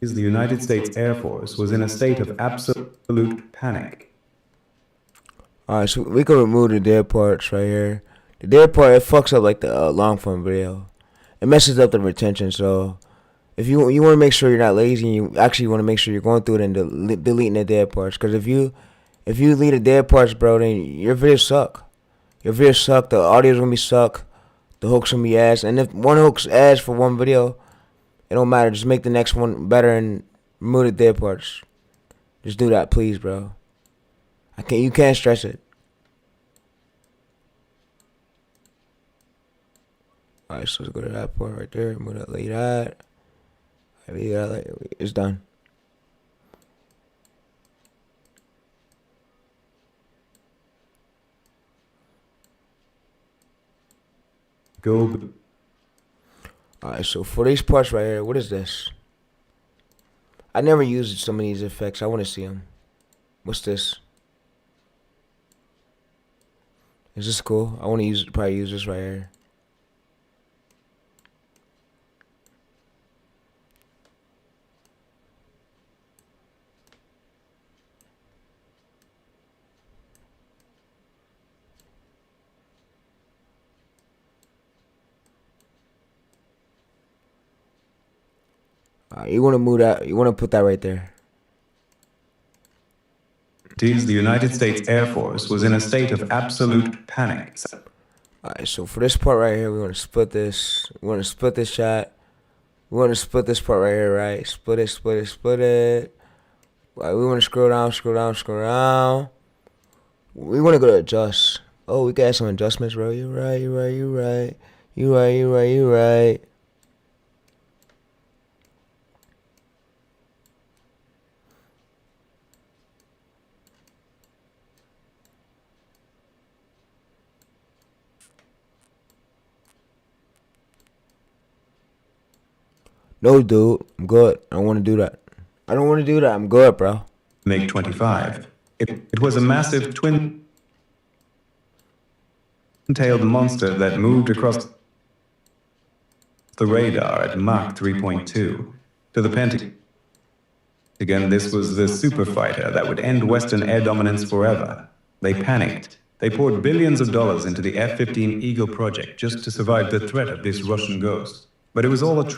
the United States Air Force was in a state of absolute panic. Alright, so we can remove the dead parts right here. The dead part, it fucks up like the long form video. It messes up the retention, so if you want to make sure you're not lazy and you actually want to make sure you're going through it and deleting the dead parts. Because if you delete the dead parts, bro, then your videos suck. Your videos suck, the audio's gonna be suck, the hooks gonna be ass. And if one hook's ass for one video, it don't matter. Just make the next one better and remove the dead parts. Just do that, please, bro. You can't stress it. Alright, so let's go to that part right there. Move that like that. It's done. Go. Alright, so for these parts right here, what is this? I never used some of these effects. I want to see them. What's this? Is this cool? I want to probably use this right here. You want to move that. You want to put that right there. The United States Air Force was in a state of absolute panic. Alright, so for this part right here, we want to split this. We want to split this shot. We want to split this part right here, right? Split it, split it, split it. Right, we want to scroll down, scroll down, scroll down. We want to go to adjust. Oh, we got some adjustments, bro. You're right, you're right, you're right. You're right, you're right, you're right. No, dude, I'm good. I don't want to do that. I don't want to do that. I'm good, bro. MiG-25. It was a massive twin-tailed monster that moved across the radar at Mach 3.2. To the Pentagon, Again, this was the super fighter that would end Western air dominance forever. They panicked. They poured billions of dollars into the F-15 Eagle project just to survive the threat of this Russian ghost. But it was all a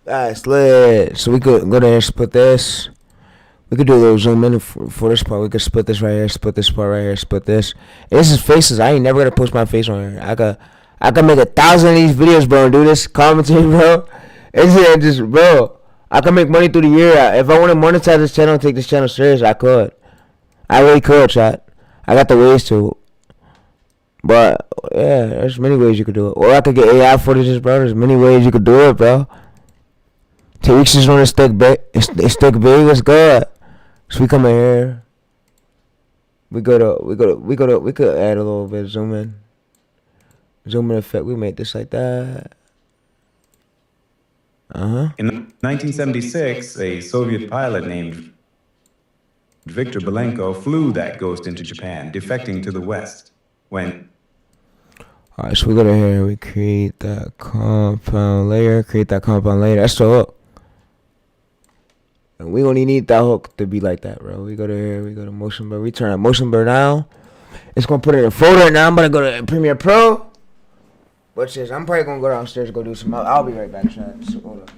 That's lit. So we could go there and split this. We could do a little zoom in for this part. We could split this right here, split this part right here, split this. And this is faces. I ain't never gonna post my face on here. I could make 1,000 of these videos, bro, and do this commentary, bro. It's just, bro. I can make money through the year. If I want to monetize this channel and take this channel serious, I could. I really could, chat. I got the ways to. But yeah, there's many ways you could do it. Or I could get AI footages, bro. There's many ways you could do it, bro. TayReese is on the stick big. Stick big. What's good? So we come in here. We could add a little bit of zoom in. Zoom in effect. We made this like that. In 1976, a Soviet pilot named Viktor Belenko flew that ghost into Japan, defecting to the West. When alright, so we go to here, we create that compound layer, That's the hook. And we only need that hook to be like that, bro. We go to here, we go to motion blur, we turn that motion blur down. It's gonna put it in a folder. Now I'm gonna go to Premiere Pro. Watch this, I'm probably gonna go downstairs and go do some. I'll be right back, chat. So hold up.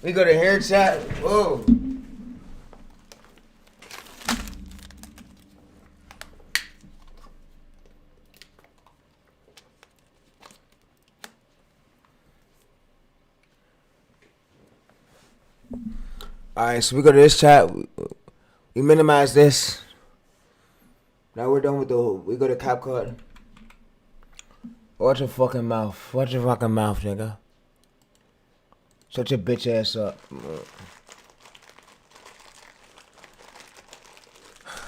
We go to hair chat. Whoa. Alright, so we go to this chat. We minimize this. Now we're done with the. We go to CapCut. Watch your fucking mouth. Watch your fucking mouth, nigga. Shut your bitch ass up.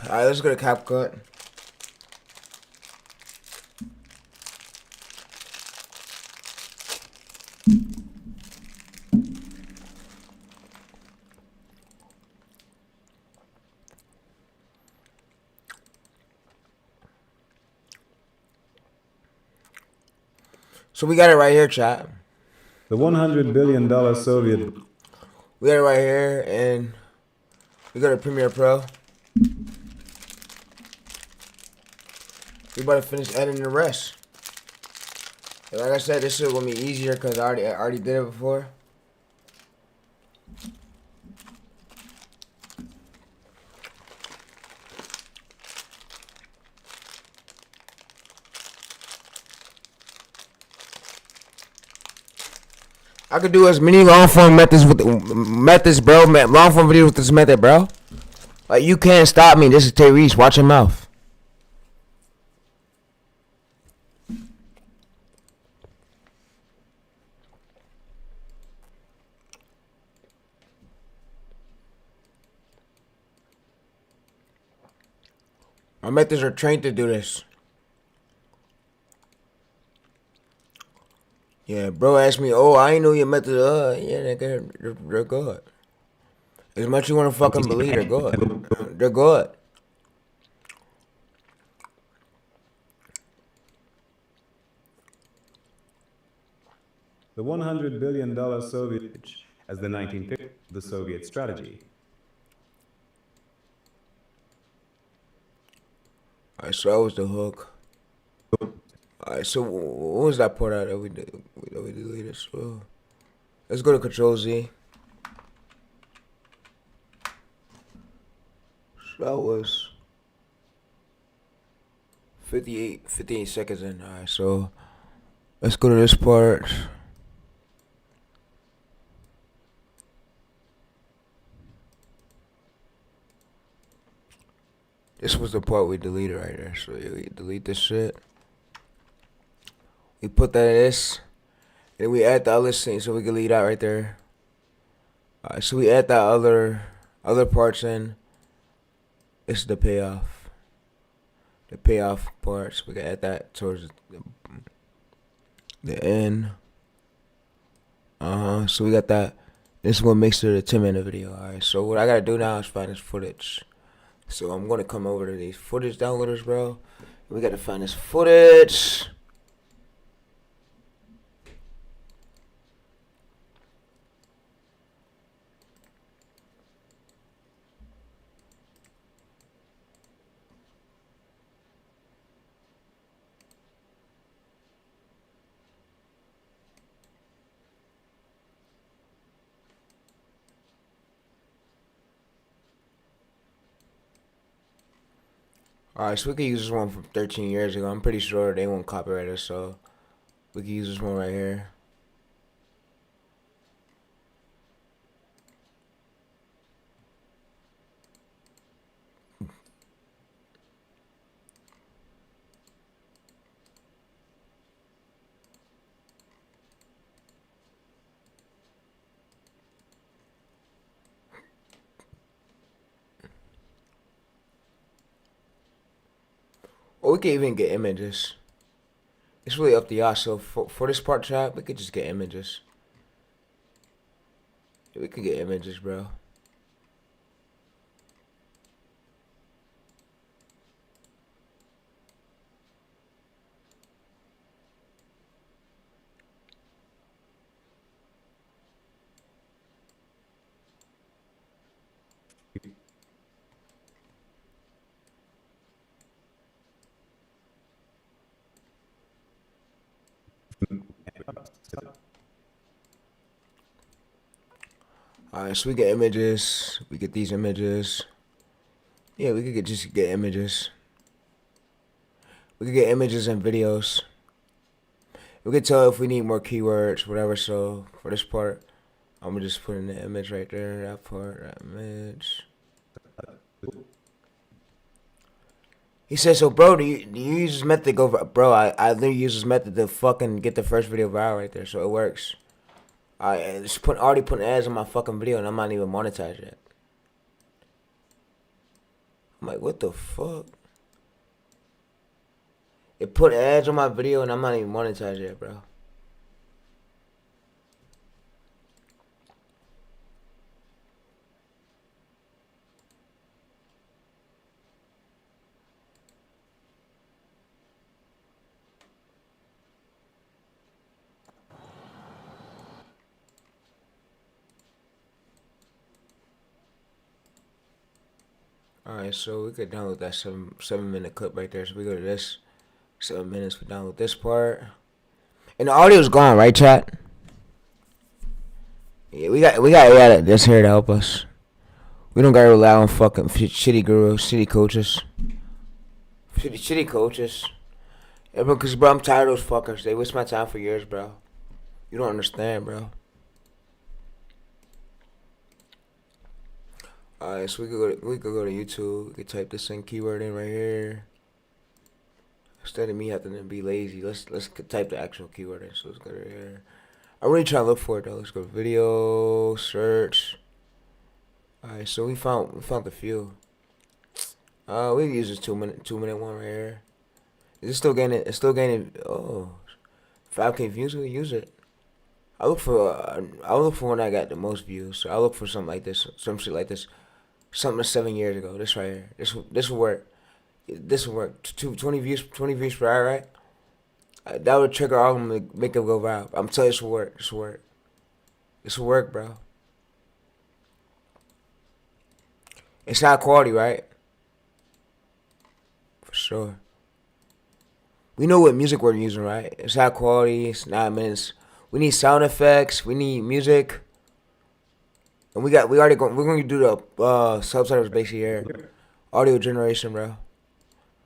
Alright, let's go to CapCut. So we got it right here, chat. the $100 billion Soviet. We got it right here, and we go to Premiere Pro. We about to finish editing the rest. And like I said, this shit gonna be easier because I already did it before. I could do as many long form methods with bro. Long form videos with this method, bro. Like you can't stop me. This is TayReese. Watch your mouth. My methods are trained to do this. Yeah, bro asked me, oh, I ain't know your methods. Yeah, they're good. As much as you want to fucking believe, they're good. They're good. The $100 billion Soviet as the 1950s, the Soviet strategy. Alright, so that was the hook. Alright, so what was that part out that we deleted? So let's go to Control Z. So that was 58 seconds in. Alright, so let's go to this part. This was the part we deleted right there. So yeah, we delete this shit. We put that in this. And we add the other thing so we can leave that right there. Alright, so we add that other parts in. This is the payoff. The payoff parts. We can add that towards the end. So we got that. This is what makes it a 10-minute video. Alright, so what I gotta do now is find this footage. So I'm gonna come over to these footage downloaders, bro. We gotta find this footage. Alright, so we can use this one from 13 years ago. I'm pretty sure they won't copyright us, so we can use this one right here. Or we can even get images. It's really up to y'all. So for this part, chat, we could just get images. We could get images, bro. Alright, so we get images. We get these images. Yeah, we could just get images. We could get images and videos. We could tell if we need more keywords, whatever. So for this part, I'm gonna just put in the image right there. That part, that image. He says, so bro, do you use this method to go, bro, I literally use this method to fucking get the first video viral right there, so it works. I just already putting ads on my fucking video and I'm not even monetized yet. I'm like, what the fuck? It put ads on my video and I'm not even monetized yet, bro. Alright, so we could download that 7-minute clip right there. So we go to this 7 minutes. We download this part, and the audio's gone, right, chat? Yeah, we got AI that's here to help us. We don't gotta rely on fucking shitty gurus, shitty coaches, shitty coaches. Yeah, bro, cause bro, I'm tired of those fuckers. They waste my time for years, bro. You don't understand, bro. Alright, so we could go to YouTube. We could type this in keyword in right here. Instead of me having to be lazy, let's type the actual keyword in. So let's go to here. I'm really trying to look for it though. Let's go to video search. Alright, so we found a few. We can use this 2 minute one right here. Is it still gaining? It's still gaining. Oh, 5K views. We use it. I look for one that got the most views. So I look for something like this, some shit like this, something 7 years ago. This right here. This will work. This will work. 20 views per hour, right? That would trigger all of them to make them go viral. I'm telling you, this will work. This will work. This will work, bro. It's not quality, right? For sure. We know what music we're using, right? It's high quality. It's 9 minutes. We need sound effects. We need music. And we're going to do the subtitles basically here. Audio generation, bro.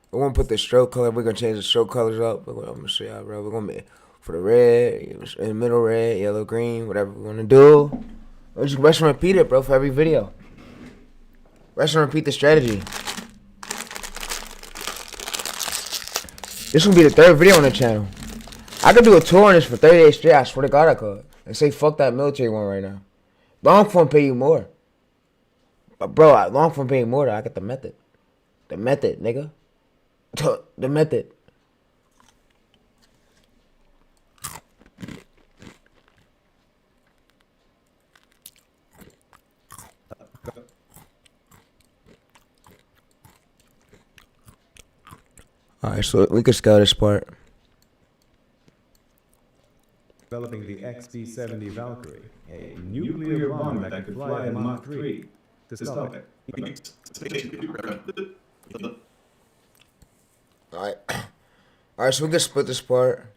We're going to put the stroke color. We're going to change the stroke colors up. I'm going to show y'all, bro. We're going to be for the red, in the middle red, yellow, green, whatever we're going to do. We're just rest and repeat it, bro, for every video. Rest and repeat the strategy. This will be the 3rd video on the channel. I could do a tour on this for 30 days straight. I swear to God I could. And say fuck that military one right now. Long form pay you more. But bro, long form pay you more though. I got the method. The method, nigga. The method. Alright, so we could scout this part. Developing the XB-70 Valkyrie, a nuclear bomb that could fly at Mach 3. To stop it. Alright. Alright, so we can split this part.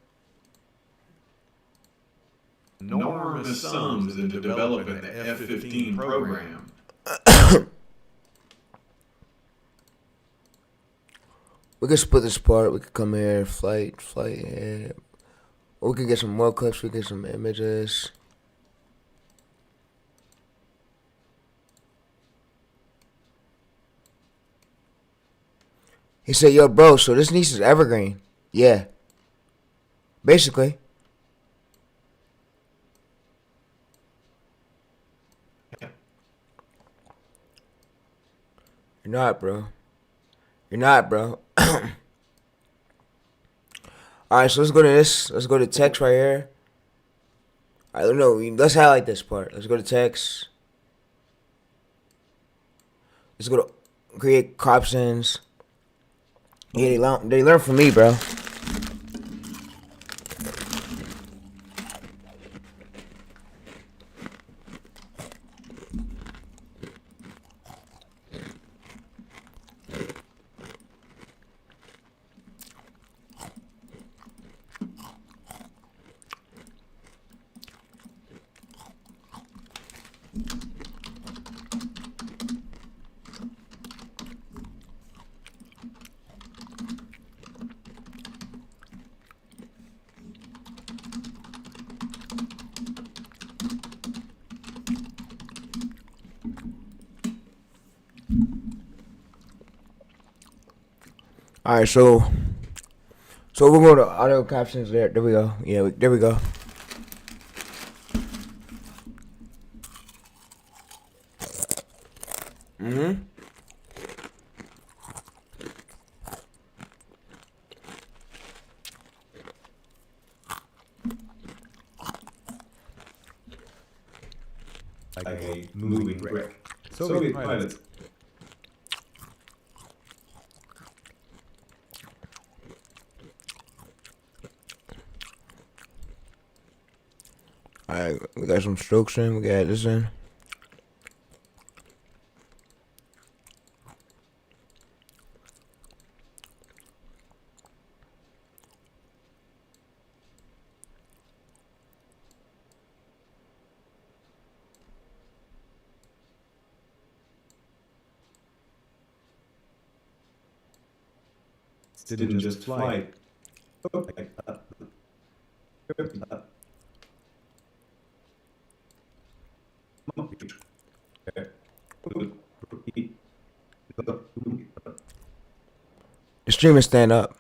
Enormous sums into developing the F-15 program. We can split this part. We could come here, flight here. Or we could get some more clips. We could get some images. He said, yo, bro, so this niece is evergreen. Yeah. Basically. You're not, bro. You're not, bro. Alright, so let's go to this. Let's go to text right here. I don't know. Let's highlight this part. Let's go to text. Let's go to create captions. Yeah, they learn from me, bro. Alright, so we'll go to audio captions there. There we go. Yeah, there we go. Like a moving brick. Soviet pilots. Alright, we got some strokes in. We got this in. Didn't just fly. streaming stand up.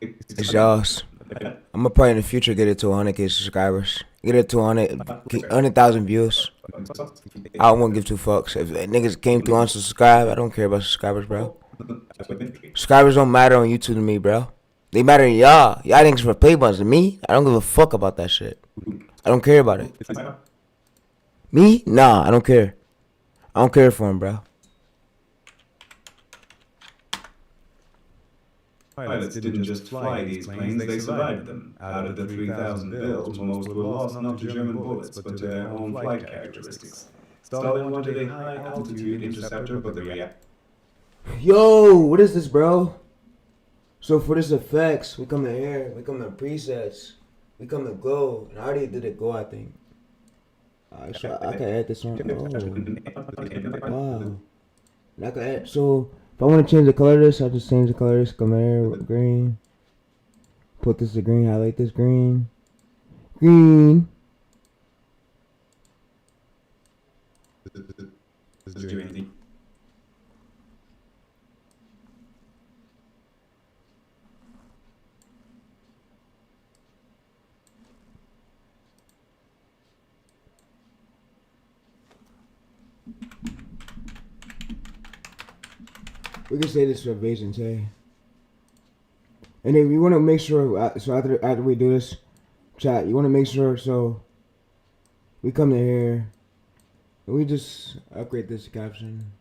It's y'all's. I'm gonna probably in the future get it to 100K subscribers. Get it to 100,000 views. I don't want to give two fucks. If niggas came through unsubscribe, I don't care about subscribers, bro. Subscribers don't matter on YouTube to me, bro. They matter to y'all. Y'all niggas for play buttons. To me, I don't give a fuck about that shit. I don't care about it. Me? Nah, I don't care. I don't care for him, bro. Pilots didn't just fly these planes, they survived them. Out of the 3,000 builds, most were lost not to German bullets, but to their own flight characteristics. Stalin wanted a high-altitude interceptor, but the reaction... Yo, what is this, bro? So for this effects, we come to here, we come to presets, we come to go, and I already did it go, I think. So I can add this on. Oh, wow. And I can add, so if I want to change the color of this, I just change the color of this, come here, green. Put this to green, highlight this green. Green. We can say this for Aviation, Tay. And then we want to make sure, so after we do this, chat, you want to make sure, so we come to here, and we just upgrade this caption.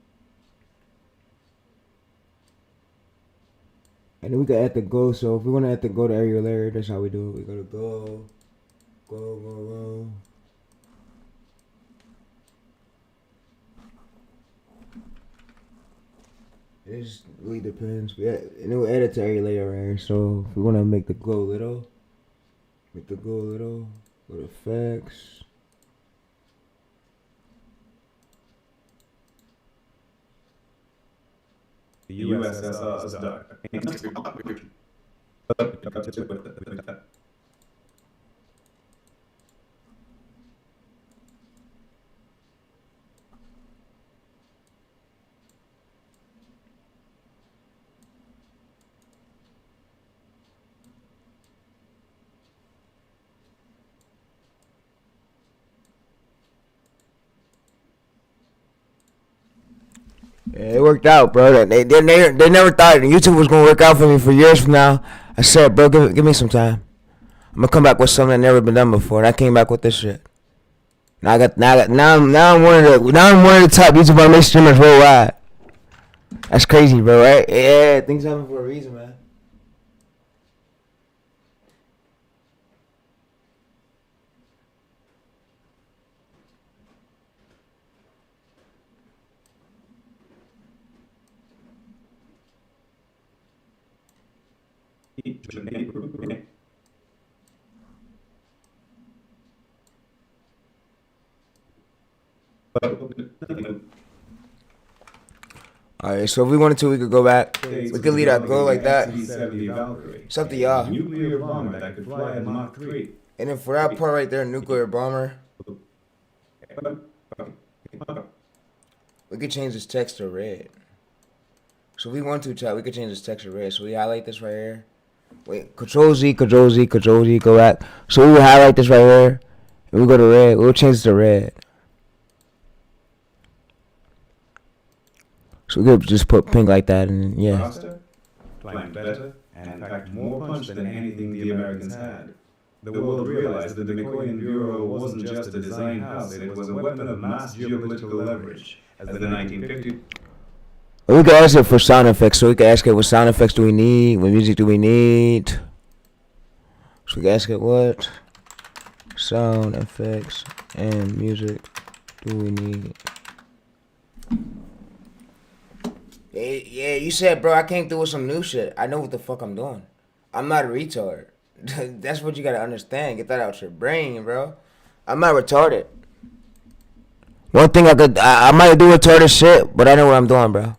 And then we can add the go, so if we want to add the go to area layer, that's how we do it. We go to go, go, go, go. It just really depends. And it will add it to area layer right here. So if we want to make the glow little, make the glow little, go to effects. The USSR is dark. Yeah, it worked out, bro. They never thought YouTube was gonna work out for me for years from now. I said, bro, give me some time. I'm gonna come back with something that never been done before. And I came back with this shit. Now I'm one of the top YouTube animation streamers worldwide. That's crazy, bro. Right? Yeah, things happen for a reason, man. Alright, so if we wanted to, we could go back. We could leave that go like that. It's up to y'all. Nuclear bomber that could fly at Mach 3. And then for that part right there, nuclear bomber, we could change this text to red. So if we want to, chat, we could change this text to red. So we highlight this right here. Wait, Control Z, Control Z, Control Z, go back. So we will highlight this right here, and we go to red. We'll change it to red. So we could just put pink like that, and yeah. Faster, flying better, and in fact more punch than anything the Americans had. The world realized that the Mikoyan Bureau wasn't just a design house, it was a weapon of mass geopolitical leverage. As the 1950s... We could ask it for sound effects, so we could ask it what sound effects do we need, what music do we need. So we could ask it what sound effects and music do we need. Yeah, you said, bro, I came through with some new shit. I know what the fuck I'm doing. I'm not a retard. That's what you gotta understand. Get that out your brain, bro. I'm not retarded. One thing I might do retarded shit, but I know what I'm doing, bro.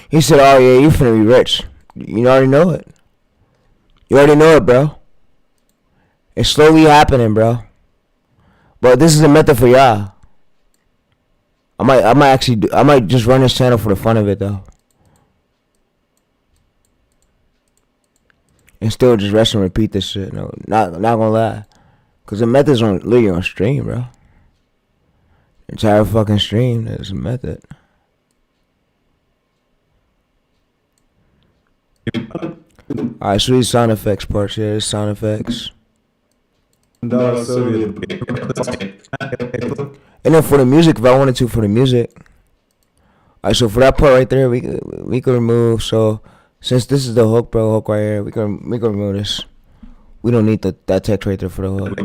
He said, "Oh yeah, you finna be rich." You already know it. You already know it, bro. It's slowly happening, bro. But this is a method for y'all. I might just run this channel for the fun of it though, and still just rest and repeat this shit. No, not gonna lie, cause the method's literally on stream, bro. The entire fucking stream is a method. Alright, so these sound effects parts here. This sound effects. And then for the music, if I wanted to, for the music. Alright, so for that part right there, we could remove. So since this is the hook, bro, hook right here, we can remove this. We don't need that text right there for the hook.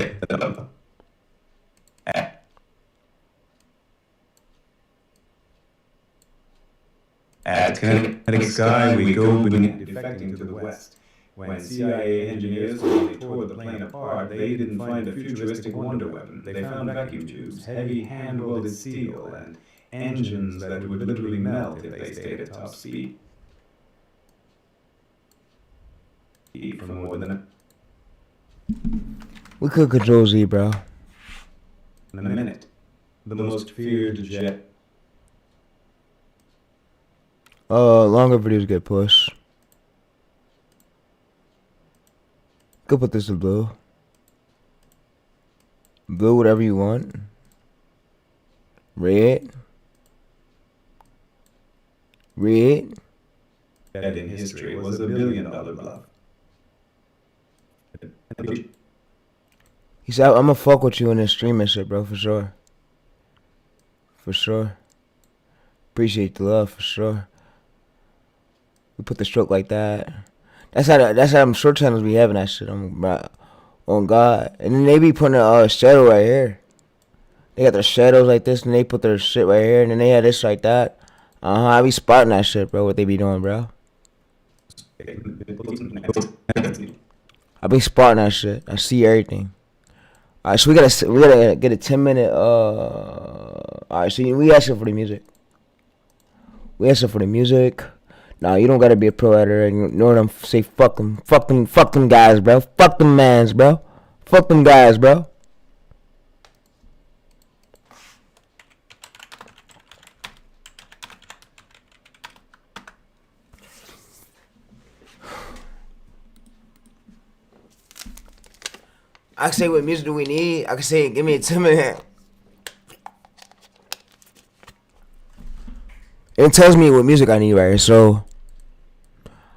At Kinetic Sky, we go defecting to the west. When CIA engineers tore the plane apart, they didn't find a futuristic wonder weapon. They found vacuum tubes, heavy hand-welded steel, and engines that would literally melt if they stayed at top speed. For more than We could control Z, bro. a minute. The most feared jet. Longer videos get pushed. Could put this in blue. Blue, whatever you want. Red. Red. That in history was $1 billion bluff. He said, I'm gonna fuck with you in this stream and shit, bro, for sure. For sure. Appreciate the love, for sure. We put the stroke like that. That's how them short channels be having that shit on God. And then they be putting a shadow right here. They got their shadows like this, and they put their shit right here, and then they had this like that. I be spotting that shit, bro. What they be doing, bro? I be spotting that shit. I see everything. Alright, so we gotta get a 10-minute. Alright, so we asking for the music. We asking for the music. Nah, you don't gotta be a pro editor and ignore them. Say fuck them guys, bro. Fuck them mans, bro. Fuck them guys, bro. I can say what music do we need. I can say give me a 10-minute. It tells me what music I need right here. So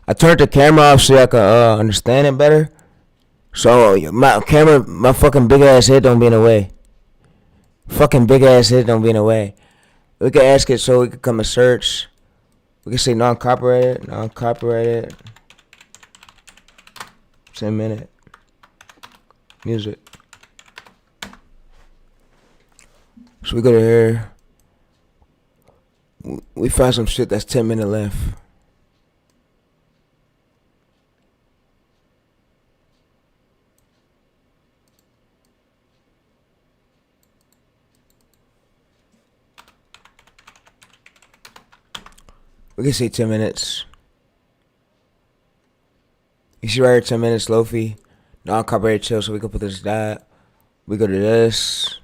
I turned the camera off so I can understand it better. So my fucking big ass head don't be in the way. Fucking big ass head don't be in the way. We can ask it so we can come and search. We can say non-copyrighted. 10-minute music. So we go to here. We found some shit that's 10-minute length. We can say 10 minutes. You see right here, 10 minutes, Lofi. Non-copyrighted chill, so we can put this that. We go to this.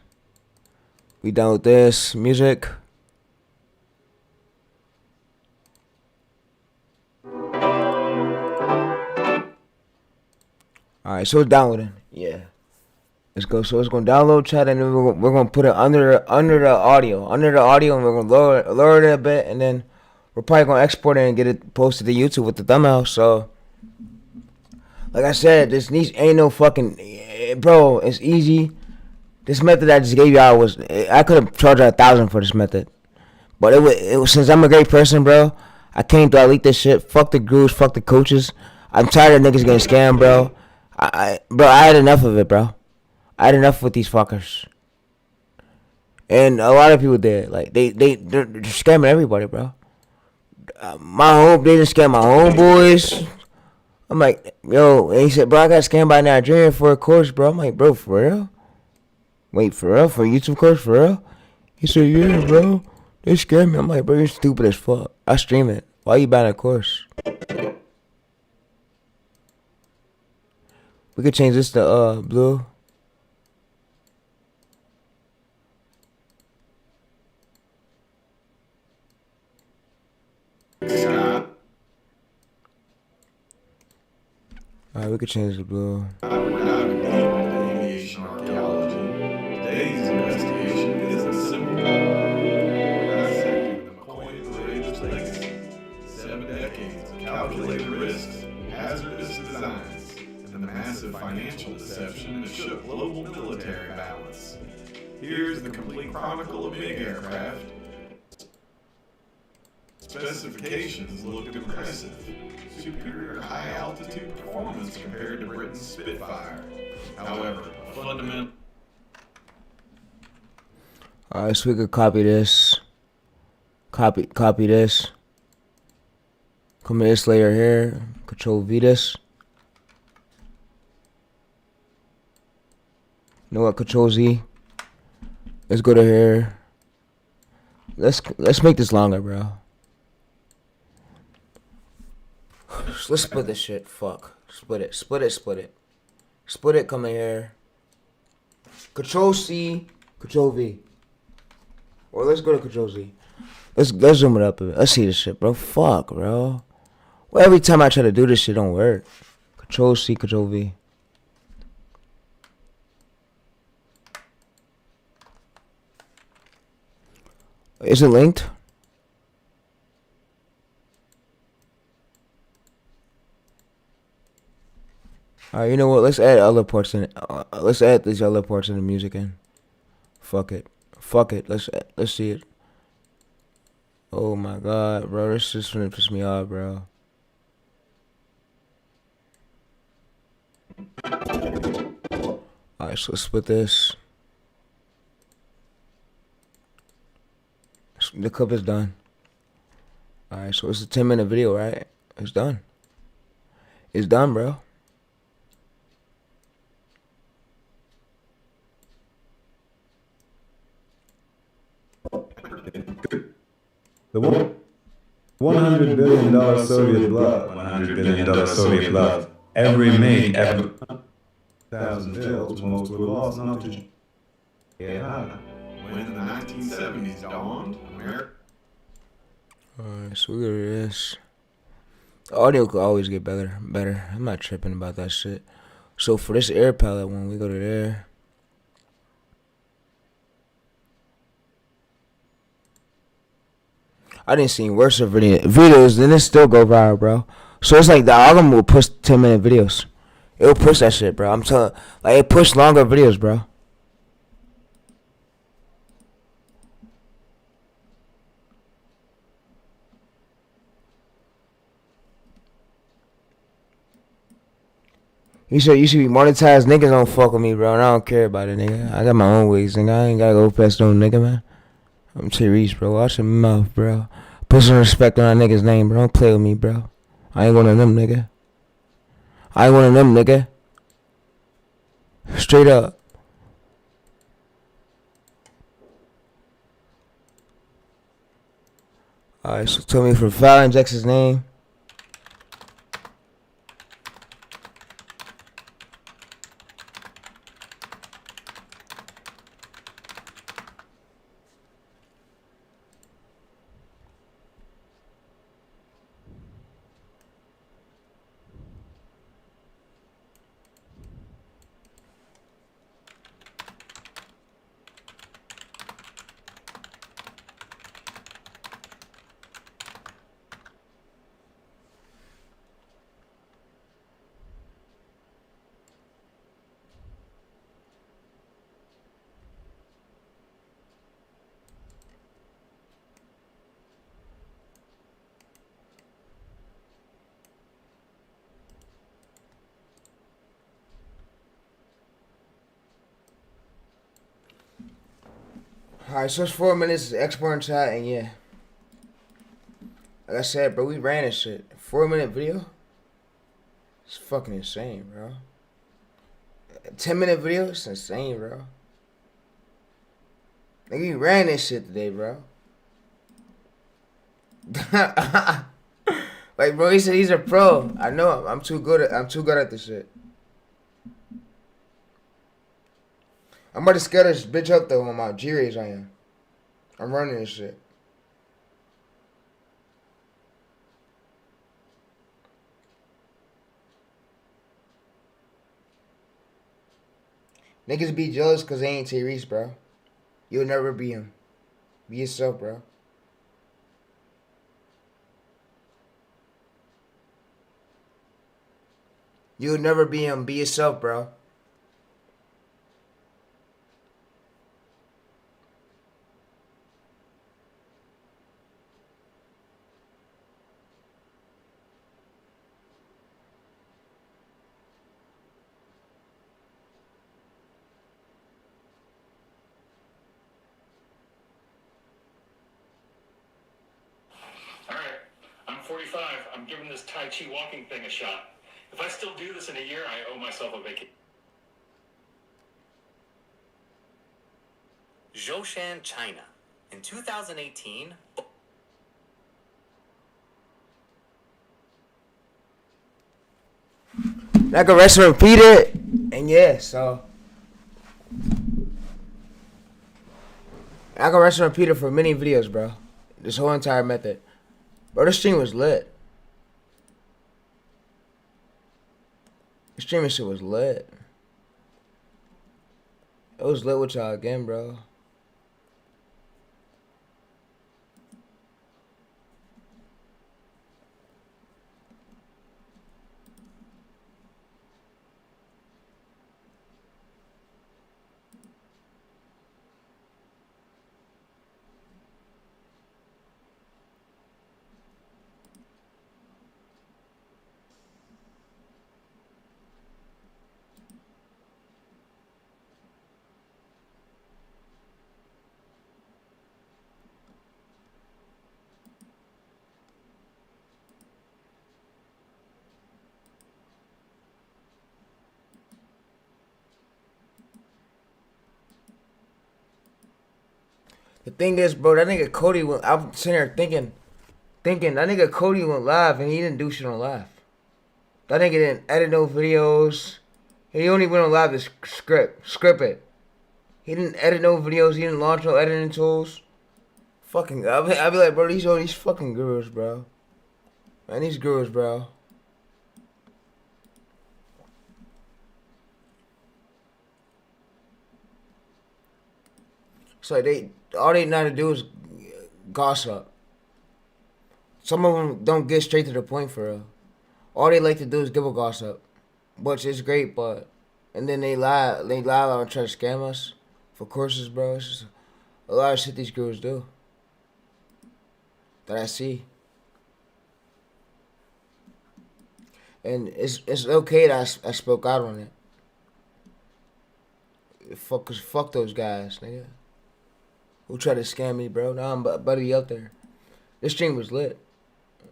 We download this music. Alright, so it's downloading. Yeah. Let's go. So it's gonna download, chat, and then we're gonna put it under the audio. Under the audio, and we're gonna lower it a bit, and then we're probably gonna export it and get it posted to YouTube with the thumbnail. So like I said, this niche ain't no fucking bro, it's easy. This method I just gave y'all was I could have charged $1,000 for this method. But it was since I'm a great person, bro, I came to elite this shit. Fuck the gurus, fuck the coaches. I'm tired of niggas getting scammed, bro. I had enough of it, bro. I had enough with these fuckers. And a lot of people did. Like they're scamming everybody, bro. They just scammed my homeboys. I'm like, yo, and he said, bro, I got scammed by Nigerian for a course, bro. I'm like, bro, for real? Wait, for real? For a YouTube course, for real? He said, yeah, bro. They scammed me. I'm like, bro, you're stupid as fuck. I stream it. Why you buying a course? We could change this to blue. Alright, we could change the blue. We're diving deep into aviation archaeology. Today's investigation isn't simple. We're dissecting the McCoy parade of places. 7 decades of calculated risks, hazardous designs, and the massive financial deception that shook global military balance. Here's the complete chronicle of big aircraft. Specifications looked impressive. Superior high-altitude performance compared to Britain's Spitfire. However, a fundamental... Alright, so we could copy this. Copy this. Come to this layer here. Control V this. You know what? Control Z. Let's go to here. Let's make this longer, bro. Let's split this shit. Fuck. Split it. Split it. Come in here. Control C. Control V. Or let's go to Control Z. Let's zoom it up a bit. Let's see this shit, bro. Fuck, bro. Well, every time I try to do this shit, don't work. Control C. Control V. Is it linked? Alright, you know what? Let's add other parts in it. Let's add these other parts in the music in. Fuck it. Let's see it. Oh my god, bro. This is gonna piss me off, bro. Alright, so let's split this. The clip is done. Alright, so it's a 10-minute video, right? It's done. It's done, bro. The $100 billion Soviet bluff. $100 billion Soviet bluff. Every make, every 1,000 bills, most were lost, not to. Yeah. When the 1970s dawned, America... Alright, so we go to this. The audio could always get better. I'm not tripping about that shit. So for this air palette one, we go to there. I didn't see worse of videos, then it still go viral, bro. So it's like the algorithm will push 10-minute videos. It will push that shit, bro. I'm telling, like it push longer videos, bro. You should be monetized. Niggas don't fuck with me, bro. And I don't care about it, nigga. I got my own ways, nigga. I ain't gotta go past no nigga, man. I'm TayReese, bro. Watch your mouth, bro. Put some respect on that nigga's name, bro. Don't play with me, bro. I ain't one of them, nigga. Straight up. Alright, so tell me for Fallon injects his name. Alright, so it's 4 minutes exporting chat, and yeah. Like I said, bro, we ran this shit. 4-minute video? It's fucking insane, bro. 10-minute video? It's insane, bro. Like, we ran this shit today, bro. Like, bro, he said he's a pro. I know. I'm too good at this shit. I'm about to scare this bitch up though on my G-Rays I am. I'm running this shit. Niggas be jealous cause they ain't TayReese, bro. You'll never be him. Be yourself, bro. You'll never be him. Be yourself, bro. Alright, I'm 45. I'm giving this Tai Chi walking thing a shot. If I still do this in a year, I owe myself a vacation. Zhoushan, China. In 2018, I can rest and repeat it. And yeah, so I can rest and repeat it for many videos, bro. This whole entire method. Bro, this stream was lit. The streaming shit was lit. It was lit with y'all again, bro. The thing is, bro, that nigga Cody went. I'm sitting here thinking that nigga Cody went live and he didn't do shit on live. That nigga didn't edit no videos. He only went on live to script it. He didn't edit no videos. He didn't launch no editing tools. Fucking, I'll be like, bro, these fucking gurus, bro. Man, these gurus, bro. It's like all they know how to do is gossip. Some of them don't get straight to the point for real. All they like to do is give a gossip, which is great, but and then they lie and try to scam us for courses, bro. It's just a lot of shit these girls do that I see, and it's okay that I spoke out on it. Fuck those guys, nigga. Who tried to scam me, bro? Now I'm buddy up there. This stream was lit.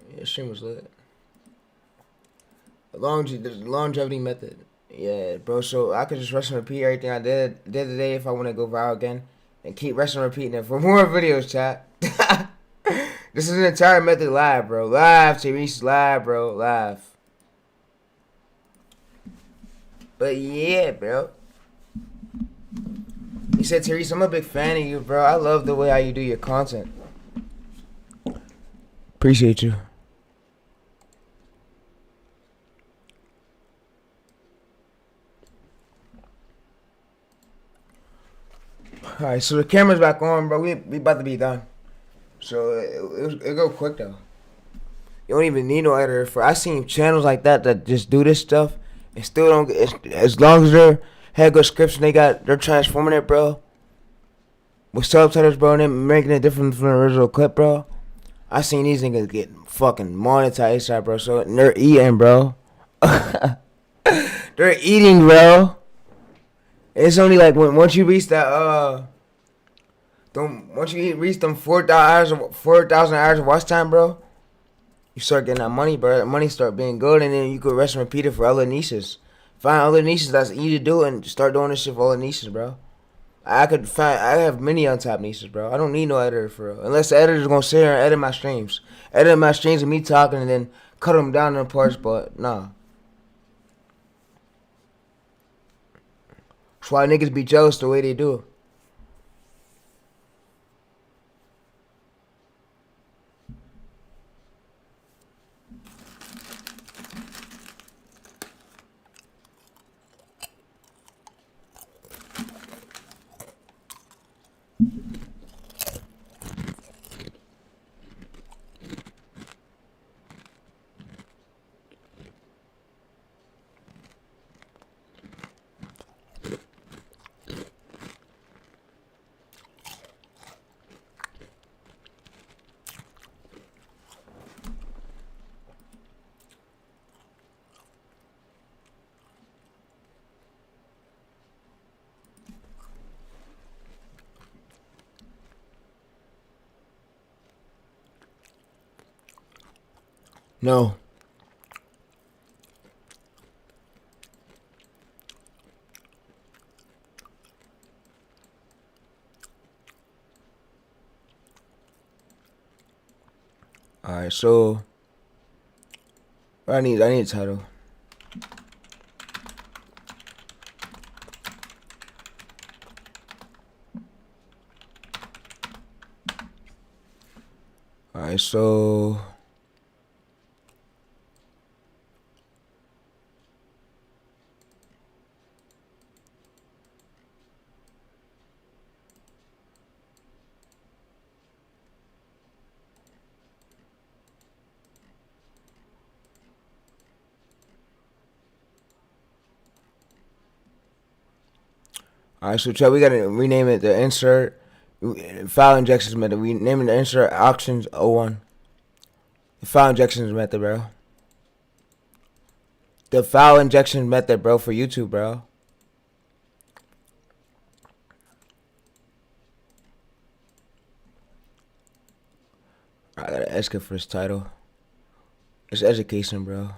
Yeah, this stream was lit. The longevity method. Yeah, bro. So I could just rest and repeat everything I did today if I want to go viral again. And keep resting and repeating it for more videos, chat. This is an entire method live, bro. Live. TayReese live, bro. Live. But yeah, bro. He said, TayReese, I'm a big fan of you, bro. I love the way how you do your content. Appreciate you. Alright, so the camera's back on, bro. We about to be done. So it go quick though. You don't even need no editor for. I seen channels like that just do this stuff and still don't get, as long as they're had good scripts and they're transforming it, bro. With subtitles, bro, and then making it different from the original clip, bro. I seen these niggas get fucking monetized, bro. So they're eating, bro. They're eating, bro. It's only like once you reach that once you reach them 4,000 hours of watch time, bro, you start getting that money, bro. That money start being good, and then you could rest and repeat it for other niches. Find other niches that's easy to do, and start doing this shit for other niches, bro. I have many untapped niches, bro. I don't need no editor for real, unless the editor's gonna sit here and edit my streams, and me talking, and then cut them down in parts, but nah. That's why niggas be jealous the way they do. No. Alright, so I need a title. Alright, so alright, so Chad, we gotta rename it the insert file injections method. We naming the insert auctions 01. The file injections method, bro. The file injection method, bro, for YouTube, bro. I gotta ask it for his title. It's education, bro.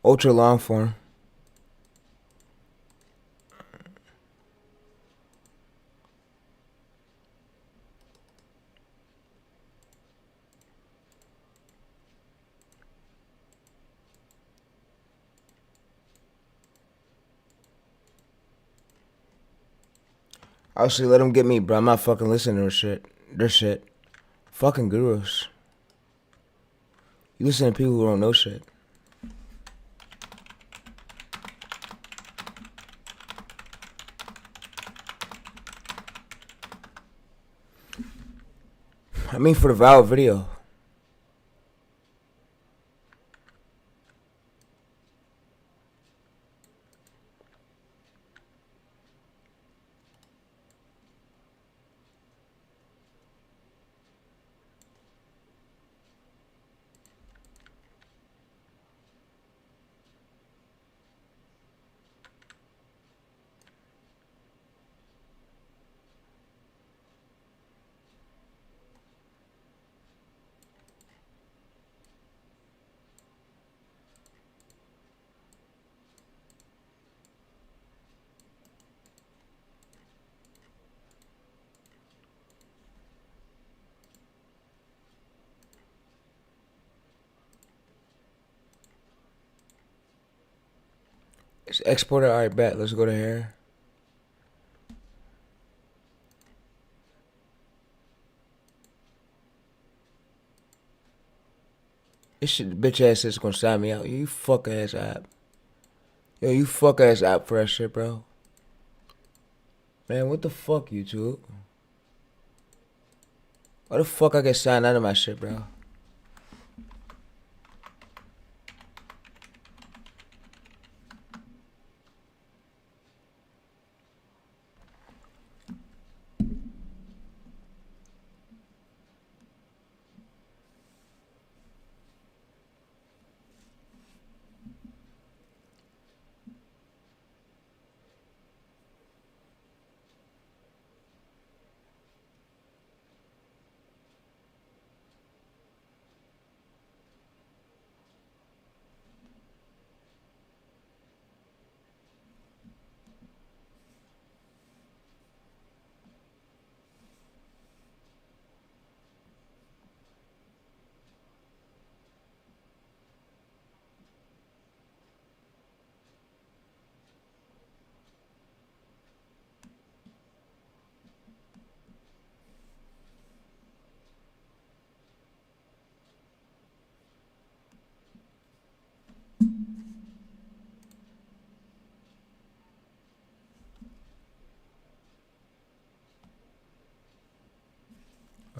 Ultra long form. Actually, let them get me, bro. I'm not fucking listening to their shit. Their shit. Fucking gurus. You listen to people who don't know shit. I mean, for the Valve video. It's exported. Alright, bet. Let's go to here. This shit, bitch ass is gonna sign me out. You fuck ass app. Yo, you fuck ass app for that shit, bro. Man, what the fuck, YouTube? Why the fuck I get signed out of my shit, bro?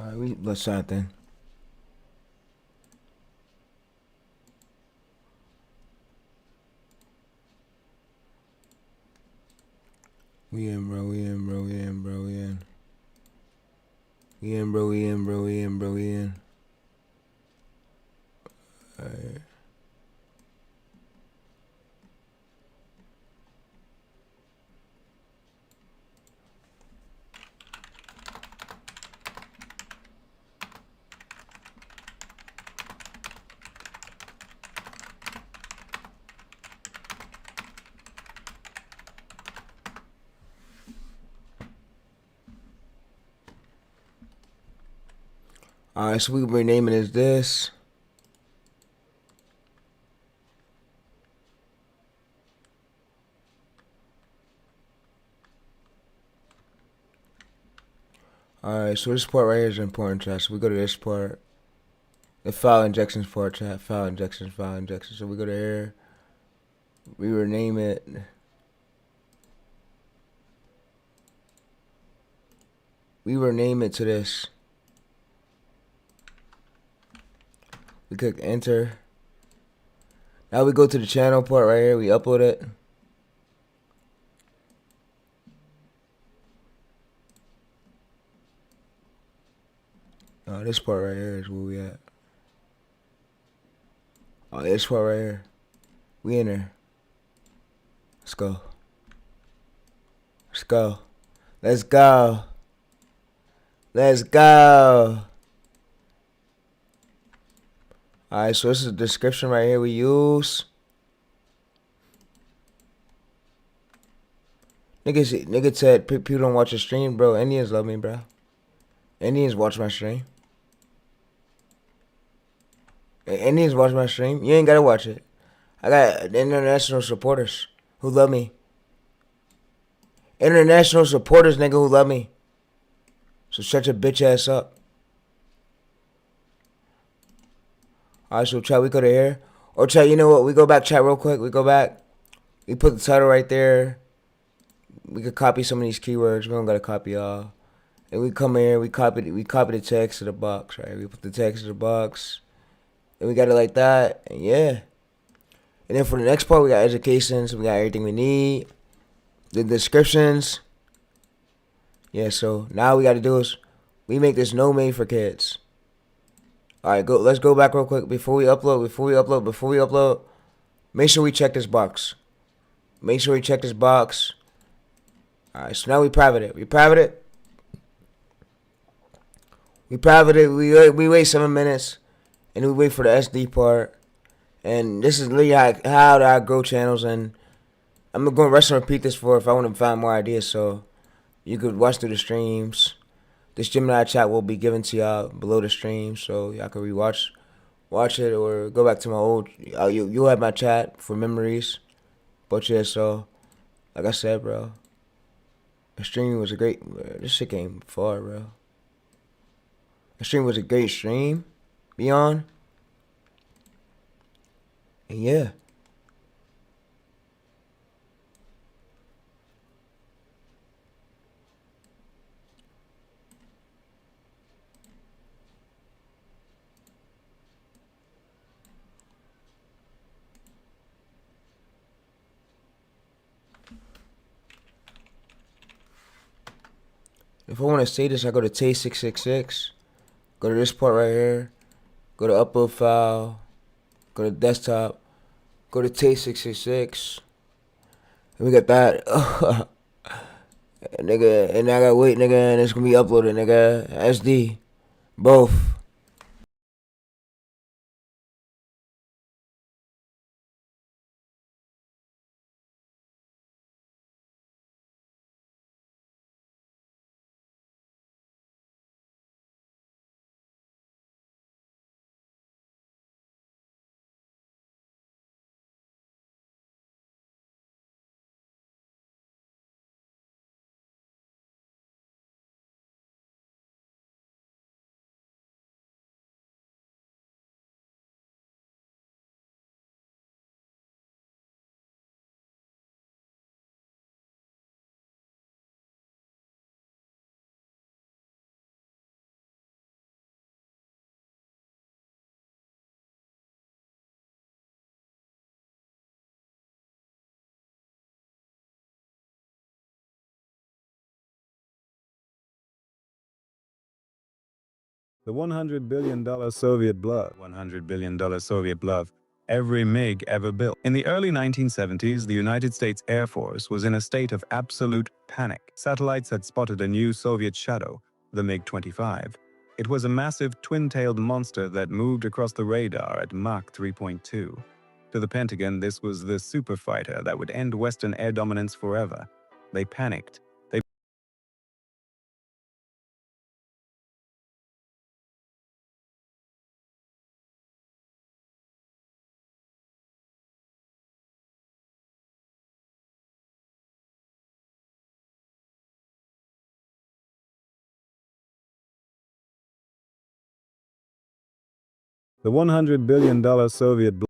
Alright, let's start then. We in, bro. We in, bro. We in, bro. We in. We in, bro. We in, bro. We in, bro. We in. Alright. Alright, so we can rename it as this. Alright, so this part right here is important, chat. So we go to this part. The file injections part, chat. File injections, file injections. So we go to here. We rename it. We rename it to this. We click enter. Now we go to the channel part right here. We upload it. This part right here is where we at. Oh, this part right here. We in there. Let's go. Let's go. Let's go. Let's go. Alright, so this is the description right here we use. Nigga said people don't watch the stream, bro. Indians love me, bro. Indians watch my stream. Indians watch my stream. You ain't gotta watch it. I got international supporters who love me. International supporters, nigga, who love me. So shut your bitch ass up. Alright, so chat, we go to here. Or chat, you know what? We go back, chat, real quick. We go back. We put the title right there. We could copy some of these keywords. We don't gotta copy all. And we come here. We copy the text to the box, right? We put the text to the box. And we got it like that. And yeah. And then for the next part, we got education. So we got everything we need. The descriptions. Yeah, so now we got to do is we make this no made for kids. Alright, let's go back real quick before we upload. Make sure we check this box. Alright, so now we private it. We wait 7 minutes. And we wait for the SD part. And this is literally how I grow channels. And I'm going to rest and repeat this for if I want to find more ideas. So you could watch through the streams. This Gemini chat will be given to y'all below the stream, so y'all can watch it, or go back to my old. You'll have my chat for memories. But yeah, so like I said, bro, the stream was a great. This shit came far, bro. The stream was a great stream, beyond. And yeah. If I want to say this, I go to TayReese666. Go to this part right here. Go to upload file. Go to desktop. Go to TayReese666. And we got that. Nigga, and I gotta wait, nigga, and it's gonna be uploaded, nigga. SD. Both. The $100 billion Soviet bluff. $100 billion Soviet bluff. Every MiG ever built. In the early 1970s, the United States Air Force was in a state of absolute panic. Satellites had spotted a new Soviet shadow, the MiG-25. It was a massive twin-tailed monster that moved across the radar at Mach 3.2. To the Pentagon, this was the super fighter that would end Western air dominance forever. They panicked. The $100 billion Soviet bluff.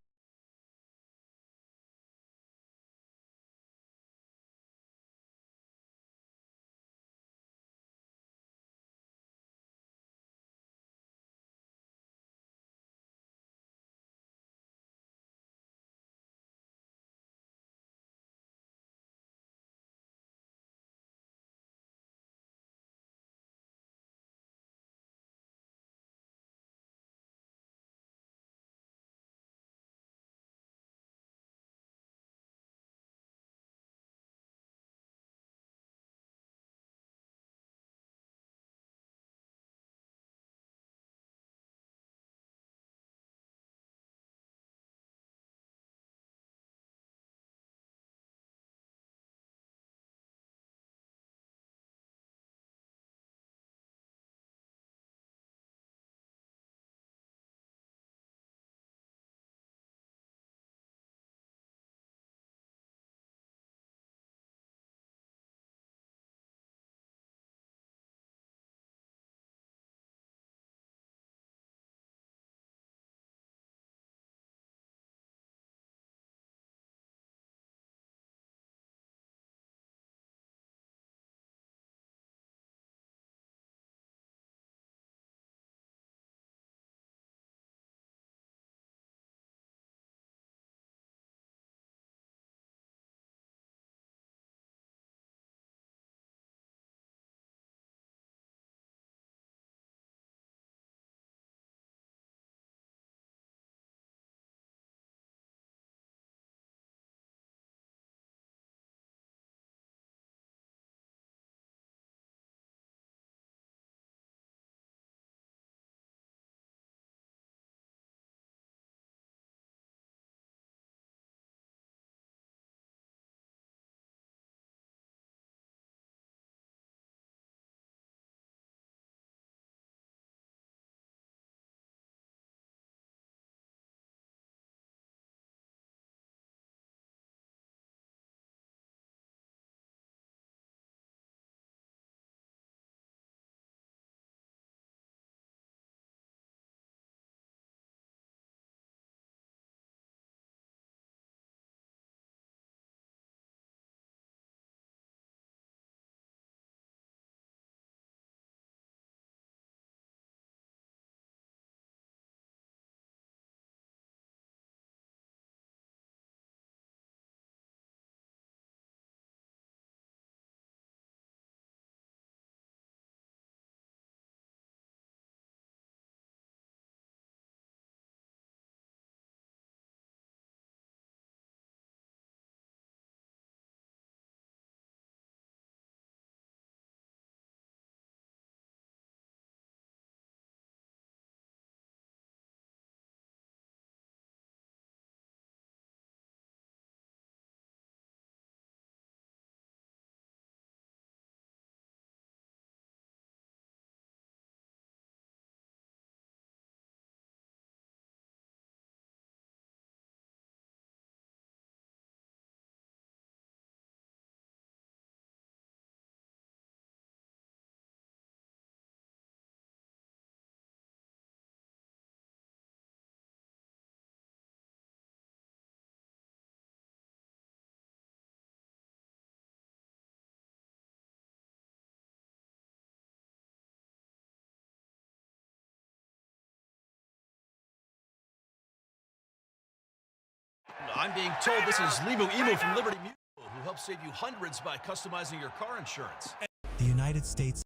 I'm being told this is Limu Emu from Liberty Mutual, who helps save you hundreds by customizing your car insurance. The United States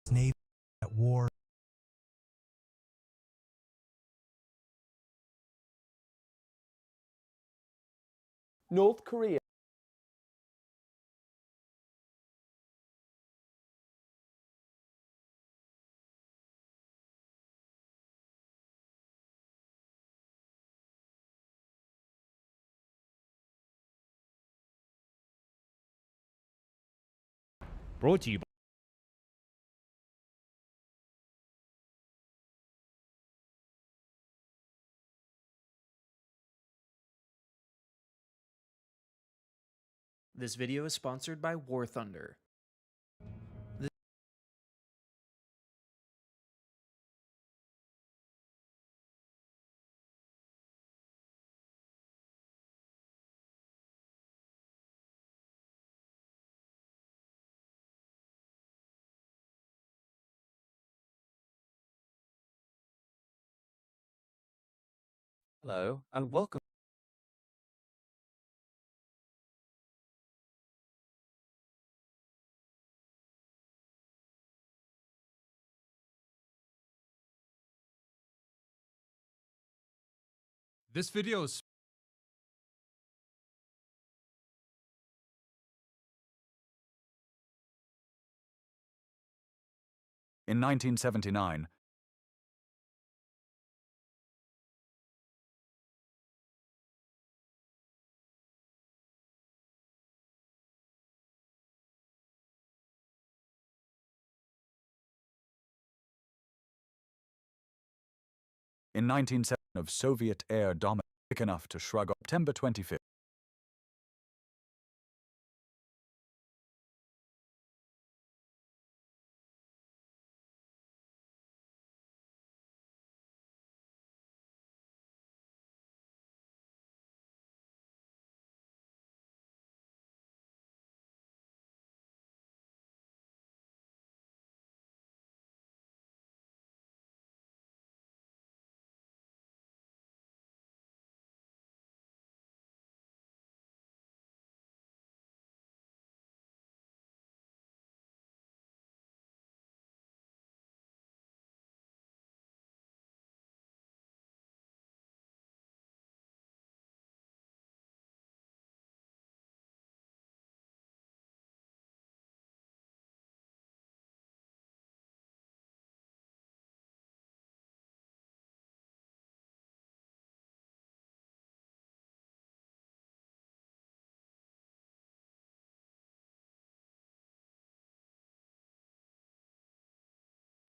Navy at war North Korea. Brought to you by This video is sponsored by War Thunder. Hello, and welcome. This video is in 1979. In 1970, of Soviet air dominance big enough to shrug off September 25th.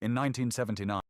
In 1979.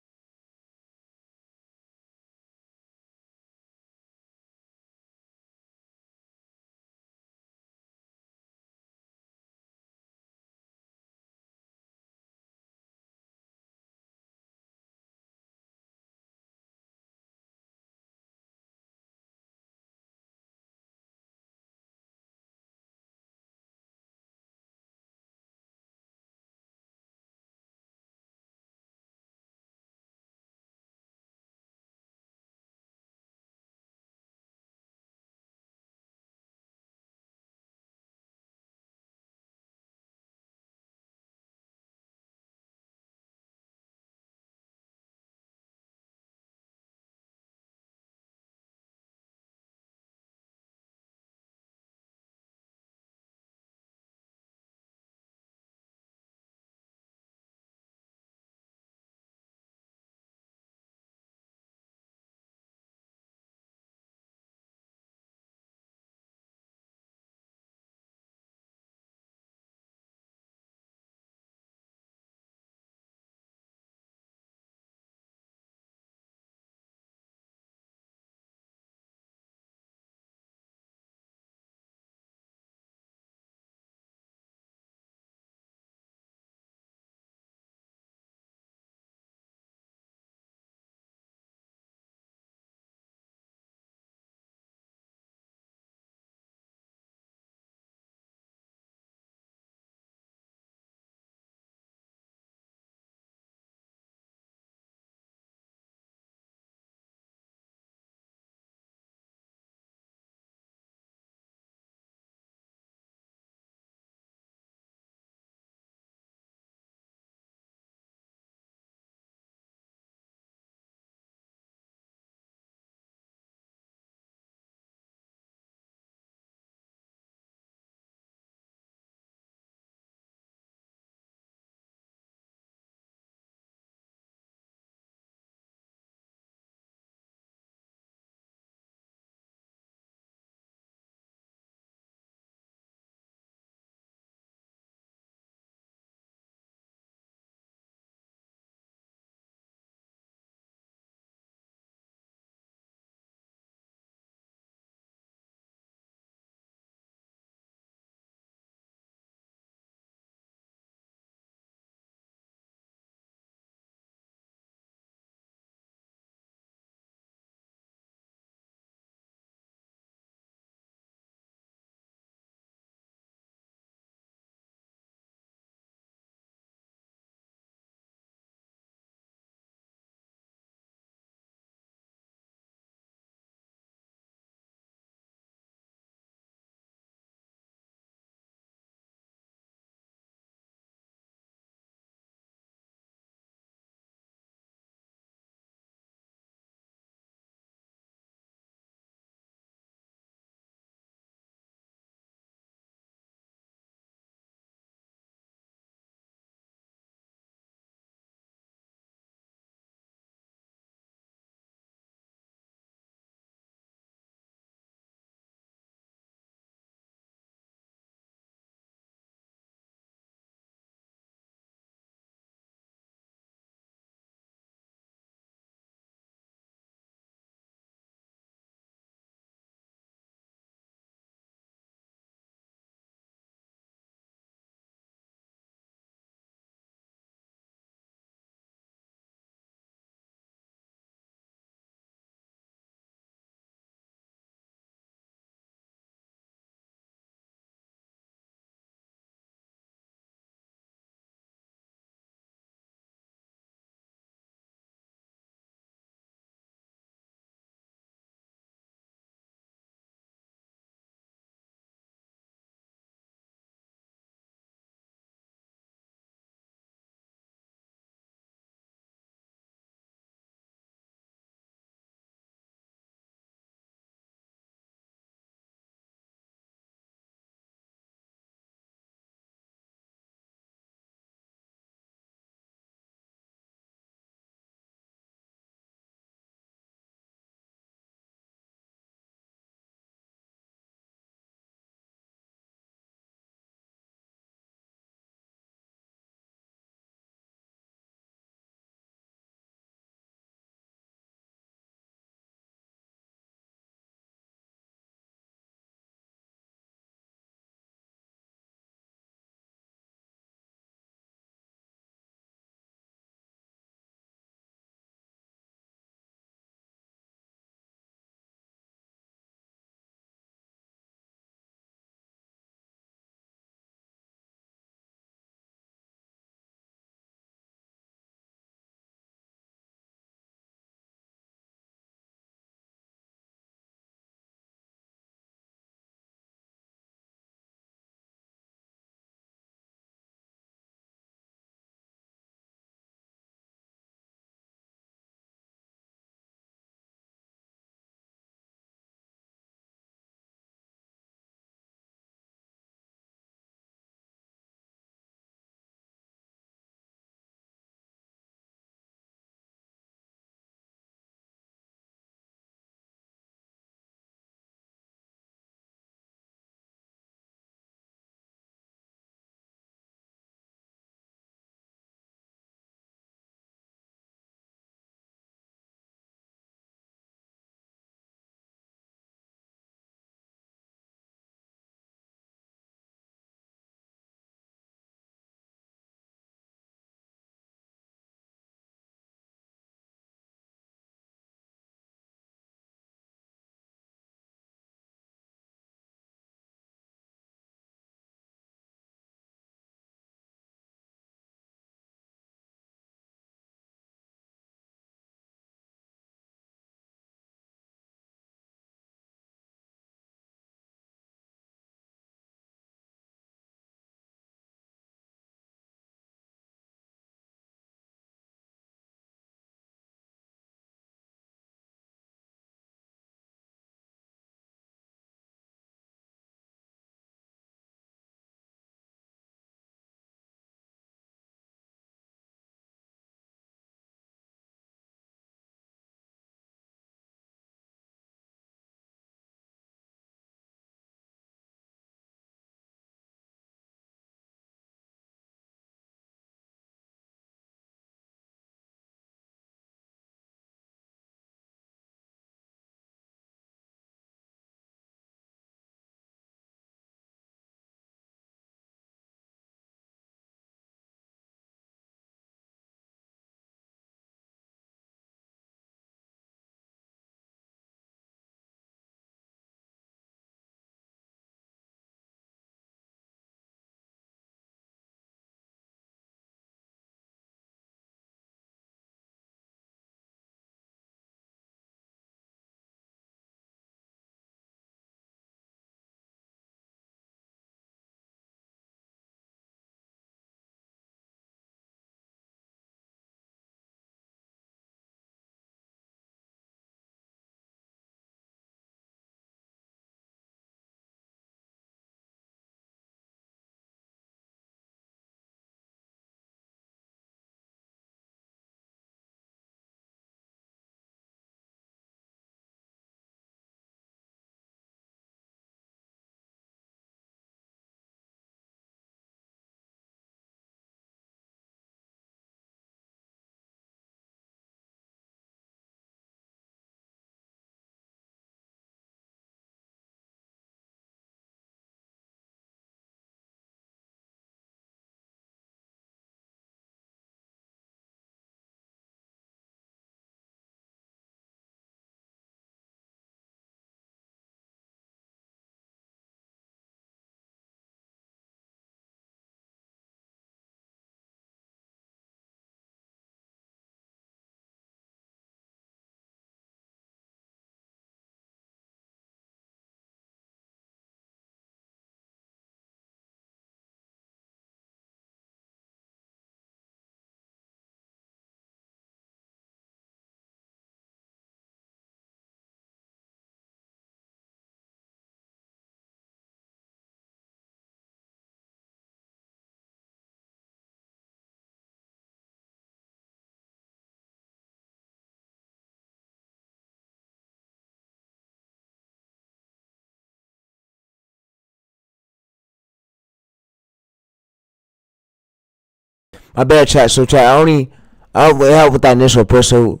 My bad, chat. So chat, I help with that initial push. So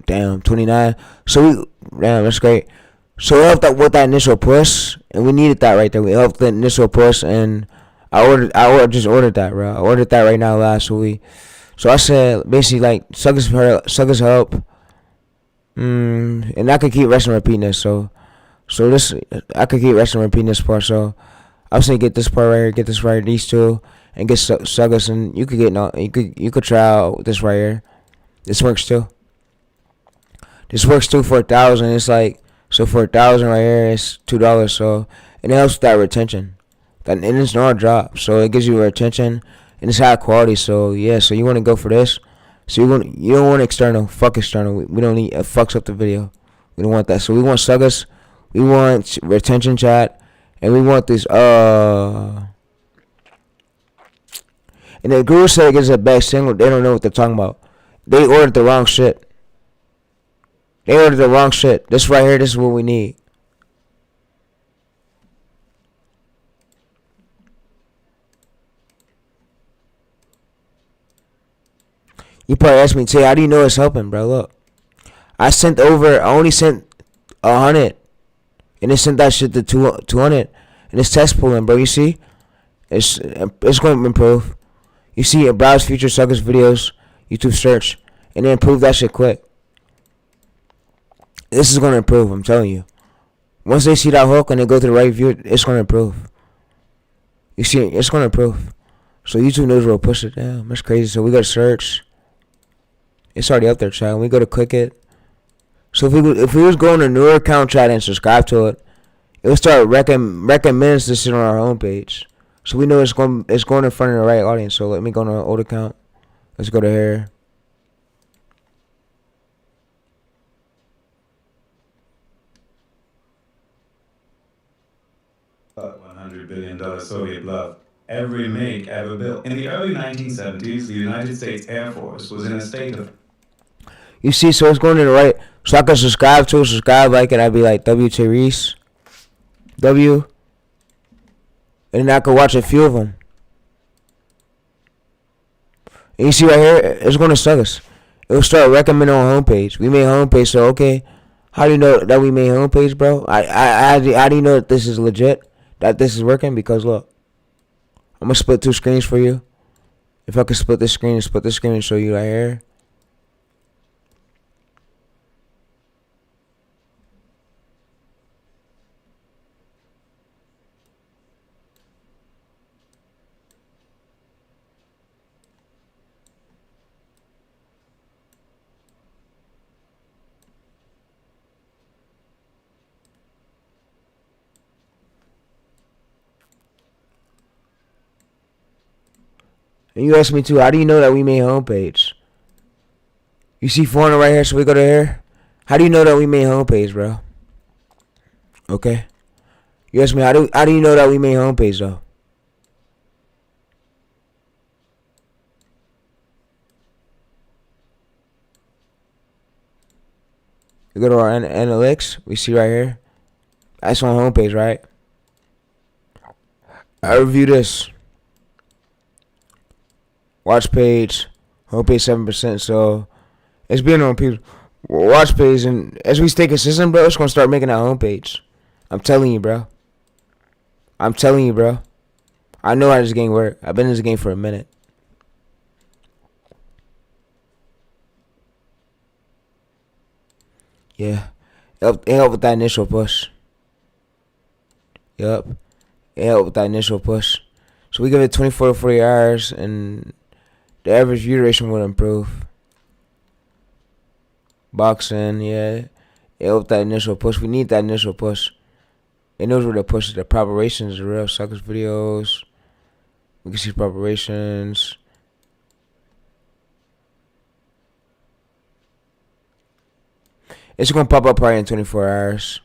damn, 29. So we damn, that's great. So we helped with that initial push, and we needed that right there. We helped the initial push, and I just ordered that, bro. I ordered that right now last week. So I said basically like suckers help. And I could keep resting repeating this. So this I could keep resting repeating this part. So I was saying get this part right here, get this right here, these two, and get suckers, and you could get no, you could try out this right here. This works too. This works too for 1,000. It's like so for 1,000 right here, it's $2. So and it helps with that retention. And it's not a drop, so it gives you retention and it's high quality. So yeah, so you want to go for this. So you don't want external. Fuck external. We don't need it. Fucks up the video. We don't want that. So we want suggers. We want retention chat, and we want this. And the guru said it gets a bad single. They don't know what they're talking about. They ordered the wrong shit. They ordered the wrong shit. This right here. This is what we need. You probably asked me, Tay, how do you know it's helping, bro? Look, I only sent 100, and it sent that shit to 200, and it's test pulling, bro. You see, it's going to improve. You see, it browse future suckers videos, YouTube search, and then improve that shit quick. This is going to improve, I'm telling you. Once they see that hook and they go to the right view, it's going to improve. You see, it's going to improve. So YouTube knows where to push it down. That's crazy. So we got to search. It's already up there, chat. We go to click it. So if we was going to newer account chat and subscribe to it, it will start recommending this shit on our homepage. So we know it's going in front of the right audience. So let me go to our old account. Let's go to here. $100 billion Soviet bluff. Every MiG ever built. In the early 1970s, the United States Air Force was in a state of... You see, so it's going to the right. So I can subscribe, like it. I'd be like TayReese. W. And then I could watch a few of them. And you see right here, it's going to suck us. It will start recommending on homepage. We made homepage, so okay. How do you know that we made homepage, bro? How do you know that this is legit? That this is working? Because look, I'm going to split two screens for you. If I could split this screen and show you right here. And you asked me too, how do you know that we made homepage? You see 400 right here, so we go to here. How do you know that we made homepage, bro? Okay. You asked me, how do you know that we made homepage, though? We go to our analytics. We see right here. That's on homepage, right? I review this. Watch page, homepage 7%. So it's being on people watch page, and as we stay consistent, bro, it's gonna start making that homepage. I'm telling you, bro. I know how this game works. I've been in this game for a minute. Yeah, it helped with that initial push. Yup, it helped with that initial push. So we give it 24 to 40 hours, and the average view duration would improve. Boxing, yeah. It helped that initial push. We need that initial push. It knows where to push it. The preparations, the real suckers videos. We can see preparations. It's gonna pop up probably in 24 hours.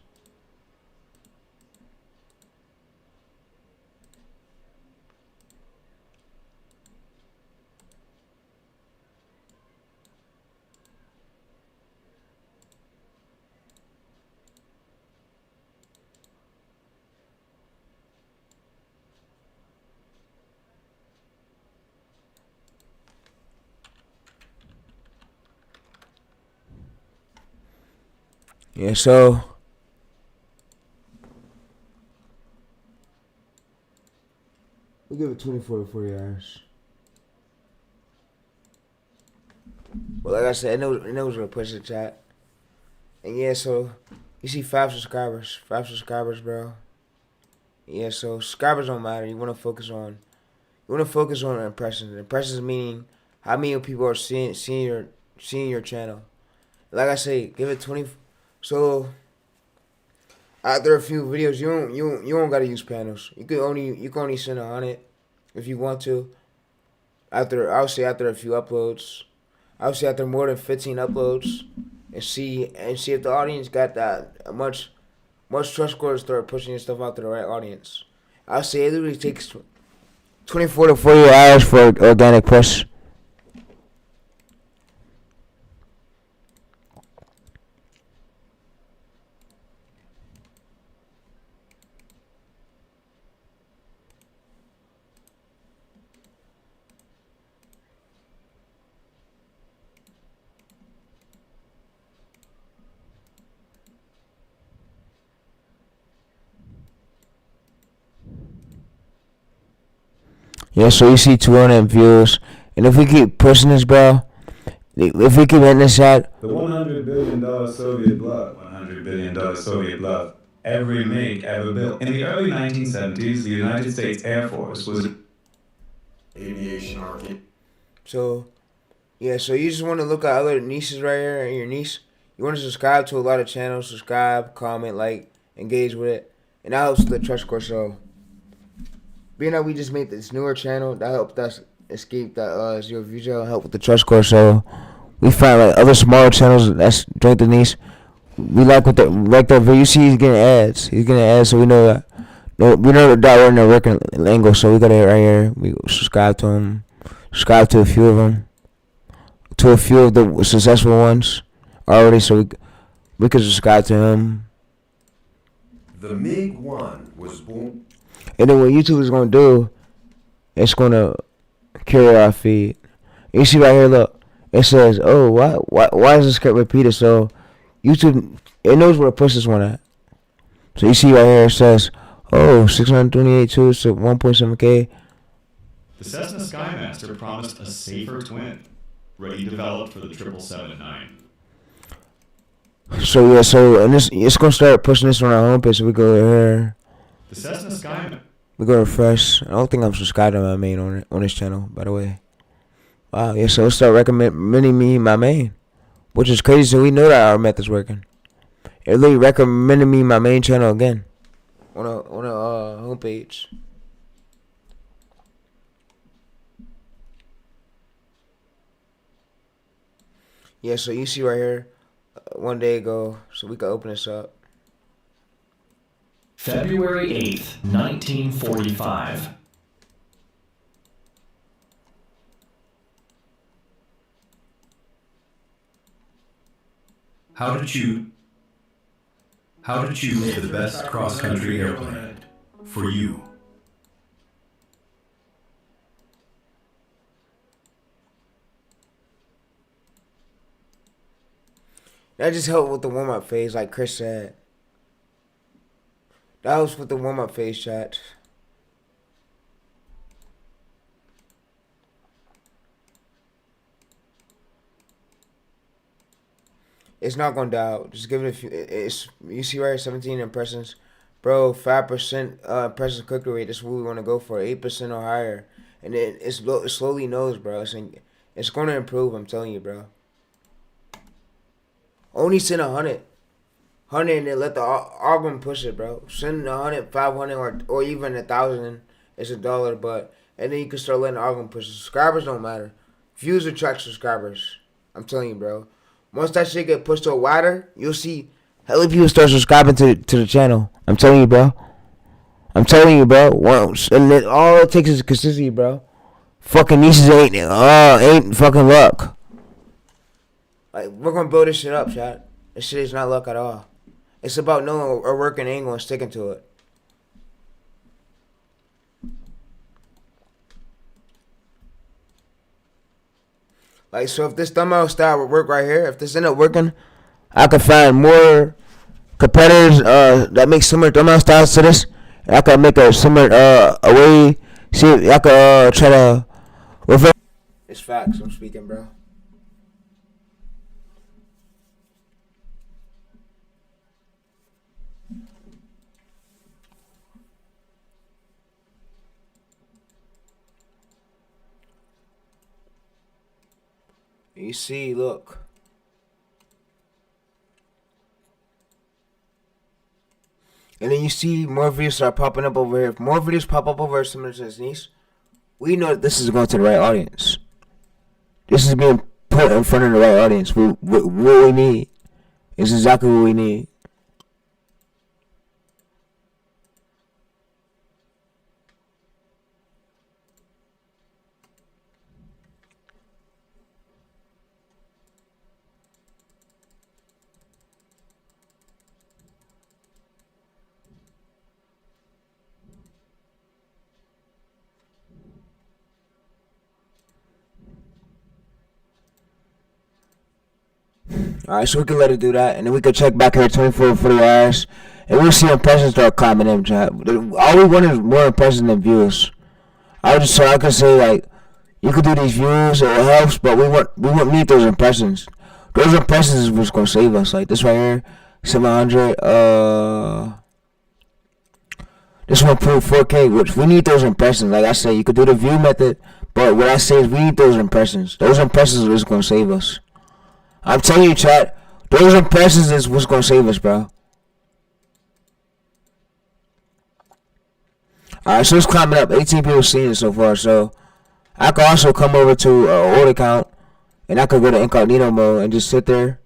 Yeah, so we'll give it 24 to 40 hours. But like I said, it knows where to push the chat. And yeah, so you see 5 subscribers, bro. Yeah, so subscribers don't matter. You want to focus on impressions. Impressions meaning how many people are seeing your channel. Like I say, give it 20. So after a few videos, you don't gotta use panels. You can only send 100 if you want to. After I would say after a few uploads, I would say after more than 15 uploads, and see if the audience got that much trust score to start pushing your stuff out to the right audience. I would say it literally takes 24 to 40 hours for organic push. Yeah, so you see 200 views, and if we keep pushing this, bro, if we keep hitting this shot, The $100 billion Soviet bluff. $100 billion Soviet bluff. Every MiG ever built. In the early 1970s, the United States Air Force was Aviation arcade. So, yeah, so you just want to look at other niches right here in your niche. You want to subscribe to a lot of channels, subscribe, comment, like, engage with it, and that helps the trust score. So, being that we just made this newer channel, that helped us escape that 0 view jail, help with the trust score. So, we find like other smaller channels that's joint the niche. We like that video. You see, he's getting ads. So we know that. No, we know that we're in the working angle. So we got it right here. We subscribe to him. Subscribe to a few of them. To a few of the successful ones already. So we could subscribe to him. The MiG-1 was born. And then what YouTube is gonna do, it's gonna curate our feed. You see right here, look. It says, "Oh, why is this kept repeated?" So YouTube, it knows where to push this one at. So you see right here, it says, "Oh, 628 to 1.7K." The Cessna Skymaster promised a safer twin, ready developed for the 777-9. So yeah, and it's gonna start pushing this on our homepage. So we go here. The Cessna Skymaster. We go refresh. I don't think I'm subscribed to my main on this channel, by the way. Wow, yeah, so it'll start recommending me my main, which is crazy. So we know that our method's working. It literally recommended me my main channel again on a homepage. Yeah, so you see right here, one day ago, so we can open this up. February 8th, 1945. How to choose the best cross-country airplane for you. That just helped with the warm-up phase, like Chris said. That helps with the warm-up phase, chat. It's not gonna die. Just give it a few. You see right here, 17 impressions, bro. 5% impression click-through rate. That's what we want to go for. 8% or higher, and it slowly knows, bro. It's gonna improve. I'm telling you, bro. Only send 100, and then let the algorithm push it, bro. Send 100, 500, or even 1,000. It's $1, but and then you can start letting the algorithm push it. Subscribers don't matter. Views attract subscribers. I'm telling you, bro. Once that shit get pushed to a wider, you'll see hella people start subscribing to the channel. I'm telling you, bro. Once, and then all it takes is consistency, bro. Fucking niches ain't fucking luck. Like, we're gonna build this shit up, chat. This shit is not luck at all. It's about knowing a working angle and sticking to it. Like, so if this thumbnail style would work right here, if this end up working, I could find more competitors that make similar thumbnail styles to this. I could make a similar a way. See, I could try to reverse. It's facts. I'm speaking, bro. You see, look. And then you see more videos start popping up over here. If more videos pop up over here similar to his niece, we know that this is going to the right audience. This is being put in front of the right audience. What we need is exactly what we need. Alright, so we can let it do that, and then we can check back here 24 for the hours, and we'll see impressions start climbing in, chat. All we want is more impressions than views. I can say, like, you could do these views, it helps, but we need those impressions. Those impressions is what's gonna save us. Like this right here, 700. This one proved 4K, which we need those impressions. Like I said, you could do the view method, but what I say is we need those impressions. Those impressions is what's gonna save us. I'm telling you, chat, those impressions is what's gonna save us, bro. Alright, so it's climbing up. 18 people seeing it so far, so I could also come over to old account, and I could go to incognito mode and just sit there.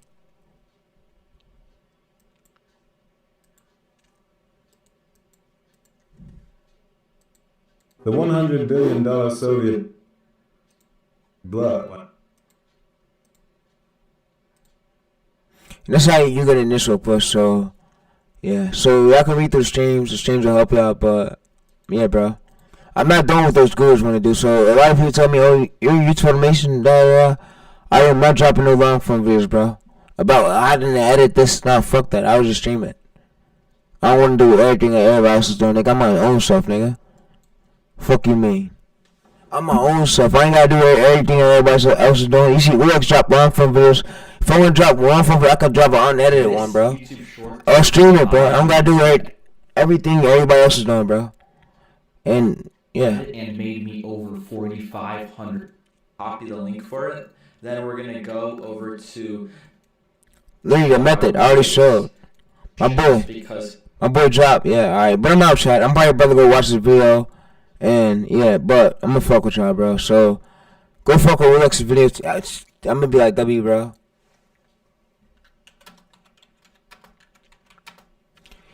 The $100 billion Soviet blood. That's how you get initial push, so yeah. So y'all can read through the streams will help you out, but yeah, bro. I'm not done with those gurus want to do, so a lot of people tell me, oh, your YouTube animation, I am not dropping no long form videos, bro. About how to edit this, nah, fuck that, I was just streaming. I don't want to do everything that everybody else is doing, nigga, I'm my own self, nigga. Fuck you mean? I'm my own self. I ain't gotta do everything that everybody else is doing. You see, we like drop long form videos. If I want to drop long form video, I could drop an unedited one, bro. I'll stream it, bro. I don't gotta do everything everybody else is doing, bro. And yeah. And made me over 4,500. Copy the link for it. Then we're gonna go over to. Literally the method. I already showed. My boy dropped. Yeah. All right, but I'm out, chat. I'm probably about to go watch this video. And yeah, but I'm gonna fuck with y'all, bro. So go fuck with Alex's videos. I'm gonna be like W, bro.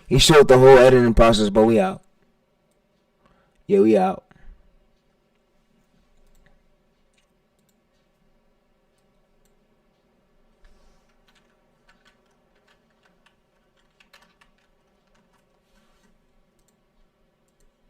He showed the whole editing process, but we out. Yeah, we out.